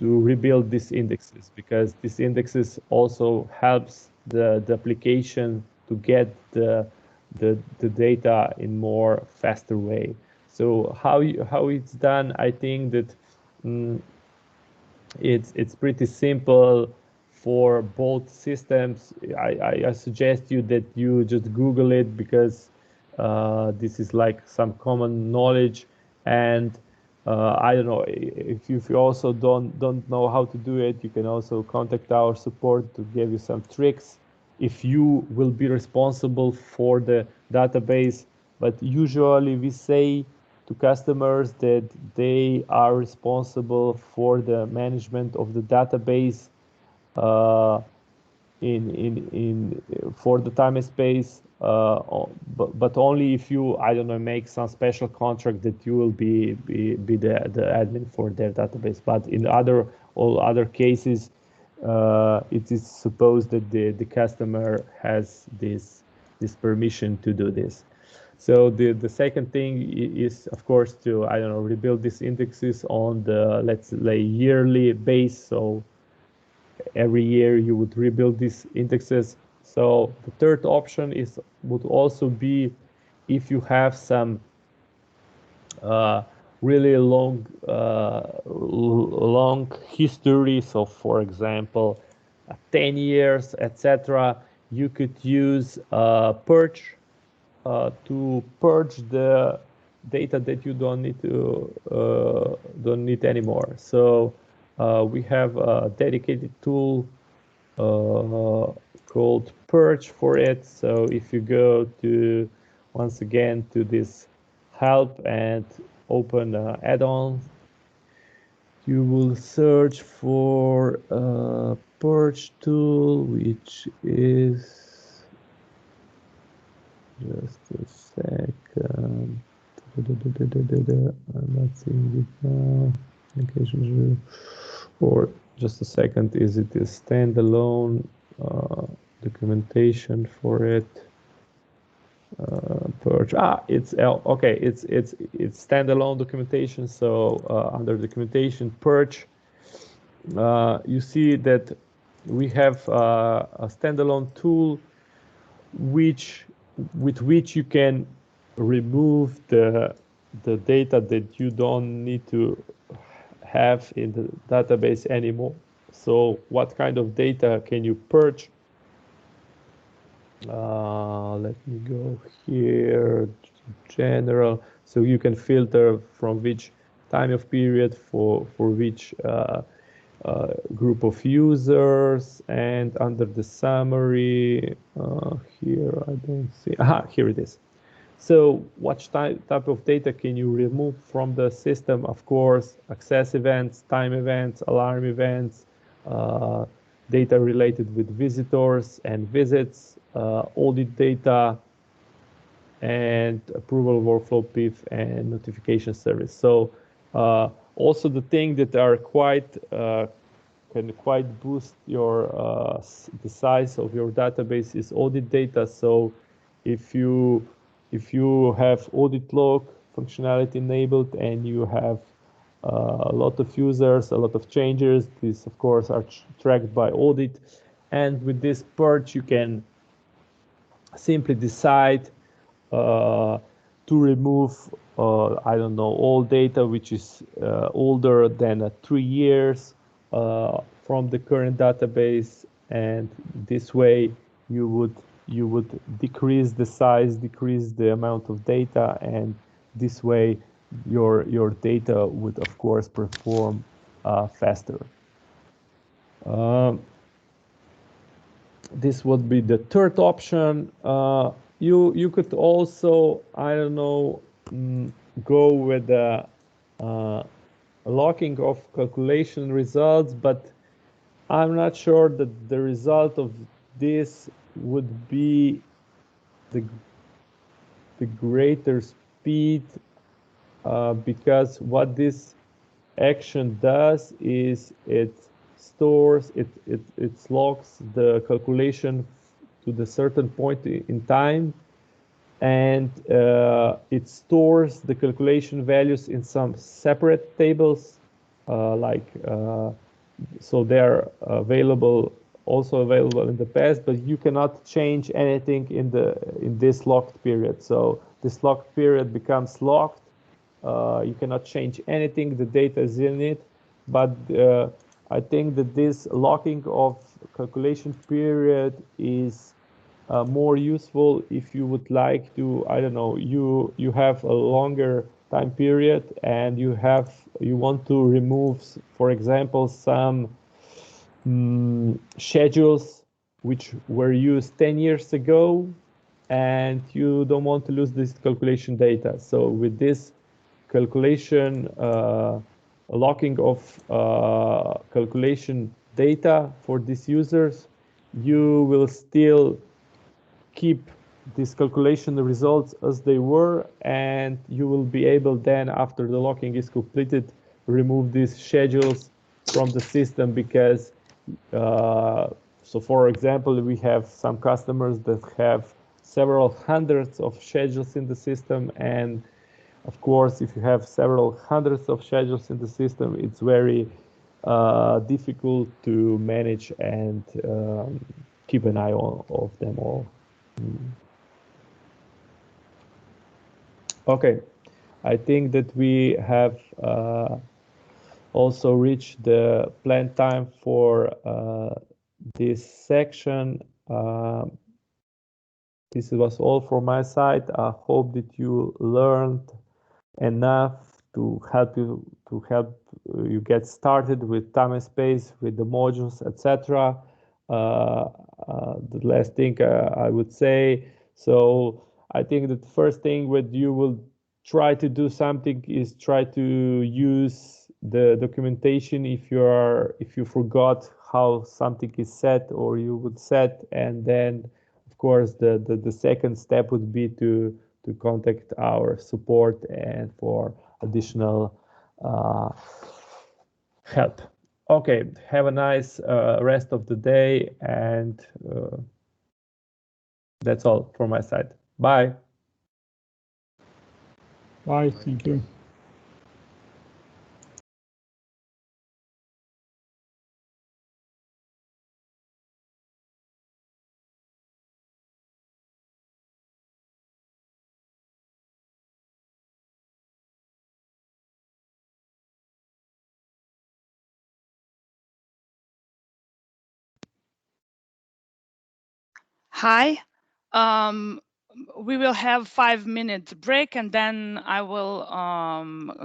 rebuild these indexes, because these indexes also helps the application to get the data in more faster way. So how it's done, I think that it's pretty simple for both systems. I suggest you that you just Google it, because this is like some common knowledge. And I don't know, if you also don't know how to do it, you can also contact our support to give you some tricks if you will be responsible for the database. But usually we say to customers that they are responsible for the management of the database for the time and space, but only if you, I don't know, make some special contract that you will be the admin for their database. But in all other cases, it is supposed that the customer has this permission to do this. So the second thing is, of course, to, I don't know, rebuild these indexes on the, let's say, yearly base. So every year you would rebuild these indexes. So the third option would also be if you have some really long history. So for example, 10 years, etc. You could use purge to purge the data that you don't need anymore. So we have a dedicated tool called purge for it. So if you go to, once again, to this help and open add-ons, you will search for purge tool, which is, just a second, I'm not seeing it now. Applications, or just a second, is it a standalone documentation for it? Purge. It's okay. It's standalone documentation. So under documentation purge, you see that we have a standalone tool with which you can remove the data that you don't need to have in the database anymore. So what kind of data can you purge? Let me go here, general. So you can filter from which time of period for which group of users, and under the summary here, I don't see. Here it is. So what type of data can you remove from the system? Of course, access events, time events, alarm events, data related with visitors and visits, audit data, and approval workflow PIF and notification service. So also the thing that are can quite boost your the size of your database is audit data. So if you have audit log functionality enabled and you have a lot of users, a lot of changes, these of course are tracked by audit. And with this purge, you can simply decide to remove, I don't know, all data which is older than 3 years from the current database, and this way you would decrease the size, decrease the amount of data, and this way your data would of course perform faster. This would be the third option. You could also, I don't know, go with the locking of calculation results, but I'm not sure that the result of this would be the greater speed, because what this action does is it stores, it locks the calculation to the certain point in time, and it stores the calculation values in some separate tables, so they're also available in the past, but you cannot change anything in this locked period. So this locked period becomes locked. You cannot change anything. The data is in it, but I think that this locking of calculation period is more useful if you would like to, I don't know, you have a longer time period and you want to remove, for example, some schedules which were used 10 years ago, and you don't want to lose this calculation data. So with this calculation, locking of calculation data for these users, you will still keep these calculation results as they were, and you will be able then, after the locking is completed, remove these schedules from the system because so for example, we have some customers that have several hundreds of schedules in the system, and of course, if you have several hundreds of schedules in the system, it's very difficult to manage and keep an eye on of them all. Okay, I think that we have also reached the planned time for this section. This was all from my side. I hope that you learned enough to help you get started with Time&Space, with the modules, etc. The last thing I would say, so I think that the first thing when you will try to do something is try to use the documentation if you forgot how something is set or you would set, and then of course the second step would be to contact our support and for additional help. Okay, have a nice rest of the day, and that's all from my side. Bye. Bye, thank you. Hi. We will have 5-minute break, and then I will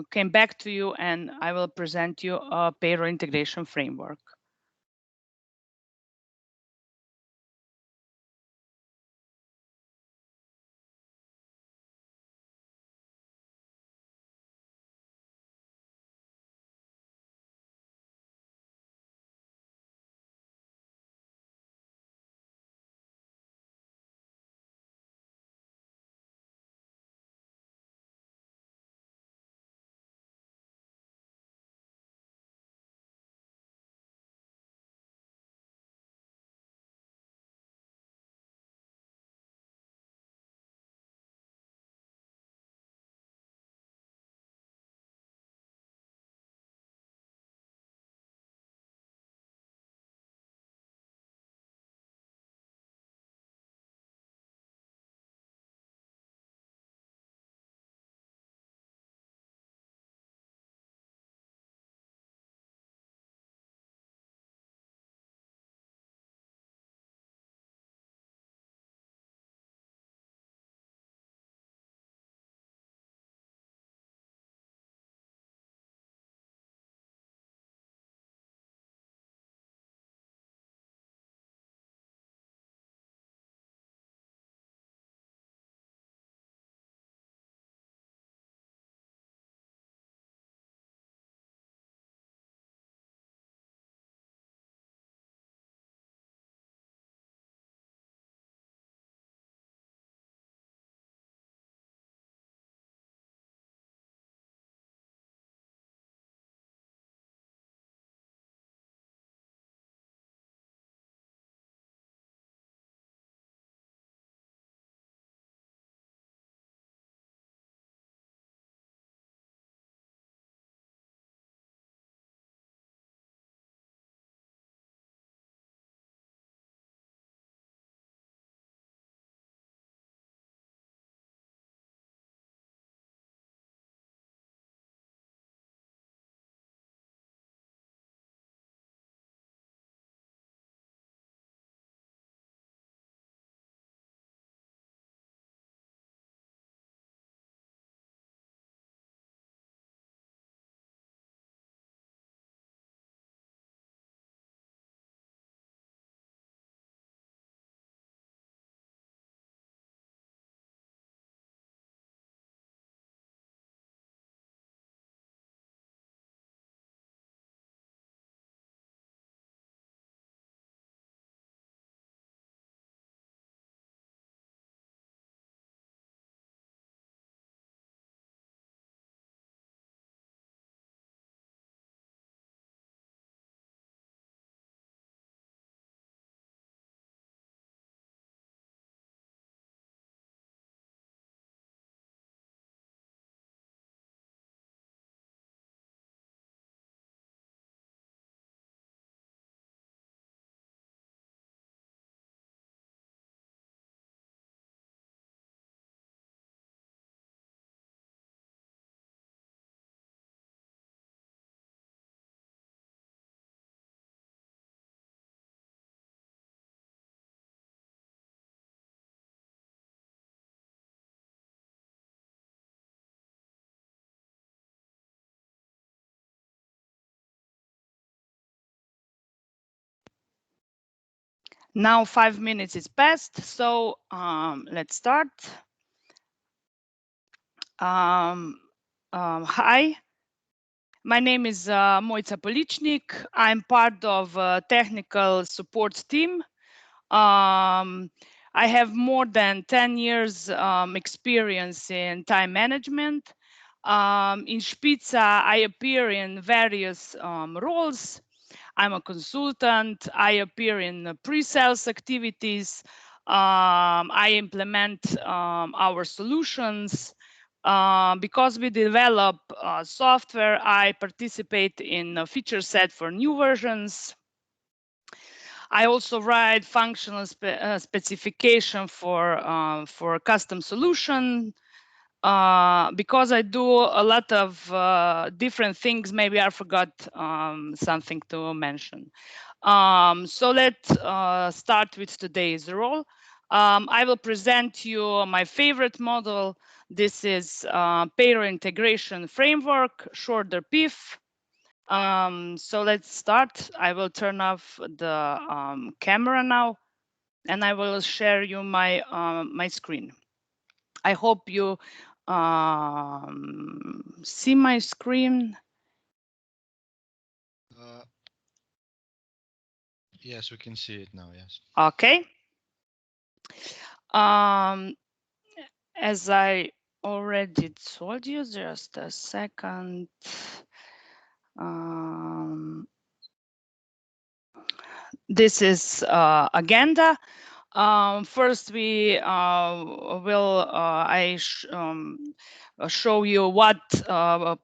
come back to you and I will present you a payroll integration framework. Now 5 minutes is past, so let's start. Hi, my name is Mojca Poličnik. I'm part of technical support team. I have more than 10 years experience in time management. In Spica, I appear in various roles. I'm a consultant. I appear in pre-sales activities. I implement our solutions. Because we develop software, I participate in a feature set for new versions. I also write functional specification for custom solution. Because I do a lot of different things, maybe I forgot something to mention. So let's start with today's role. I will present you my favorite model. This is payroll integration framework, shorter PIF. So let's start. I will turn off the camera now, and I will share you my my screen. I hope you see my screen. Yes, we can see it now. Yes. Okay. As I already told you, just a second. This is agenda. First, we will show you what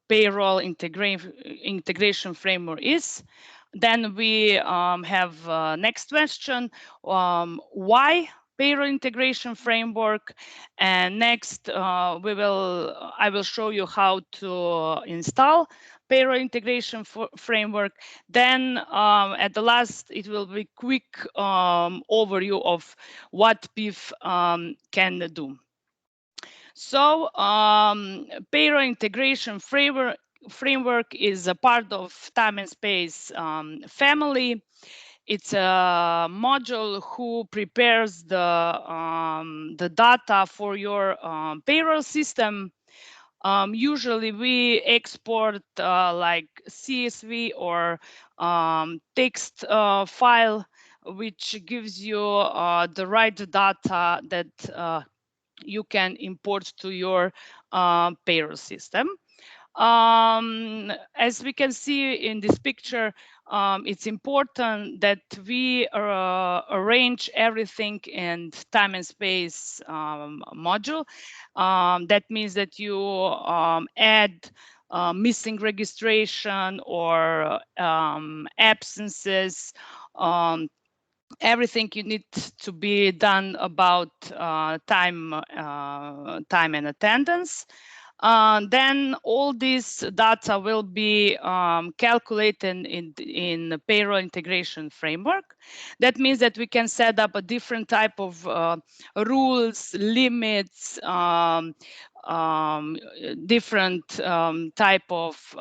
payroll integration framework is. Then we have next question, why payroll integration framework, and next I will show you how to install payroll integration framework. Then at the last, it will be quick overview of what PIF can do. So payroll integration framework is a part of Time&Space family. It's a module who prepares the data for your payroll system. Usually we export like CSV or text file, which gives you the right data that you can import to your payroll system. As we can see in this picture, it's important that we arrange everything in Time&Space module. That means that you add missing registration or absences, everything you need to be done about time and attendance. Then all this data will be calculated in the payroll integration framework. That means that we can set up a different type of rules, limits, different type of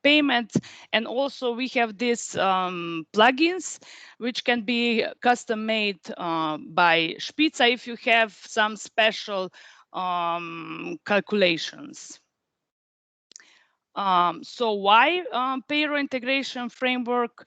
payments. And also we have these plugins which can be custom made by Spica if you have some special calculations. So why payroll integration framework?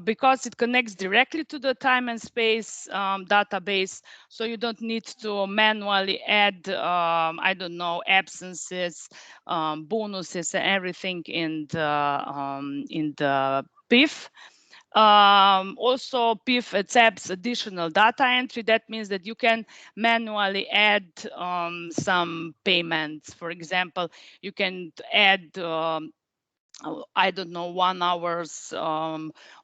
Because it connects directly to the Time&Space database, so you don't need to manually add, I don't know, absences, bonuses, and everything in the PIF. Also, PIF accepts additional data entry. That means that you can manually add some payments. For example, you can add I don't know, 1 hour's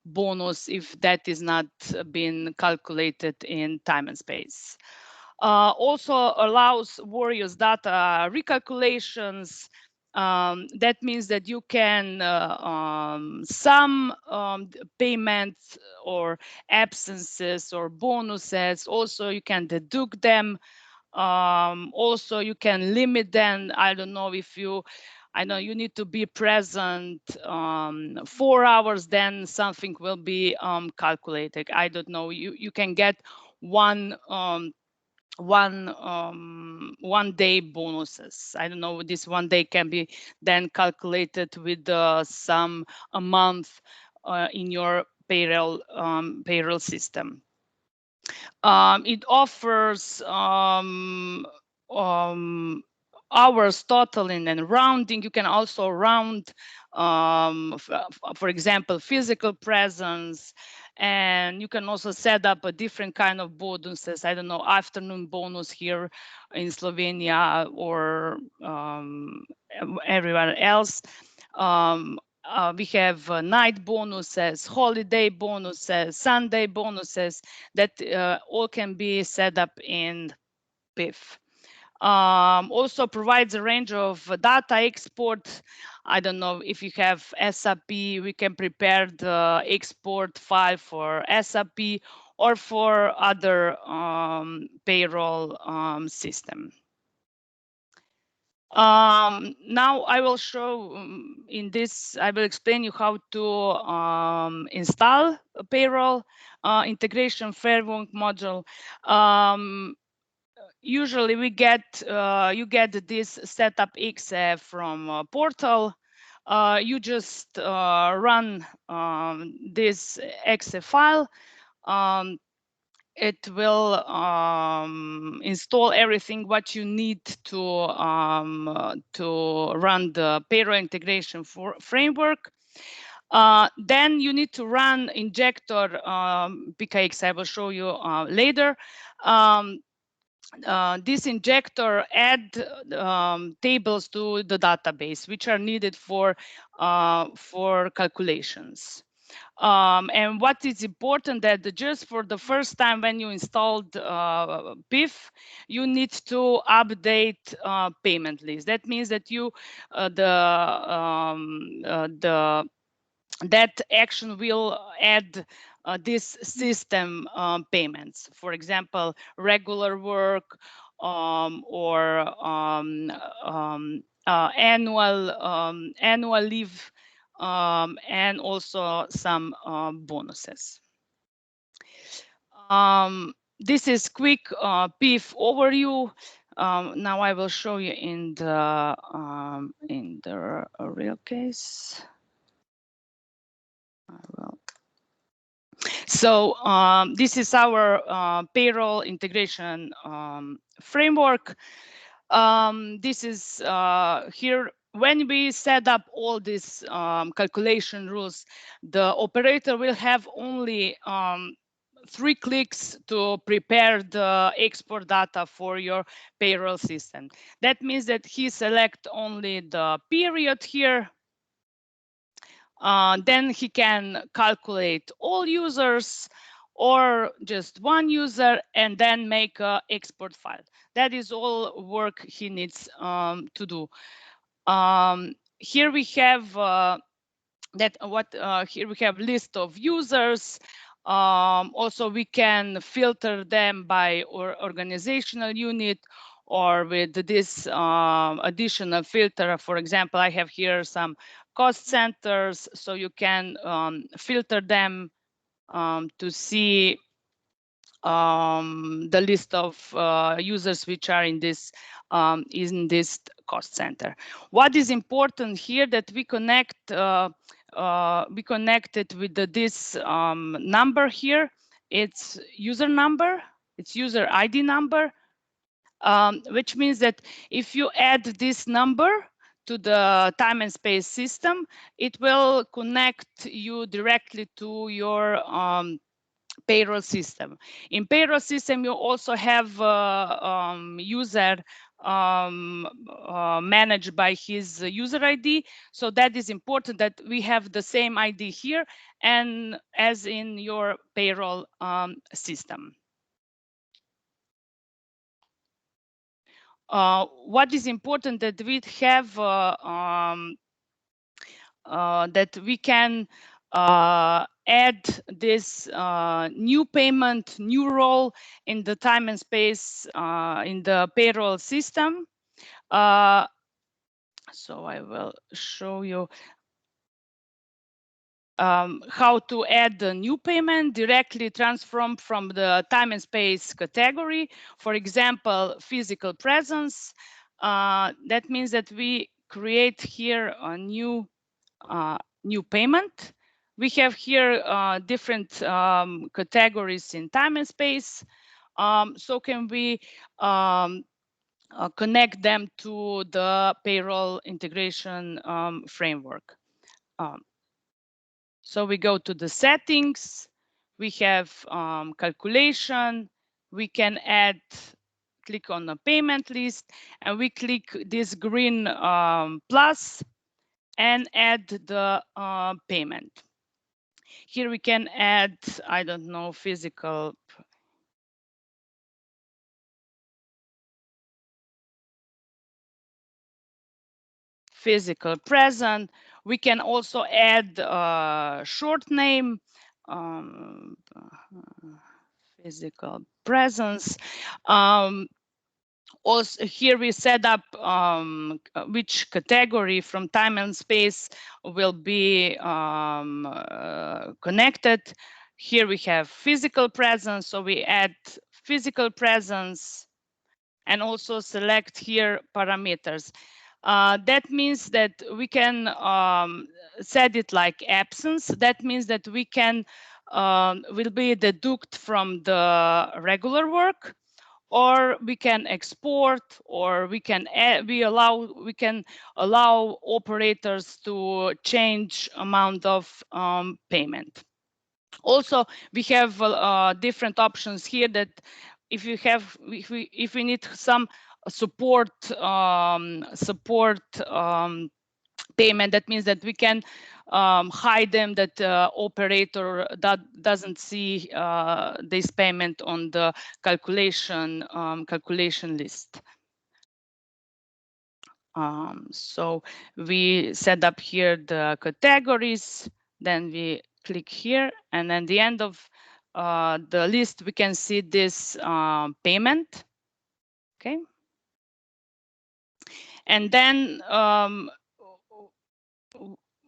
bonus if that is not been calculated in Time&Space. Also allows various data recalculations. That means that you can some payments or absences or bonuses, also you can deduct them. Also you can limit them. I don't know if you I know you need to be present 4 hours, then something will be calculated. I don't know. You can get one day bonuses. I don't know. This 1 day can be then calculated with some a month in your payroll system. It offers hours totaling and rounding. You can also round, for example, physical presence, and you can also set up a different kind of bonuses. I don't know, afternoon bonus here in Slovenia or everywhere else. We have night bonuses, holiday bonuses, Sunday bonuses that all can be set up in PIF. Also provides a range of data export. I don't know if you have SAP, we can prepare the export file for SAP or for other payroll system. Now I will show in this, I will explain you how to install a payroll integration framework module. Usually we get, you get this setup exe from portal. You just run this exe file. It will install everything what you need to run the payroll integration framework. Then you need to run injector PKX. I will show you later. This injector add tables to the database which are needed for calculations. And what is important that just for the first time when you installed PIF, you need to update payment list. That means that you that action will add this system payments. For example, regular work or annual leave, and also some bonuses. This is quick PIF overview. Now I will show you in the real case. So this is our payroll integration framework. This is here. When we set up all these calculation rules, the operator will have only 3 clicks to prepare the export data for your payroll system. That means that he select only the period here. Then he can calculate all users or just one user and then make an export file. That is all work he needs to do. Here we have here we have list of users. Also, we can filter them by organizational unit or with this additional filter. For example, I have here some cost centers, so you can filter them to see the list of users which are in this cost center. What is important here that we connect we connected with this number here. It's user number, it's user ID number, which means that if you add this number to the time and space system, it will connect you directly to your payroll system. In payroll system, you also have user managed by his user ID. So that is important that we have the same ID here and as in your payroll system. What is important that we have that we can add this new payment, new role in the time and space in the payroll system. So I will show you how to add the new payment directly transform from the time and space category. For example, physical presence. That means that we create here a new payment. We have here different categories in time and space. So can we connect them to the payroll integration framework? So we go to the settings, we have calculation, we can add, click on the payment list, and we click this green plus and add the payment. Here we can add, I don't know, physical present. We can also add short name, physical presence. Also here we set up which category from time and space will be connected. Here we have physical presence, so we add physical presence and also select here parameters. That means that we can set it like absence. That means that we can will be deduct from the regular work, or we can export, or we can add, we can allow operators to change amount of payment. Also, we have different options here that if you have, if we need some support payment, that means that we can hide them, that operator that doesn't see this payment on the calculation list. So we set up here the categories, then we click here, and at the end of the list, we can see this payment. Okay. And then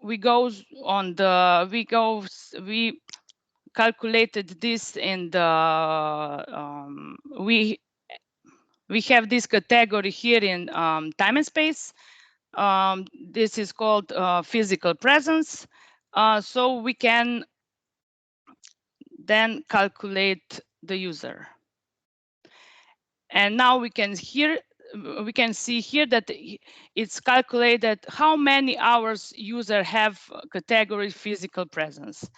we calculated this in the we have this category here in time and space. This is called physical presence. So we can then calculate the user. And now we can see here that it's calculated how many hours user have category physical presence.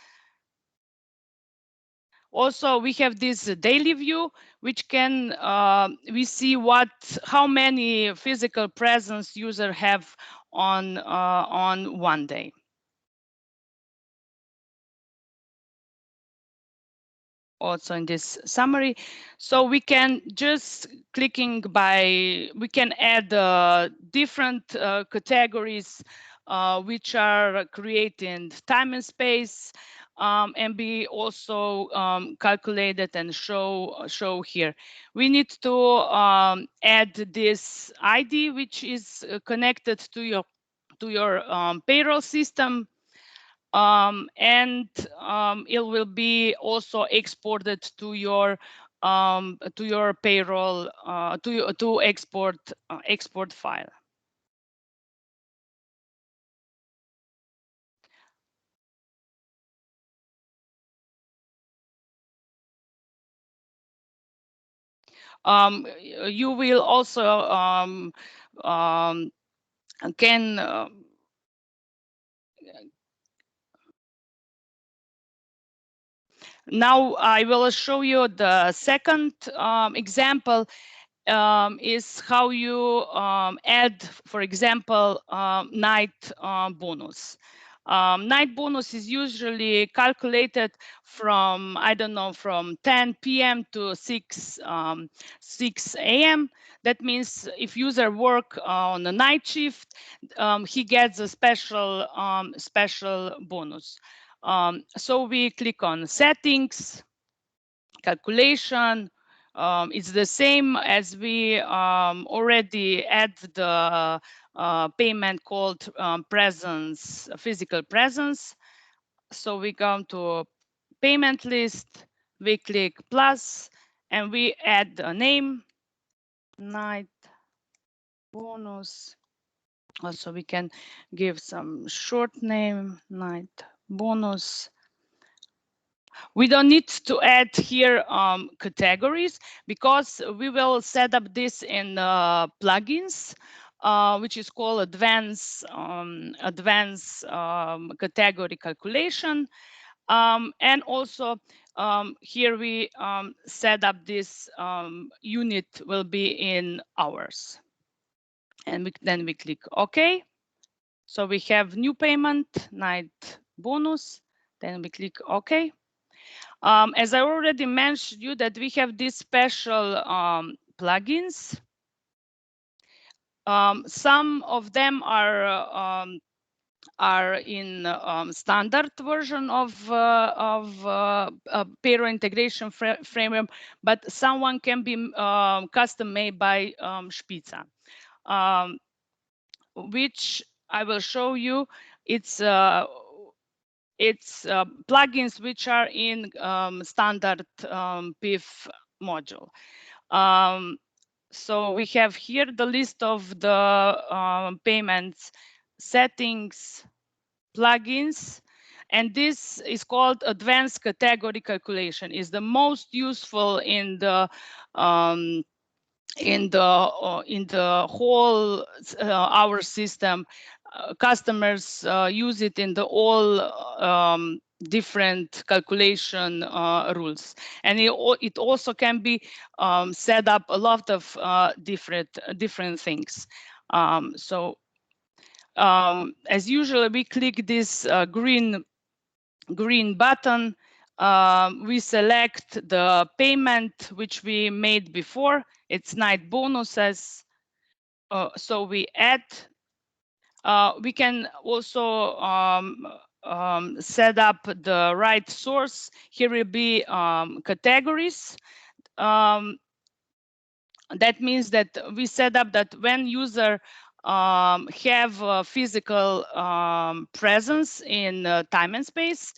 Also, we have this daily view, which can we see how many physical presence user have on one day. Also in this summary, so we can just clicking by, we can add different categories which are creating time and space, and be also calculated and show here. We need to add this ID, which is connected to your payroll system. And it will be also exported to your payroll to export file. You will also can now I will show you the second example. Is how you add, for example, night bonus. Night bonus is usually calculated from, I don't know, from 10 p.m. to 6 a.m. That means if user work on a night shift, he gets a special bonus. So we click on settings, calculation. It's the same as we already add the payment called presence, physical presence. So we come to payment list, we click plus, and we add a name, night bonus. Also, we can give some short name, night bonus. We don't need to add here categories because we will set up this in plugins, which is called advanced category calculation. And also here we set up this unit will be in hours. And then we click OK. So we have new payment, night bonus. Then we click OK. As I already mentioned you that we have these special plugins. Some of them are in standard version of payroll integration framework, but someone can be custom made by Spica, which I will show you. It's plugins which are in standard PIF module. So we have here the list of the payments settings plugins, and this is called advanced category calculation. Is the most useful in the whole our system. Customers use it in the all different calculation rules, and it also can be set up a lot of different things. So as usual, we click this green button. We select the payment which we made before. It's night bonuses. So we add. We can also set up the right source. Here will be categories. That means that we set up that when user have a physical presence in time and space,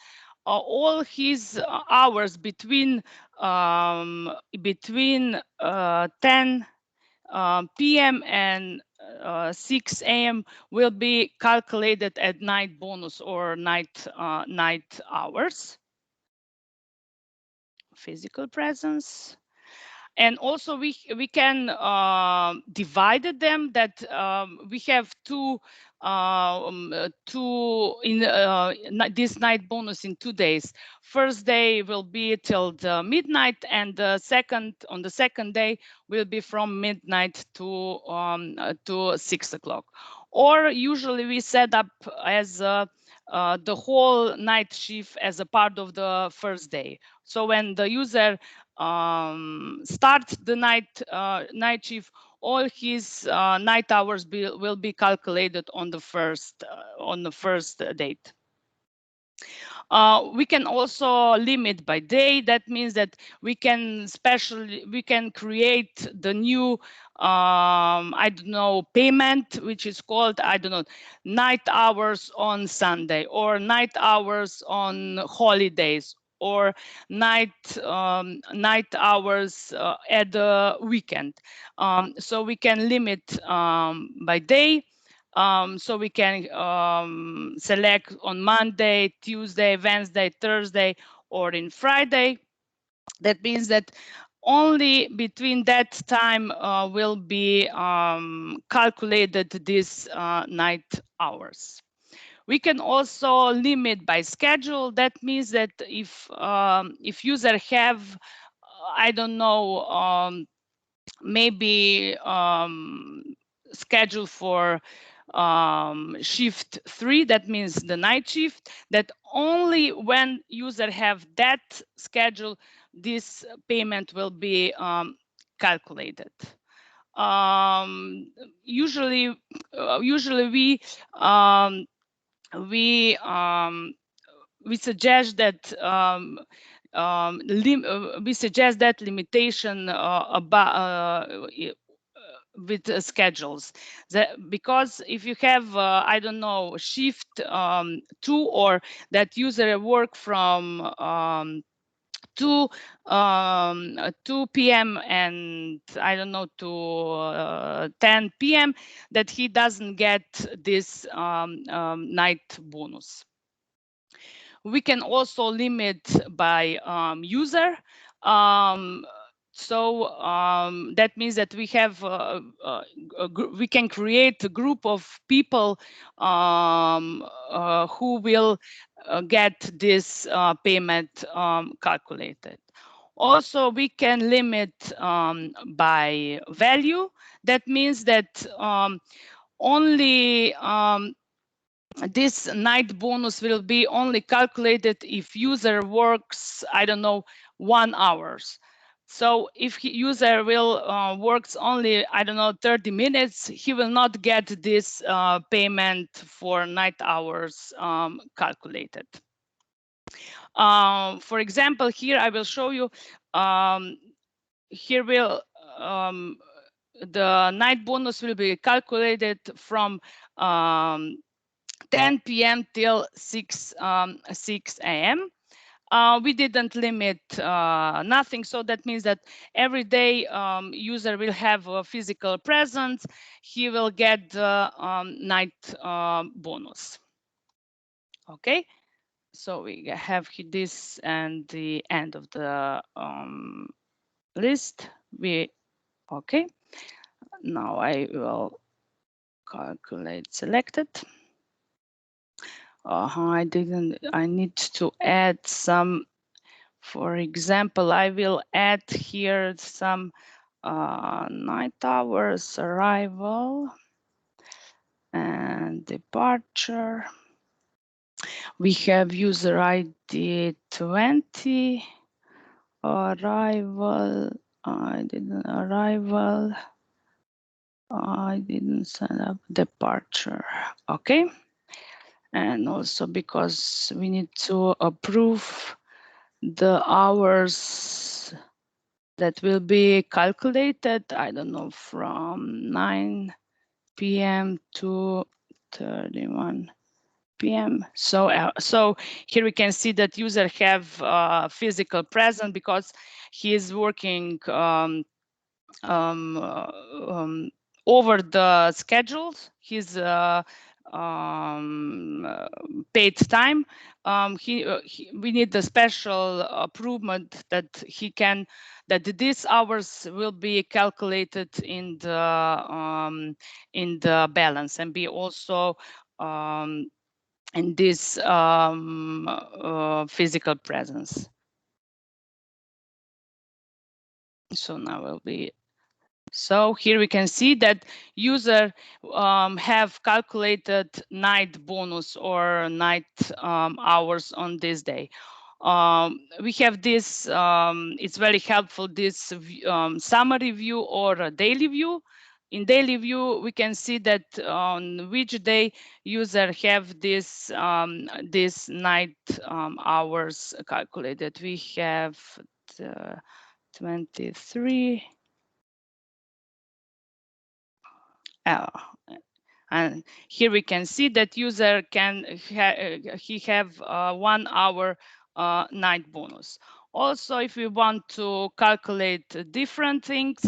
all his hours between 10 p.m. and 6 a.m. will be calculated at night bonus or night hours. Physical presence. And also we can divide them that we have two in this night bonus in 2 days. First day will be till the midnight, and on the second day will be from midnight to 6 o'clock. Or usually we set up as the whole night shift as a part of the first day. So when the user start the night shift, all his night hours will be calculated on the first date. We can also limit by day. That means that we can create the new I don't know, payment, which is called, I don't know, night hours on Sunday, or night hours on holidays, or night hours at the weekend. So we can limit by day. So we can select on Monday, Tuesday, Wednesday, Thursday, or in Friday. That means that only between that time will be calculated these night hours. We can also limit by schedule. That means that if user have, I don't know, maybe schedule for shift 3, that means the night shift, that only when user have that schedule, this payment will be calculated. Usually we suggest that limitation with schedules. Because if you have I don't know, shift 2, or that user work from 2 p.m. and I don't know to 10 p.m. that he doesn't get this night bonus. We can also limit by user. So that means that we have we can create a group of people who will get this payment calculated. Also, we can limit by value. That means that only this night bonus will be only calculated if user works, I don't know, 1 hours. So if user will works only, I don't know, 30 minutes, he will not get this payment for night hours calculated. For example, here I will show you, here will the night bonus will be calculated from 10 p.m. till 6 a.m. We didn't limit nothing, so that means that every day user will have a physical presence, he will get the night bonus. Okay, so we have this and the end of the list. Okay, now I will calculate selected. I need to add some, for example, I will add here some night hours, arrival and departure. We have user ID 20, arrival, I didn't set up departure. Okay. And also because we need to approve the hours that will be calculated, I don't know, from 9 p.m. to 31 p.m. So, so here we can see that user have physical presence because he is working over the schedules. His paid time. We need the special approval that he can, that these hours will be calculated in the balance and be also in this physical presence. So now will be. So here we can see that user have calculated night bonus or night hours on this day. We have this, it's very helpful, this summary view or a daily view. In daily view, we can see that on which day user have this night hours calculated. We have 23. And here we can see that user can he have 1 hour night bonus. Also, if we want to calculate different things,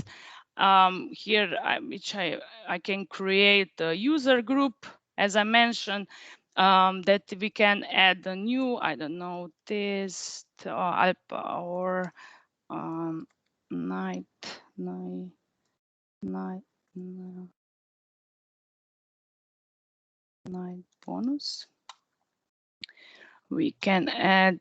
here which I can create a user group, as I mentioned, that we can add a new, I don't know, this alpha or night bonus. We can add,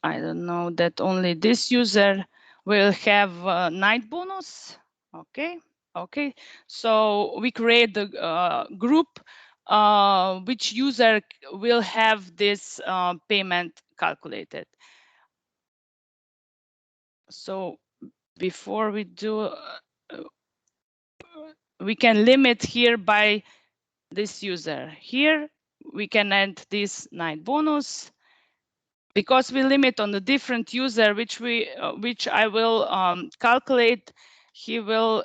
I don't know, that only this user will have a night bonus. Okay, okay. So we create the group which user will have this payment calculated. So before we do, we can limit here by this user. Here we can add this night bonus. Because we limit on the different user, which I will calculate, he will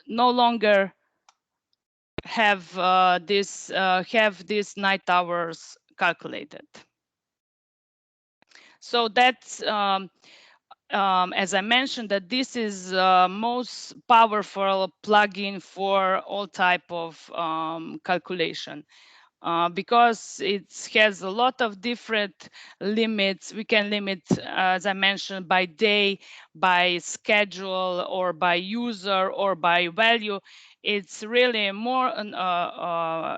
no longer have these night hours calculated. So that's as I mentioned, that this is most powerful plugin for all type of calculation. Because it has a lot of different limits. We can limit, as I mentioned, by day, by schedule, or by user, or by value. It's really more,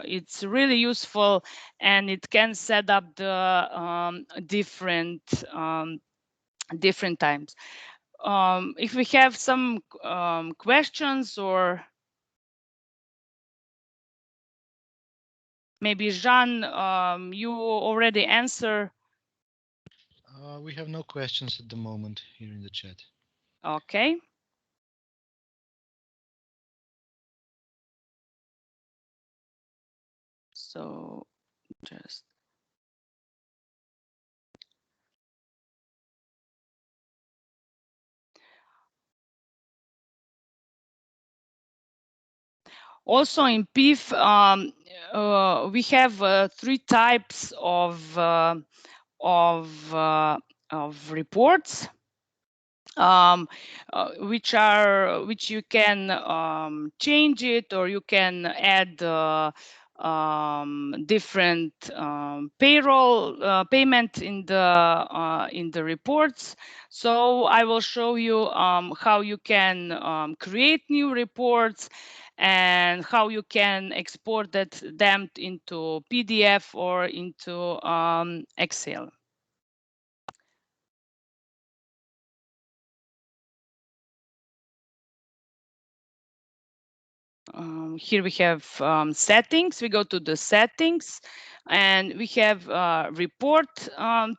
it's really useful, and it can set up the different times. If we have some questions, or maybe Jean, you already answer. We have no questions at the moment here in the chat. Okay. So just also in PIF, we have 3 types of reports. Which you can change it, or you can add different payroll payment in the reports. So I will show you how you can create new reports, and how you can export them into PDF or into Excel. Here we have settings. We go to the settings, and we have report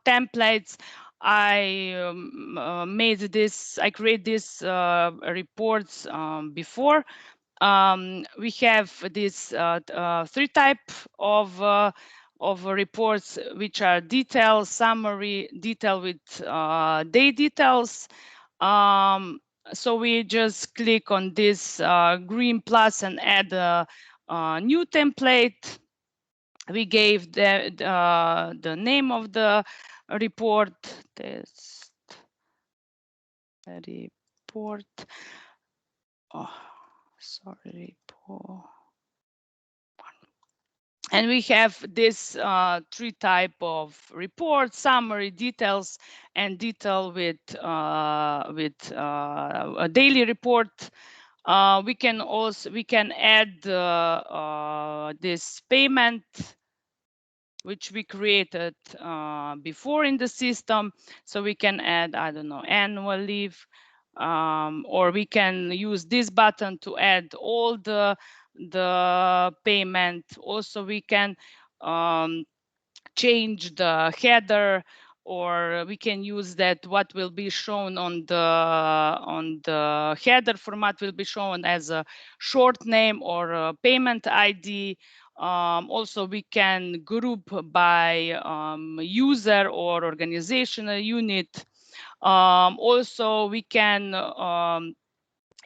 templates. I create these reports before. We have this 3 type of reports, which are detail, summary, detail with day details. So we just click on this green plus and add a new template. We gave the name of the report, test report. Oh, sorry, report. And we have this 3 type of report: summary, details, and detail with a daily report. We can add this payment, which we created before in the system. So we can add, I don't know, annual leave, or we can use this button to add all the payment. Also, we can change the header, or we can use that what will be shown on the header format will be shown as a short name or a payment ID. Also, we can group by user or organizational unit. Also, we can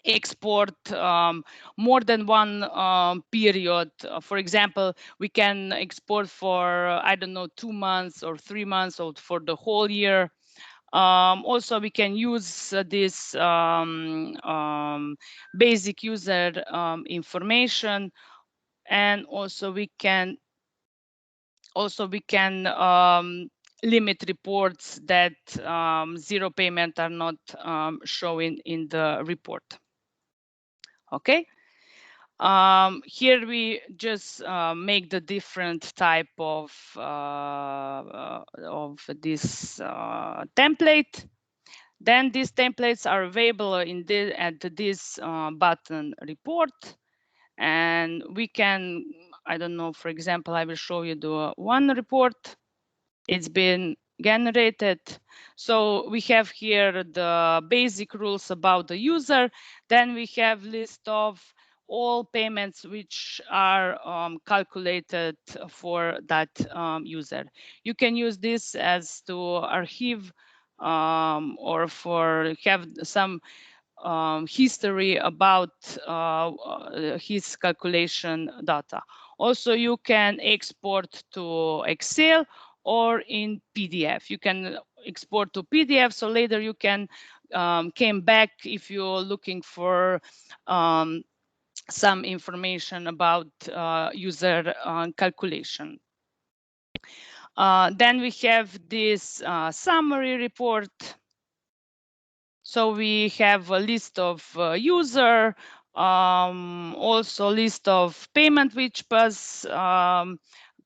export more than one period. For example, we can export for, I don't know, 2 months or 3 months, or for the whole year. Also, we can use this basic user information, and also we can limit reports that 0 payment are not showing in the report. Okay. Here we just make the different type of this template. Then these templates are available at this button report, and we can, I don't know, for example, I will show you the one report. It's been generated. So we have here the basic rules about the user. Then we have list of all payments which are calculated for that user. You can use this as to archive or for have some history about his calculation data. Also, you can export to Excel or in PDF. You can export to PDF, so later you can came back if you're looking for some information about user calculation. Then we have this summary report. So we have a list of user, also list of payment which was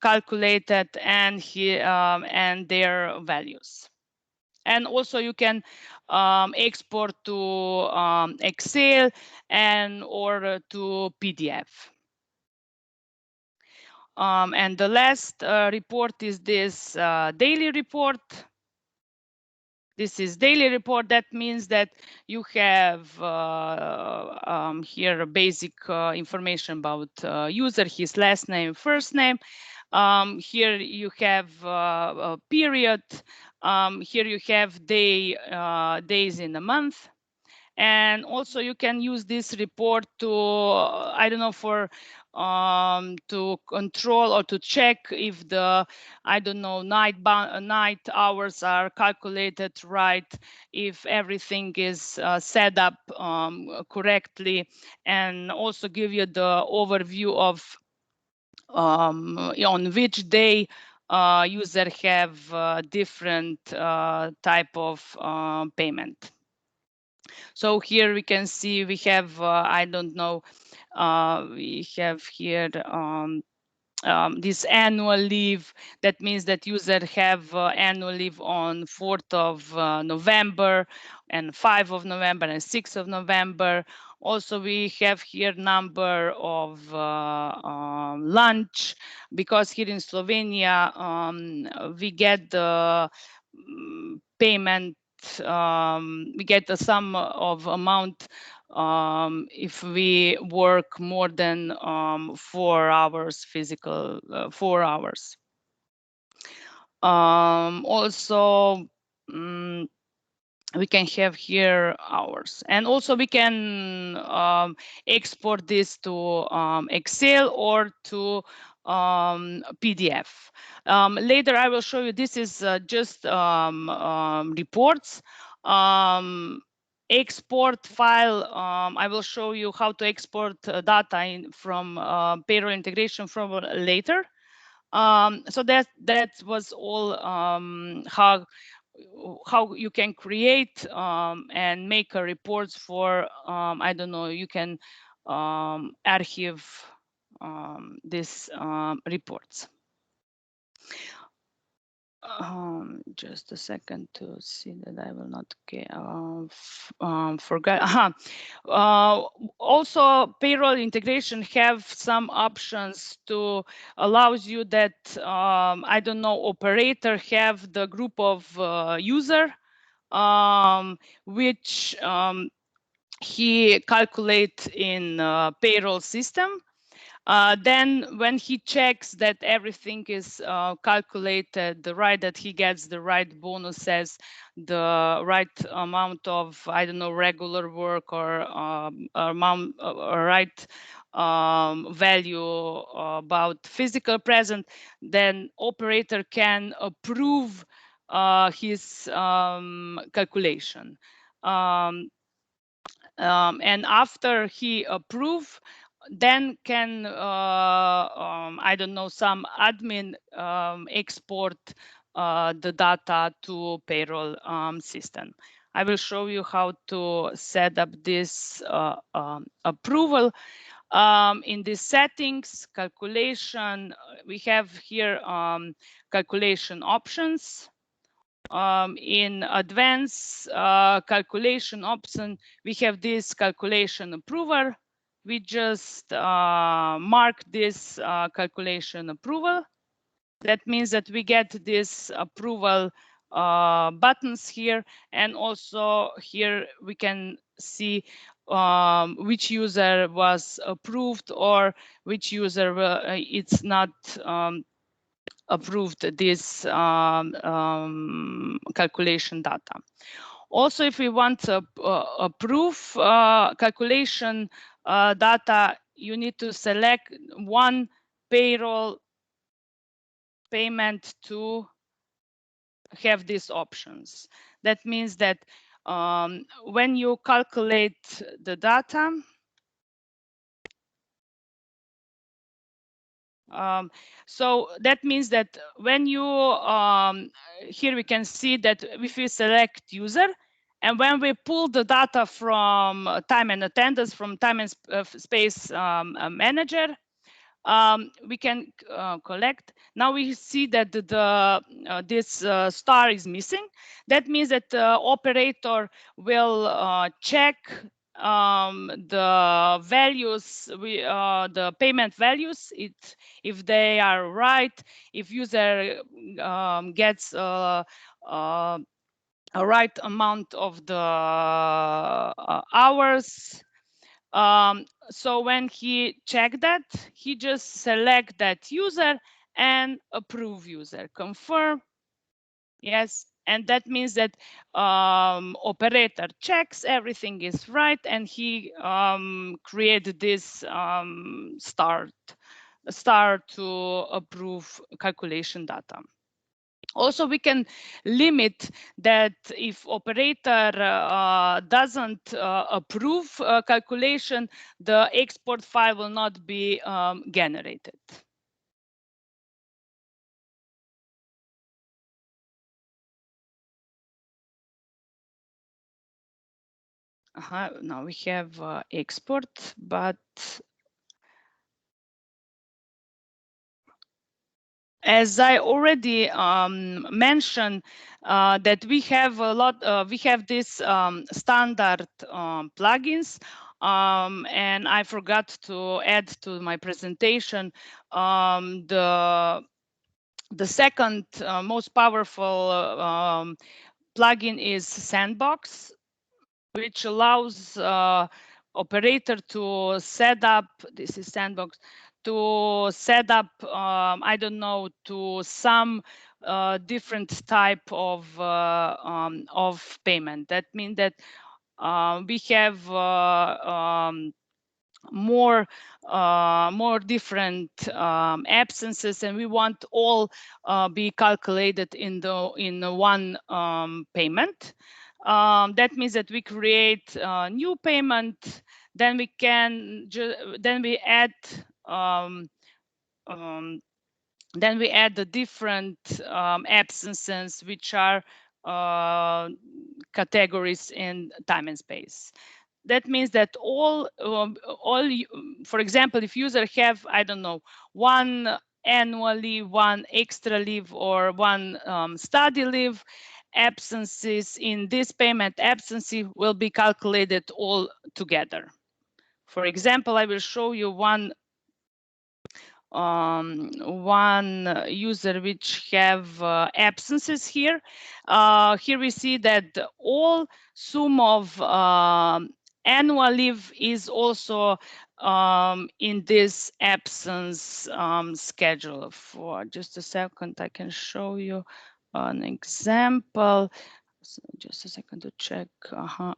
calculated and their values. And also you can export to Excel and or to PDF. And the last report is this daily report. This is daily report. That means that you have here basic information about user, his last name, first name. Here you have a period. Here you have days in a month. And also you can use this report to, I don't know, for to control or to check if the, I don't know, night hours are calculated right, if everything is set up correctly, and also give you the overview of on which day user have different type of payment. So here we can see we have, I don't know, we have here this annual leave. That means that user have annual leave on 4th of November and 5th of November and 6th of November. Also, we have here number of lunch, because here in Slovenia, we get the payment, we get a sum of amount if we work more than 4 hours physical, 4 hours. Also, we can have here hours, and also we can export this to Excel or to PDF. Later I will show you, this is just reports. Export file, I will show you how to export data from payroll integration from later. So that was all how you can create and make reports for, I don't know, you can archive these reports. Just a second to see that I will not forget. Also, payroll integration have some options to allows you that I don't know, operator have the group of user which he calculate in payroll system. Then when he checks that everything is calculated right, that he gets the right bonuses, the right amount of, I don't know, regular work or amount or right value about physical present, then operator can approve his calculation. And after he approve, then can I don't know, some admin export the data to payroll system. I will show you how to set up this approval. In the settings, calculation, we have here calculation options. In advanced calculation option, we have this calculation approver. We just mark this calculation approval. That means that we get this approval buttons here, and also here we can see which user was approved or which user it's not approved this calculation data. Also, if we want a proof calculation data, you need to select one payroll payment to have these options. That means that when you calculate the data, so that means that when you here we can see that if we select user, and when we pull the data from time and attendance from time and space manager, we can collect. Now we see that this star is missing. That means that the operator will check the values, the payment values, if they are right, if user gets a right amount of the hours. So when he check that, he just select that user and approve user, confirm. Yes, and that means that operator checks everything is right, and he create this star to approve calculation data. Also, we can limit that if operator doesn't approve calculation, the export file will not be generated. Now we have export, but as I already mentioned, that we have a lot. We have this standard plugins, and I forgot to add to my presentation the second most powerful plugin is Sandbox, which allows operator to set up. This is Sandbox, to set up, I don't know, to some different type of payment. That means that we have more different absences, and we want all be calculated in one payment. That means that we create a new payment, then we can we add the different absences, which are categories in time and space. That means that all, for example, if user have, I don't know, one annual leave, one extra leave, or one study leave, absences in this payment absence will be calculated all together. For example, I will show you one user which have absences here. Here we see that all sum of annual leave is also in this absence schedule. For just a second, I can show you an example. So just a second to check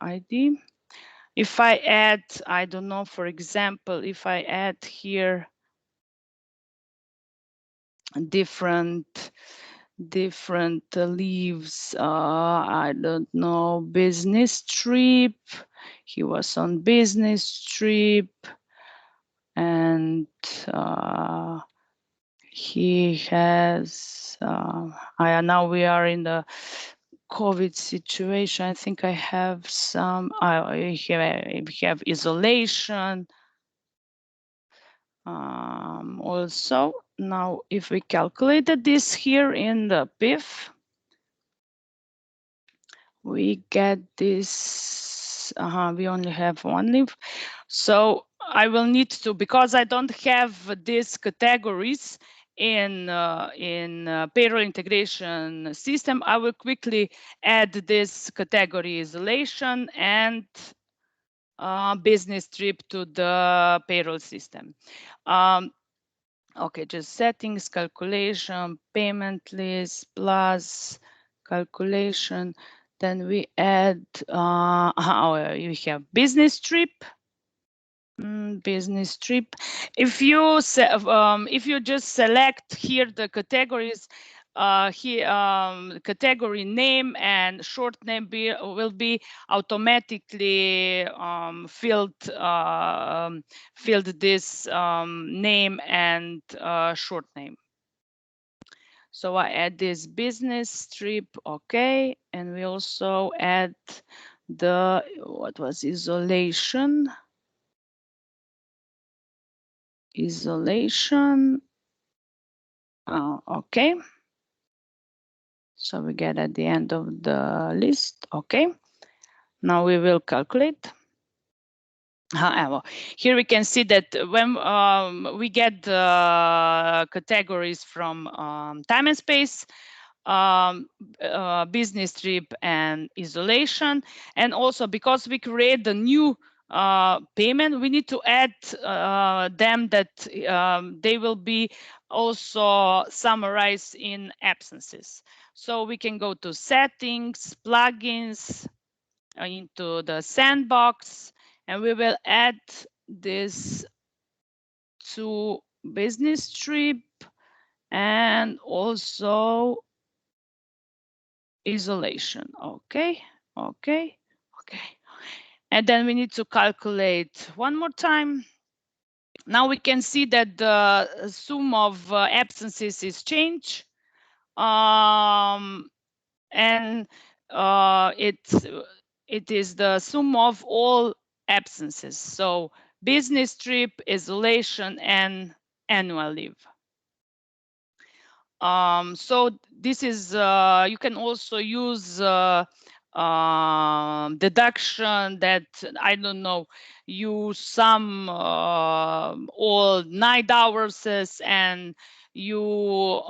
ID. If I add, I don't know, for example, if I add here different leaves, I don't know, business trip, he was on business trip, and he has now we are in the COVID situation. I think I have some, I have isolation. Also, now if we calculated this here in the PIF, we get this, we only have one leave. So I will need to, because I don't have these categories in payroll integration system, I will quickly add this category isolation and business trip to the payroll system. Okay, just settings, calculation, payment list, plus calculation. Then we add, we have business trip. Business trip. If you just select here the categories, here category name and short name will be automatically filled this name and short name. So I add this business trip, okay, and we also add the what was isolation. Okay, so we get at the end of the list. Okay, now we will calculate. However, here we can see that when we get the categories from time and space, business trip and isolation, and also because we create the new payment, we need to add them that they will be also summarized in absences. So we can go to settings, plugins, into the sandbox, and we will add this to business trip and also isolation. Okay. And then we need to calculate one more time. Now we can see that the sum of absences is changed. And it is the sum of all absences. So business trip, isolation, and annual leave. So this is you can also use deduction that, I don't know, you sum all 9 hours and you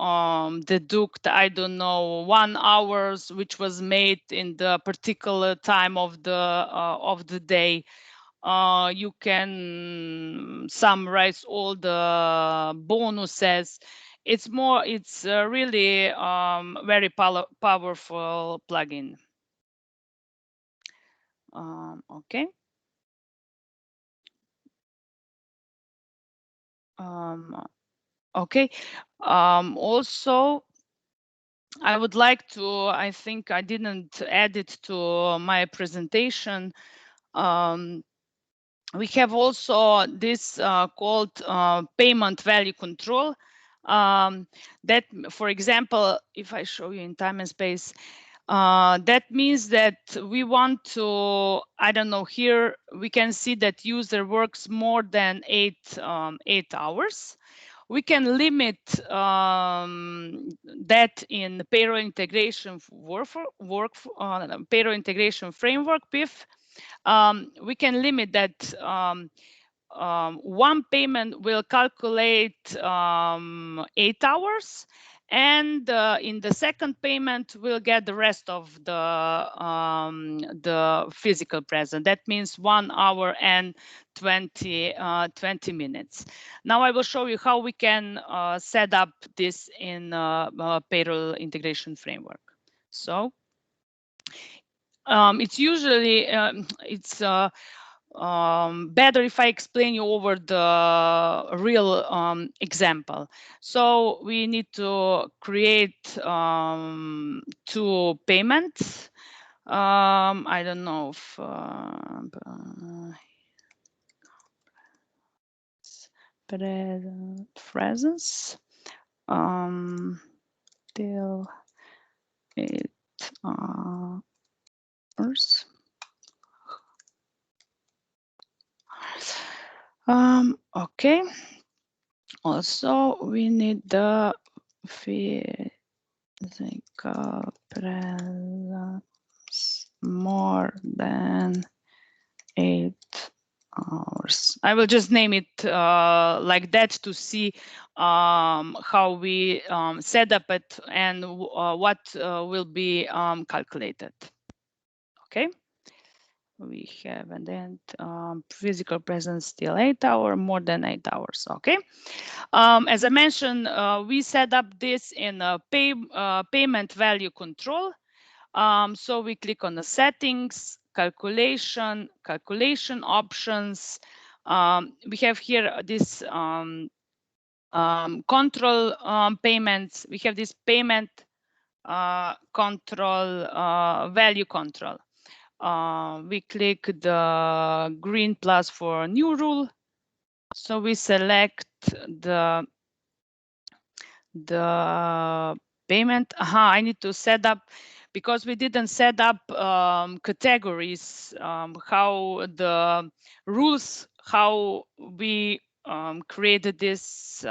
deduct, I don't know, 1 hours which was made in the particular time of the day. You can summarize all the bonuses. It's really very powerful plugin. Okay. Okay. Also, I would like to, I think I didn't add it to my presentation. We have also this called payment value control. That, for example, if I show you in time and space, that means that we want to, I don't know, here we can see that user works more than 8 hours. We can limit that in payroll integration payroll integration framework PIF. We can limit that one payment will calculate 8 hours, and in the second payment we'll get the rest of the physical present. That means 1 hour and 20 minutes. Now I will show you how we can set up this in payroll integration framework. So it's usually better if I explain you over the real example. So we need to create 2 payments. I don't know if presence till 8 hours. Okay. Also, we need the physical presence more than 8 hours. I will just name it like that to see how we set up it and what will be calculated. Okay. We have, and then physical presence till 8 hours, more than 8 hours. Okay. As I mentioned, we set up this in a payment value control. So we click on the settings, calculation options. We have here this control payments. We have this payment control, value control. We click the green plus for new rule. So we select the payment. I need to set up, because we didn't set up categories, how the rules, how we created this. We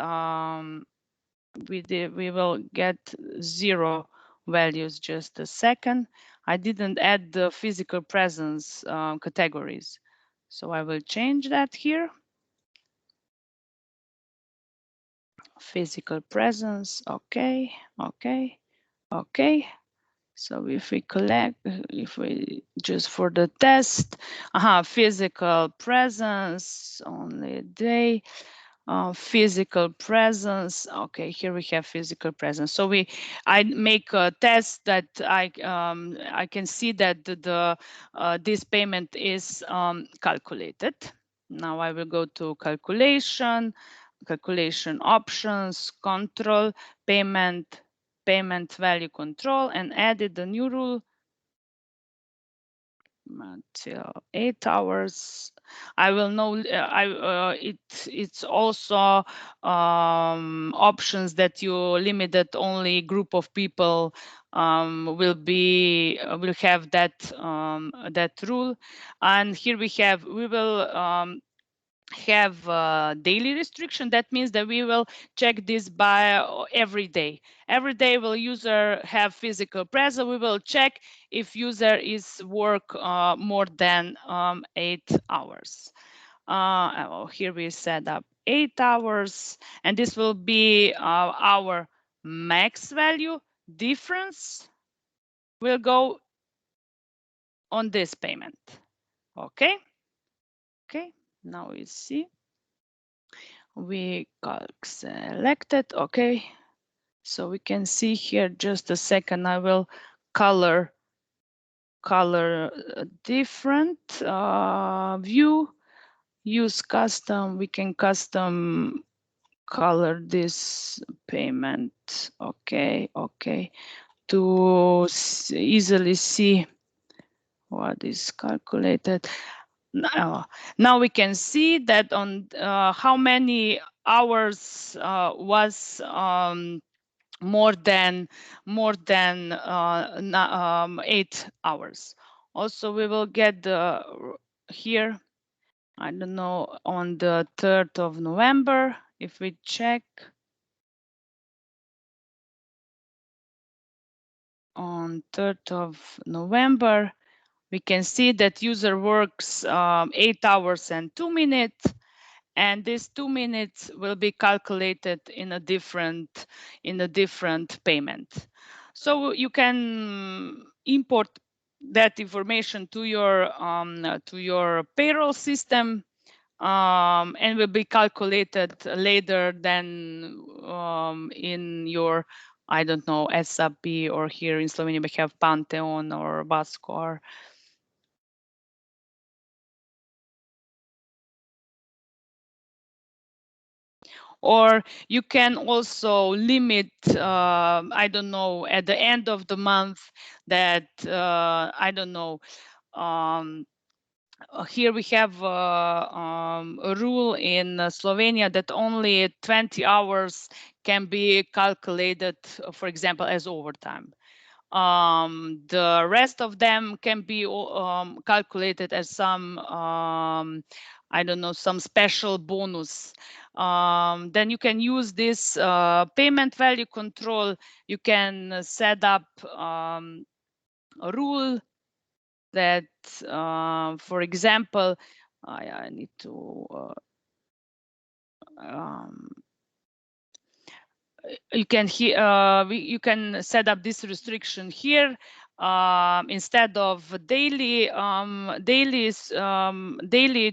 will get 0 values. Just a second. I didn't add the physical presence categories, so I will change that here. Physical presence. Okay. So if we collect, if we just for the test, physical presence only day. Physical presence. Okay, here we have physical presence. So I make a test that I can see that this payment is calculated. Now I will go to calculation options, control, payment value control, and added the new rule until 8 hours. I will know. It's also options that you limited only group of people will have that rule. And here we will have daily restriction. That means that we will check this by every day. Every day will user have physical presence. We will check if user is work more than 8 hours. Here we set up 8 hours, and this will be our max value. Difference will go on this payment. Okay. Now we see. We selected. Okay, so we can see here. Just a second, I will color different view. Use custom. We can custom color this payment. Okay, to easily see what is calculated. Now we can see that on how many hours was more than 8 hours. Also, we will get the here. I don't know, on the 3rd of November, if we check on 3rd of November, we can see that user works 8 hours and 2 minutes, and these 2 minutes will be calculated in a different payment. So you can import that information to your payroll system, and will be calculated later than in your, I don't know, SAP, or here in Slovenia we have Pantheon or Vasco. Or you can also limit, I don't know, at the end of the month that, I don't know, here we have a rule in Slovenia that only 20 hours can be calculated, for example, as overtime. The rest of them can be calculated as some, I don't know, some special bonus. Then you can use this payment value control. You can set up a rule that, for example, I need to you can set up this restriction here. Instead of daily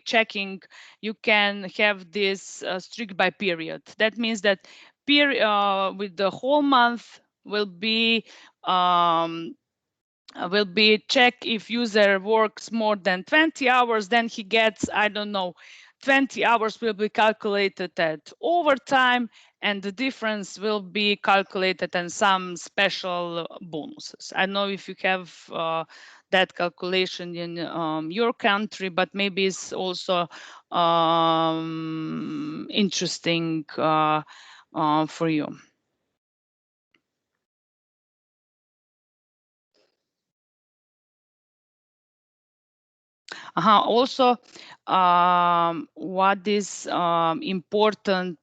checking, you can have this strict by period. That means that with the whole month will be will be check if user works more than 20 hours, then he gets, I don't know, 20 hours will be calculated at overtime, and the difference will be calculated and some special bonuses. I don't know if you have that calculation in your country, but maybe it's also interesting for you. Also, what is important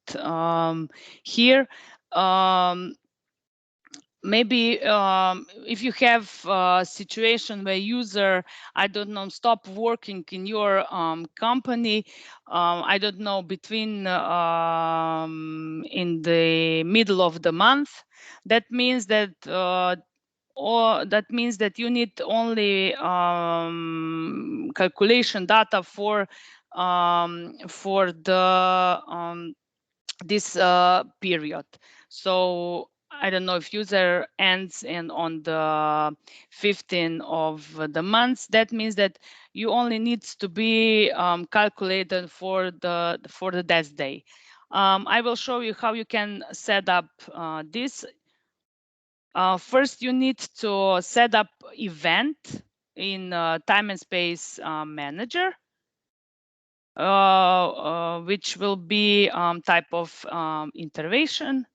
here, maybe if you have a situation where user, I don't know, stop working in your company, I don't know, between in the middle of the month, that means that you need only calculation data for the this period. So I don't know if user ends on the 15th of the month. That means that you only needs to be calculated for the death day. I will show you how you can set up this. First, you need to set up event in Time&Space manager, which will be type of intervention.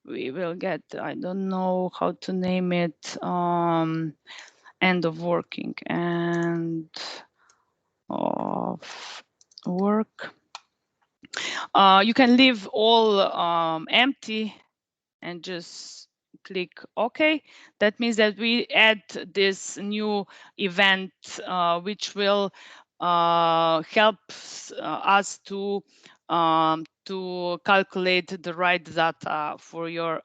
We will get, I don't know how to name it, end of working and of work. You can leave all empty and just click OK. That means that we add this new event, which will help us to calculate the right data for your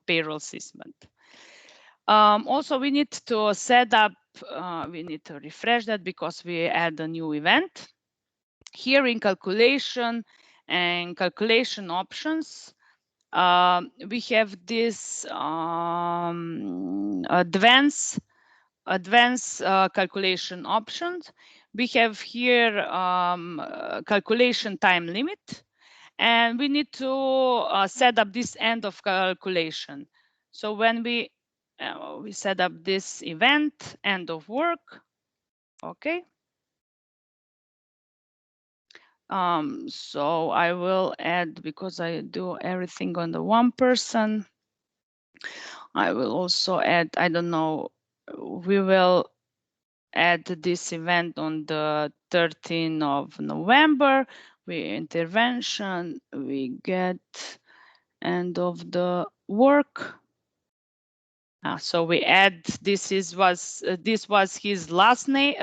payroll system. Also, we need to set up, we need to refresh that because we add a new event. Here in calculation and calculation options, we have this advanced calculation options. We have here calculation time limit, and we need to set up this end of calculation. So when we set up this event, end of work, okay. So I will add, because I do everything on the one person, I will also add, I don't know, we will add this event on the 13th of November. We intervention, we get end of the work. So we add, this was his last day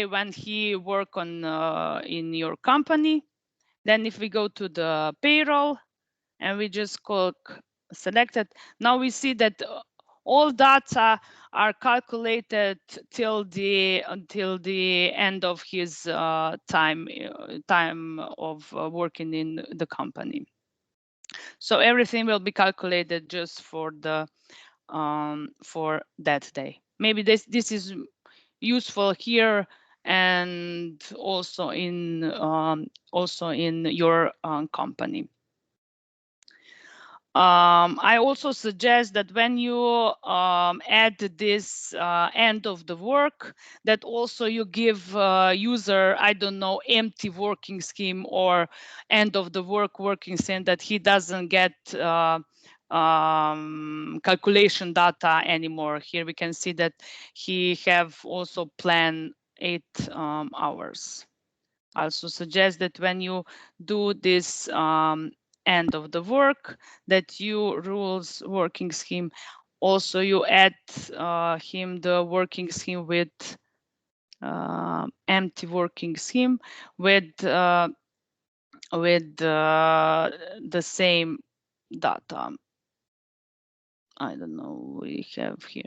when he worked on in your company. Then if we go to the payroll and we just click selected, now we see that all data are calculated until the end of his time of working in the company. So everything will be calculated just for the for that day. Maybe this is useful here and also in your company. I also suggest that when you add this end of the work, that also you give user, I don't know, empty working scheme or end of the working scheme, that he doesn't get calculation data anymore. Here we can see that he have also planned 8 hours. I also suggest that when you do this end of the work, that you rules working scheme, also you add him the working scheme with empty working scheme with the same data. I don't know, we have here.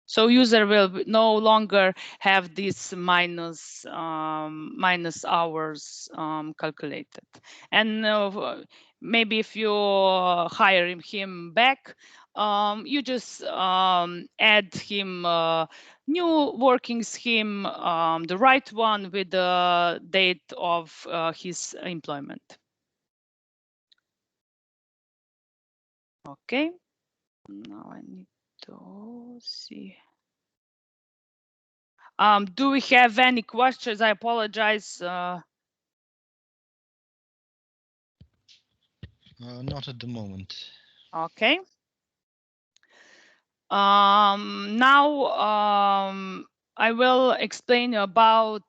So user will no longer have this minus hours calculated. And maybe if you hire him back, you just add him new working scheme, the right one with the date of his employment. Okay, now I need to see. Do we have any questions? I apologize. Not at the moment. Okay. Now I will explain about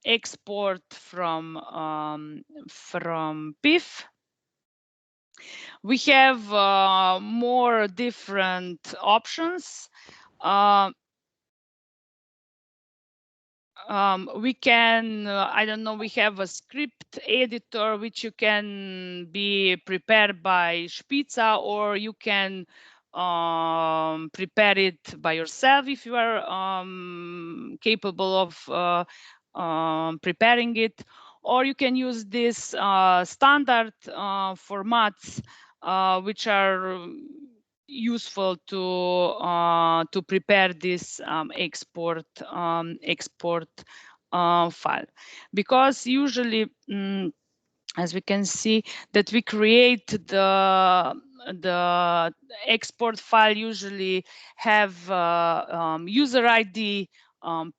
export from PIF. We have more different options. We can, I don't know, we have a script editor which you can be prepared by Spitza, or you can prepare it by yourself if you are capable of preparing it, or you can use this standard formats which are useful to prepare this export file, because usually as we can see that we create the export file usually have user ID,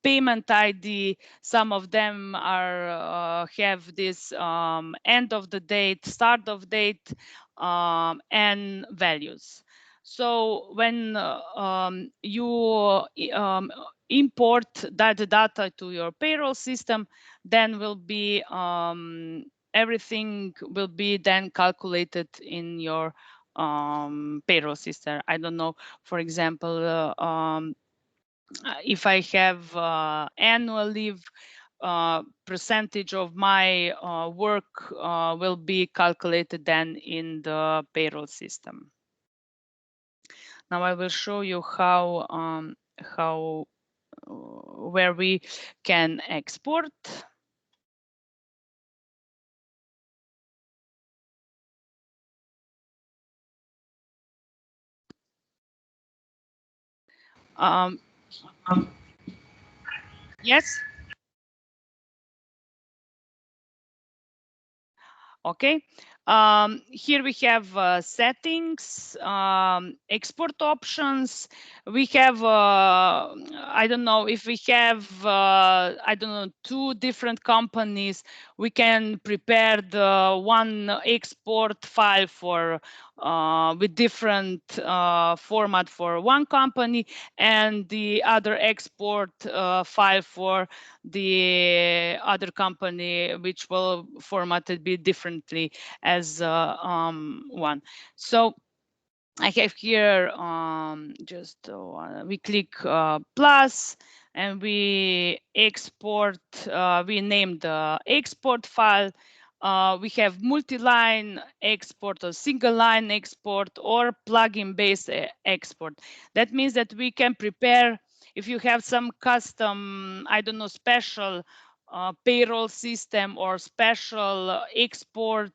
payment ID. Some of them are have this end of the date, start of date, and values. So when you import that data to your payroll system, then will be everything will be then calculated in your payroll system. I don't know, for example, if I have annual leave, percentage of my work will be calculated then in the payroll system. Now I will show you how where we can export. Yes. Okay. Here we have settings, export options. We have, I don't know, if we have, I don't know, 2 different companies, we can prepare the one export file for with different format for one company, and the other export file for the other company, which will formatted be differently as one. So I have here just we click plus and we export, we name the export file. We have multi-line export or single line export or plugin based export. That means that we can prepare, if you have some custom, I don't know, special payroll system or special export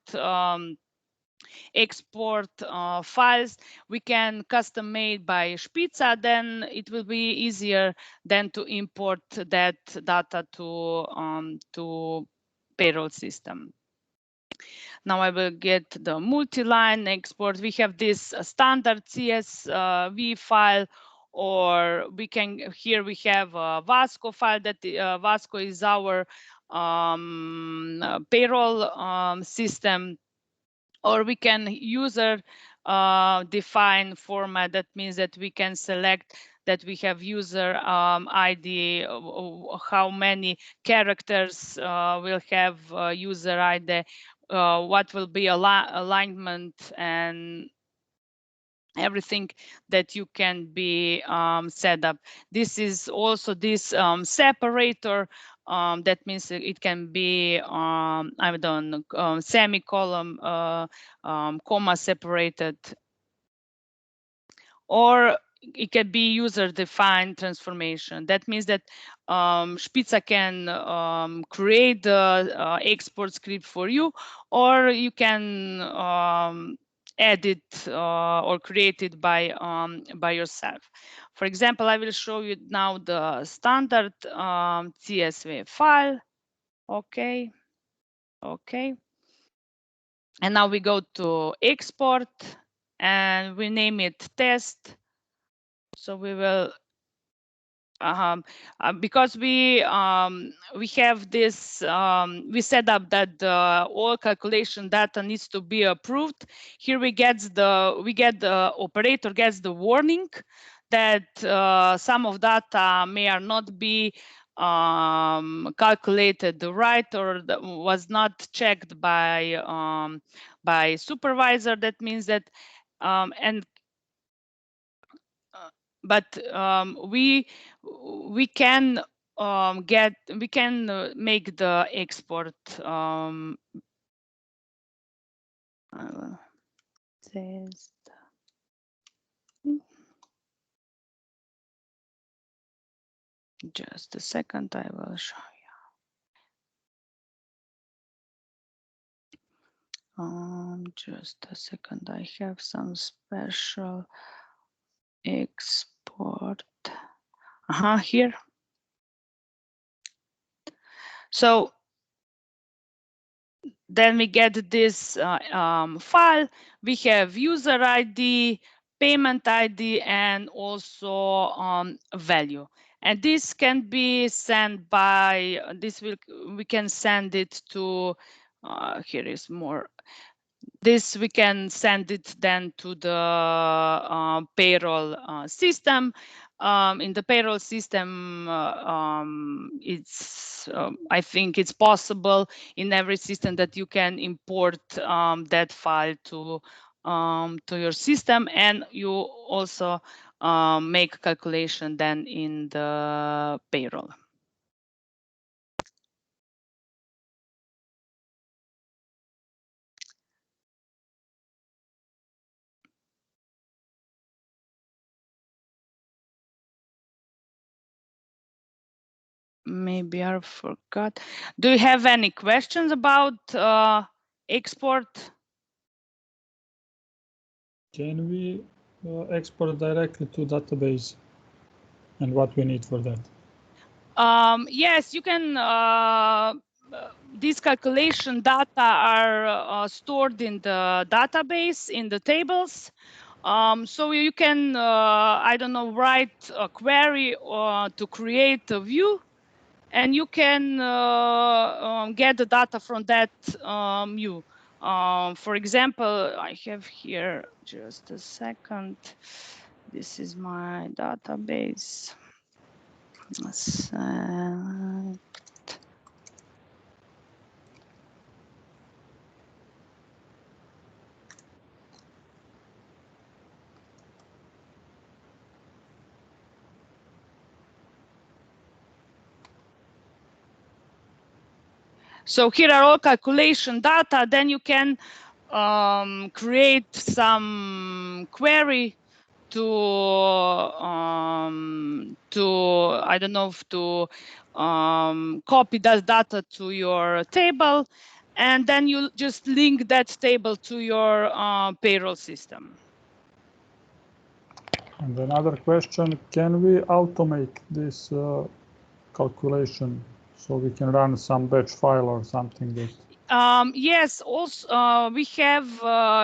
files we can custom made by Spitza, then it will be easier than to import that data to payroll system. Now I will get the multi-line export. We have this standard CSV file, or we can, here we have a Vasco file that Vasco is our payroll system, or we can user define format. That means that we can select that we have user ID, how many characters will have user ID, what will be alignment, and everything that you can be set up. This is also this separator. That means it can be I don't know, semicolon, comma separated. Or it can be user-defined transformation. That means that Spitza can create the export script for you, or you can add it or create it by yourself. For example, I will show you now the standard CSV file. Okay. And now we go to export and we name it test. So we will because we have this we set up that all calculation data needs to be approved. Here we get the operator gets the warning that some of data may or not be calculated right, or was not checked by supervisor. That means that but we can make the export test. Just a second, I will show you. Just a second, I have some special export here. So then we get this file. We have user ID, payment ID, and also value. And this can be sent by we can send it to here is more. This we can send it then to the payroll system. In the payroll system, it's I think it's possible in every system that you can import that file to your system, and you also make calculation then in the payroll. Maybe I forgot. Do you have any questions about export? Can we export directly to database, and what we need for that? Yes, you can. These calculation data are stored in the database in the tables. So you can, I don't know, write a query to create a view, and you can get the data from that view. For example, I have here, just a second. This is my database. So here are all calculation data. Then you can create some query to I don't know, to copy that data to your table, and then you just link that table to your payroll system. And another question, can we automate this calculation so we can run some batch file or something that... Yes, also we have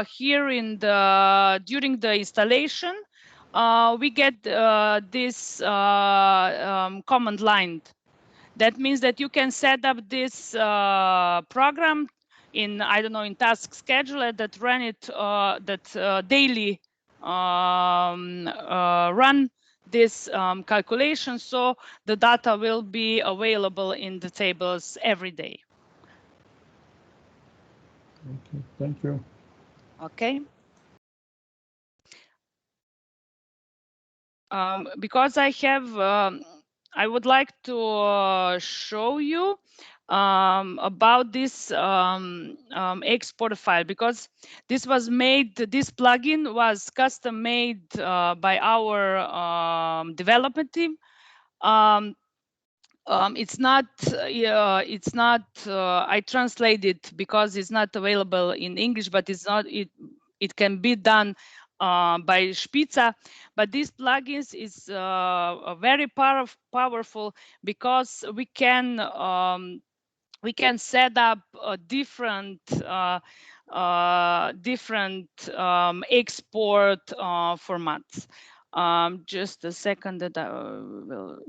here in the during the installation, we get this command line. That means that you can set up this program in, I don't know, in task scheduler that run it daily run this calculation, so the data will be available in the tables every day. Okay, thank you. Okay. Because I have, I would like to show you about this export file, because this plugin was custom made by our development team. It's not I translated because it's not available in English, but it can be done by Spitza. But these plugins is very powerful, because we can set up different export formats. Just a second that I will.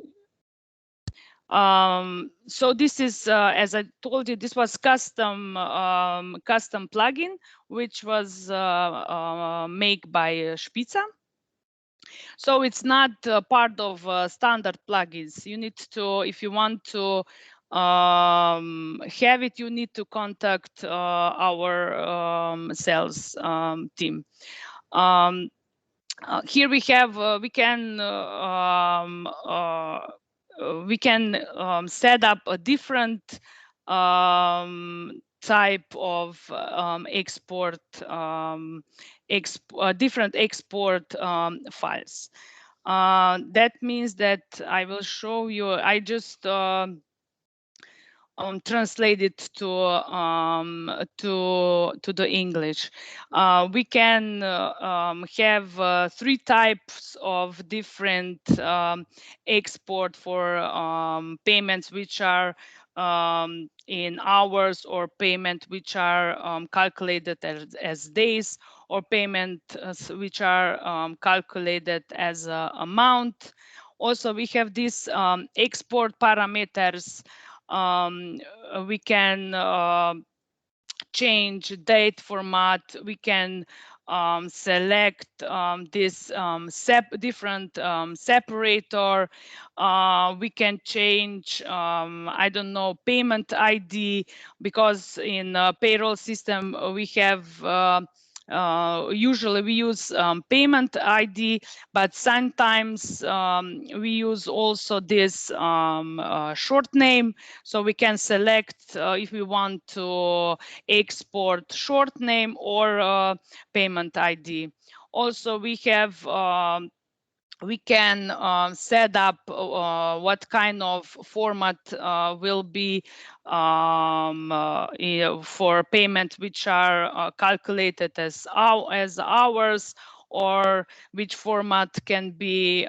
So this is, as I told you, this was custom plugin, which was made by Spitza. So it's not part of standard plugins. You need to, if you want to have it, you need to contact our sales team. Here we have we can set up a different type of export, different export files. That means that I will show you. I just translated to the English. We can have 3 types of different export for payments which are in hours, or payment which are calculated as days, or payment which are calculated as amount. Also, we have these export parameters. We can change date format. We can select this different separator. We can change, I don't know, payment ID, because in payroll system we have usually we use payment ID, but sometimes we use also this short name. So we can select if we want to export short name or payment ID. Also, we have we can set up what kind of format will be for payments which are calculated as hours, or which format can be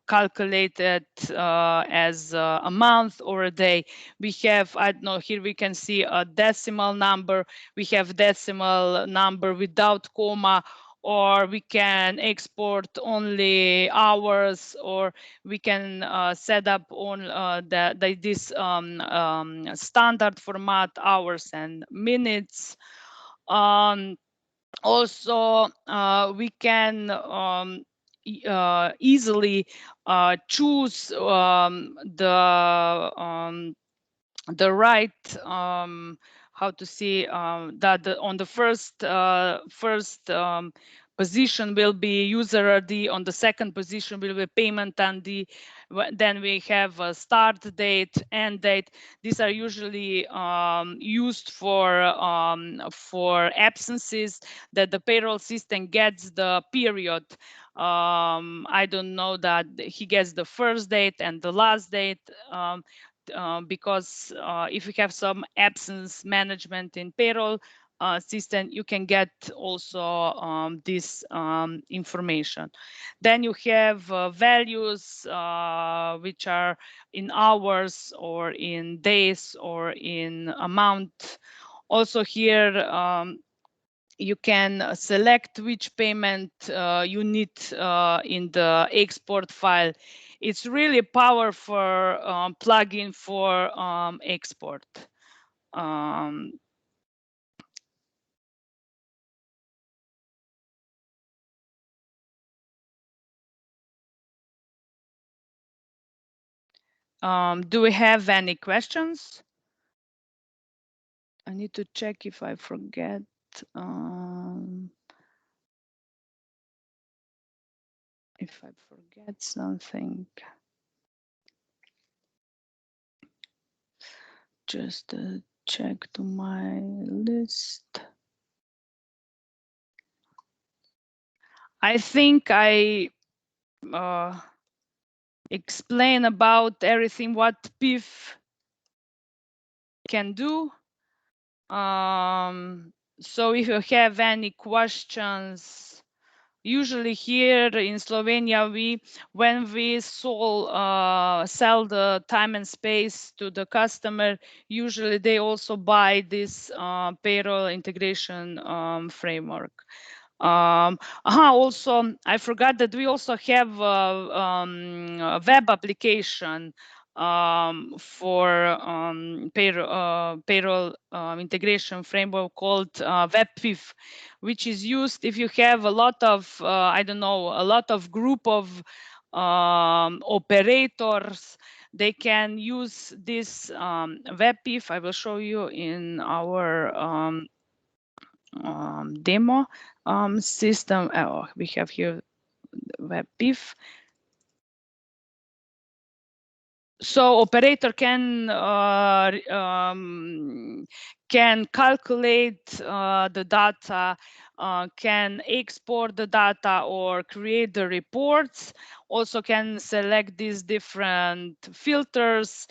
calculated as a month or a day. We have, I don't know, here we can see a decimal number. We have decimal number without comma, or we can export only hours, or we can set up on this standard format, hours and minutes. Also, we can easily choose the right how to see that on the first position will be user ID, on the second position will be payment ID. Then we have a start date, end date. These are usually used for absences, that the payroll system gets the period. I don't know, that he gets the first date and the last date. Because if you have some absence management in payroll system, you can get also this information. Then you have values which are in hours, or in days, or in amount. Also here, you can select which payment you need in the export file. It's really powerful plugin for export. Do we have any questions? I need to check if I forget. If I forget something. just check to my list. I think I explain about everything what PIF can do. So if you have any questions, usually here in Slovenia, when we sell the time and space to the customer, usually they also buy this payroll integration framework. Also, I forgot that we also have a web application for payroll integration framework called WebPIF, which is used if you have a lot of, I don't know, a lot of group of operators. They can use this WebPIF. I will show you in our demo system. Oh, we have here WebPIF. So operator can calculate the data, can export the data or create the reports. Also can select these different filters,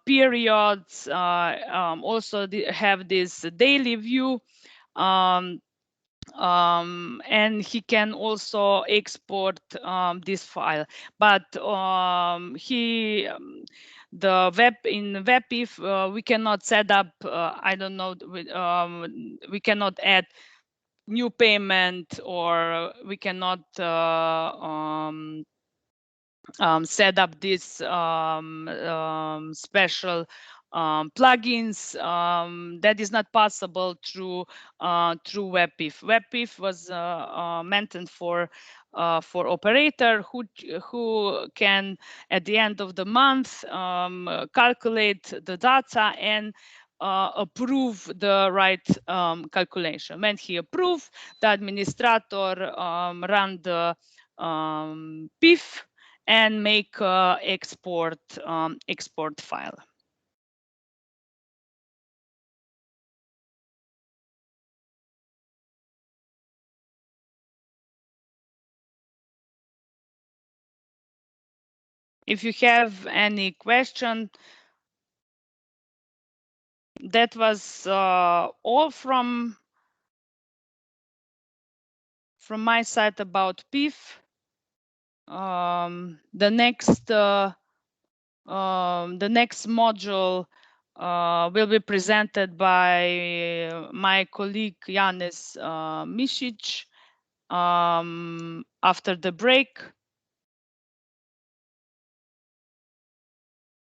periods. Also have this daily view. And he can also export this file, but the WebPIF we cannot set up. I don't know. We cannot add new payment, or we cannot set up this special plugins. That is not possible through WebPIF. WebPIF was meant for operator who can at the end of the month calculate the data and approve the right calculation. When he approve, the administrator run the PIF and make export file. If you have any question, that was all from my side about PIF. The next module will be presented by my colleague Janez Mišić after the break.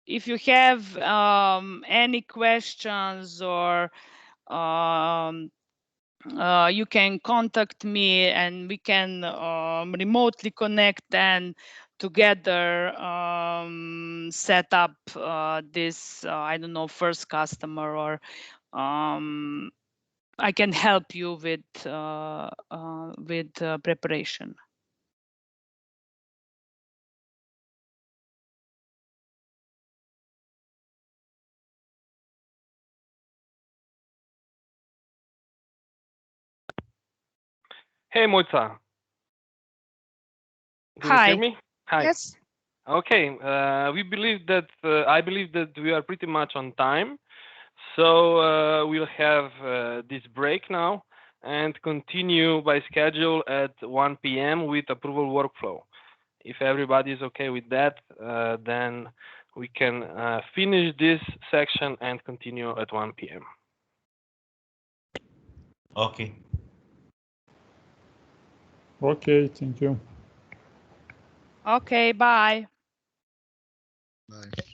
If you have any questions, or you can contact me and we can remotely connect and together set up this, I don't know, first customer, or I can help you with preparation. Hey, Mojca. Do you hear me? Hi. Yes. Okay. We believe that I believe that we are pretty much on time, so we'll have this break now and continue by schedule at 1 p.m. with approval workflow. If everybody is okay with that, then we can finish this section and continue at 1 p.m. Okay. Okay, thank you. Okay, bye. Bye.